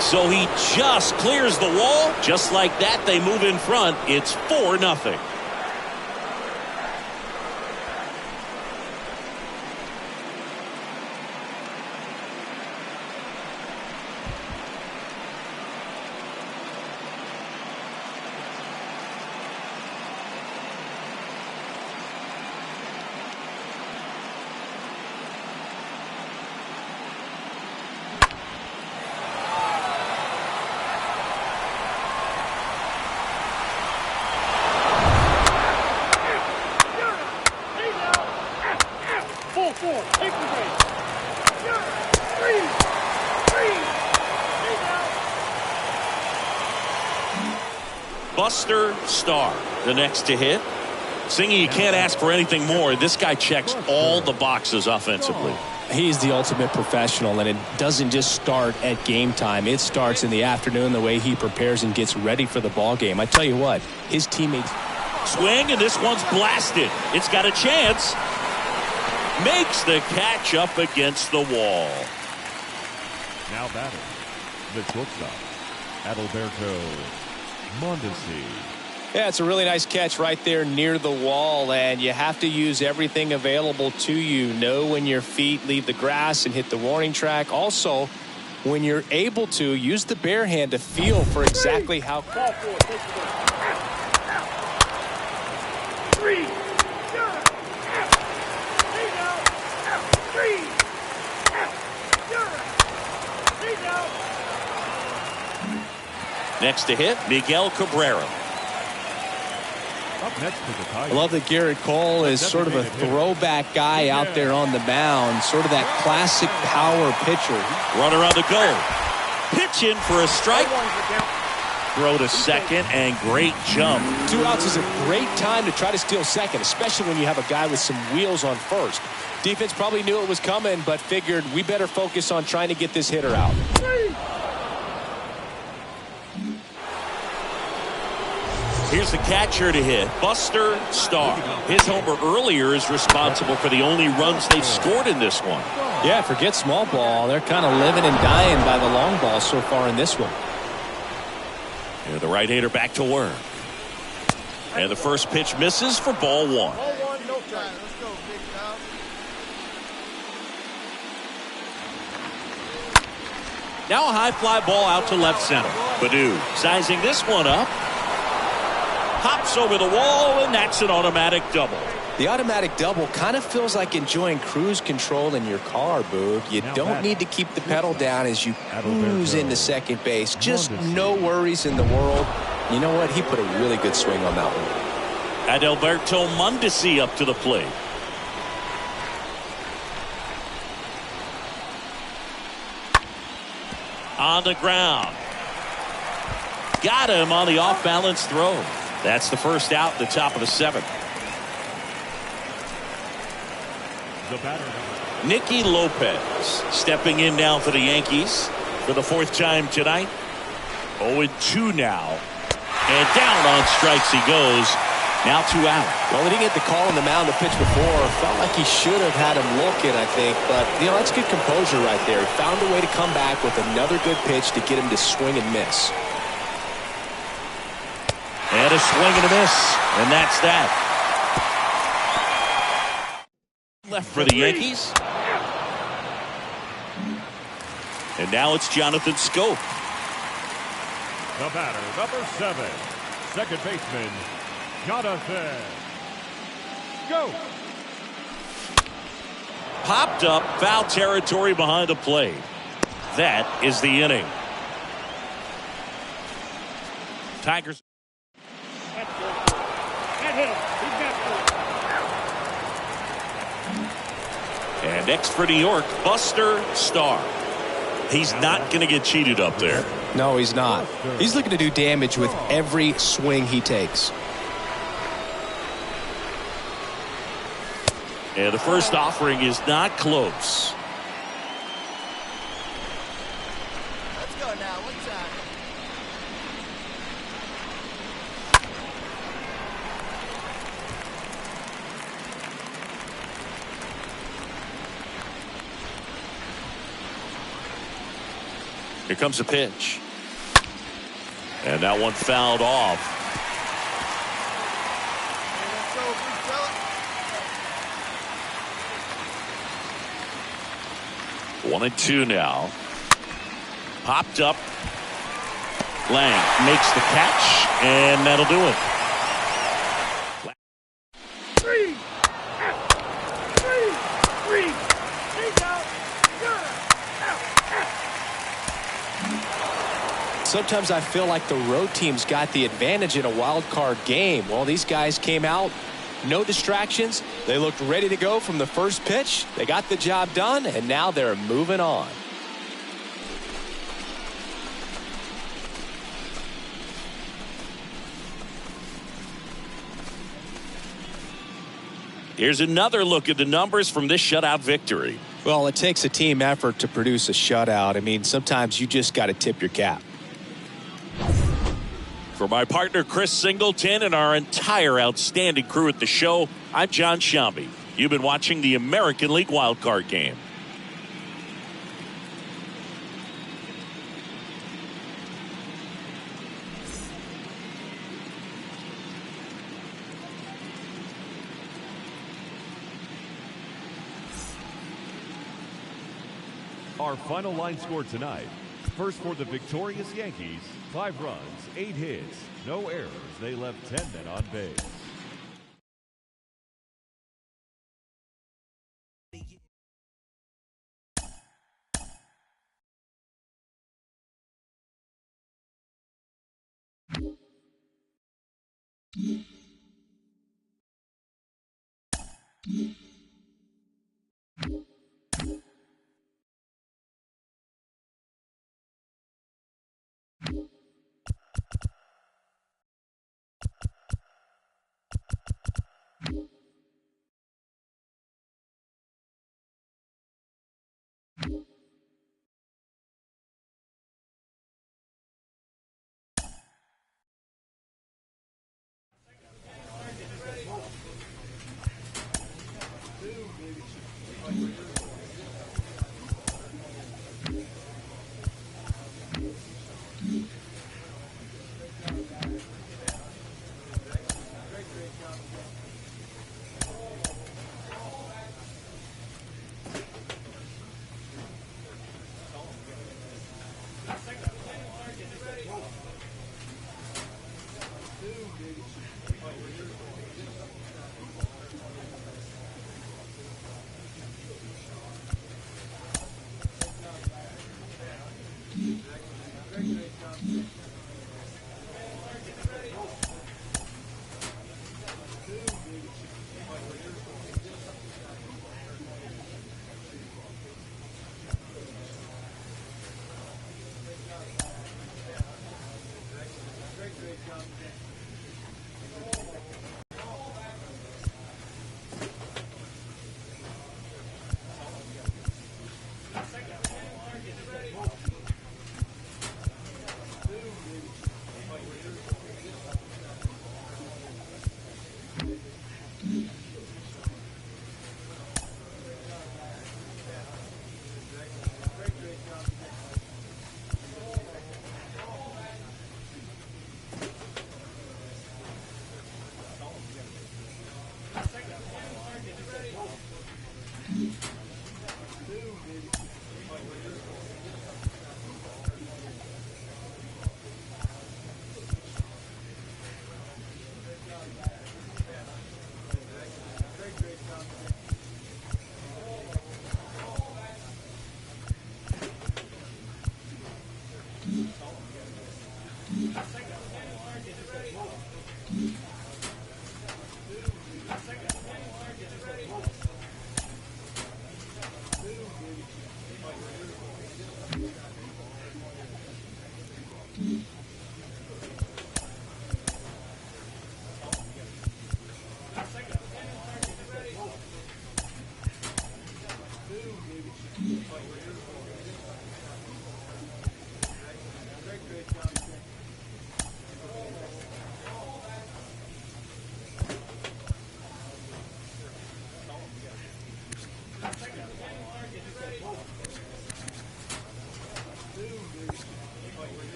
So he just clears the wall. Just like that, they move in front. It's 4-0. Buster Starr, the next to hit. Singy, you can't ask for anything more. This guy checks all the boxes offensively. He's the ultimate professional, and it doesn't just start at game time. It starts in the afternoon, the way he prepares and gets ready for the ball game. I tell you what, his teammates swing, and this one's blasted. It's got a chance. Makes the catch up against the wall. Now batting, the shortstop, Adalberto Mondesi. Yeah, it's a really nice catch right there near the wall, and you have to use everything available to you. Know when your feet leave the grass and hit the warning track. Also, when you're able to, use the bare hand to feel for exactly how. Next to hit, Miguel Cabrera. I love that Garrett Cole is sort of a throwback guy out there on the mound, sort of that classic power pitcher. Runner on the go. Pitch in for a strike. Throw to second, and great jump. 2 outs is a great time to try to steal second, especially when you have a guy with some wheels on first. Defense probably knew it was coming, but figured we better focus on trying to get this hitter out. Here's the catcher to hit, Buster Starr. His homer earlier is responsible for the only runs they've scored in this one. Yeah, forget small ball. They're kind of living and dying by the long ball so far in this one. And the right-hander back to work. And the first pitch misses for ball one. Now a high fly ball out to left center. Baду sizing this one up. Hops over the wall, and that's an automatic double. The automatic double kind of feels like enjoying cruise control in your car, Boog. You don't need to keep the pedal down as you cruise into second base. Just no worries in the world. You know what? He put a really good swing on that one. Adalberto Mondesi up to the plate. On the ground. Got him on the off-balance throw. That's the first out at the top of the seventh. Nicky Lopez stepping in now for the Yankees for the fourth time tonight. 0-2 now. And down on strikes he goes. Now 2 out. Well, he didn't get the call on the mound to pitch before. Felt like he should have had him looking, I think. But, you know, that's good composure right there. He found a way to come back with another good pitch to get him to swing and miss. And a swing and a miss. And that's that. Left for the Yankees. And now it's Jonathan Scope. The batter, number 7, second baseman, Jonathan Scope. Popped up, foul territory behind the plate. That is the inning. Tigers. And next for New York, Buster Starr. He's not going to get cheated up there. No, he's not. He's looking to do damage with every swing he takes. And the first offering is not close. Let's go now. What's that? Here comes a pitch. And that one fouled off. One and two now. Popped up. Lang makes the catch, and that'll do it. Sometimes I feel like the road team's got the advantage in a wild card game. Well, these guys came out, no distractions. They looked ready to go from the first pitch. They got the job done, and now they're moving on. Here's another look at the numbers from this shutout victory. Well, it takes a team effort to produce a shutout. I mean, sometimes you just got to tip your cap. For my partner, Chris Singleton, and our entire outstanding crew at the show, I'm John Shambi. You've been watching the American League wildcard game. Our final line score tonight. First for the victorious Yankees, 5 runs, 8 hits, no errors. They left 10 men on base.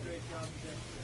Great job today.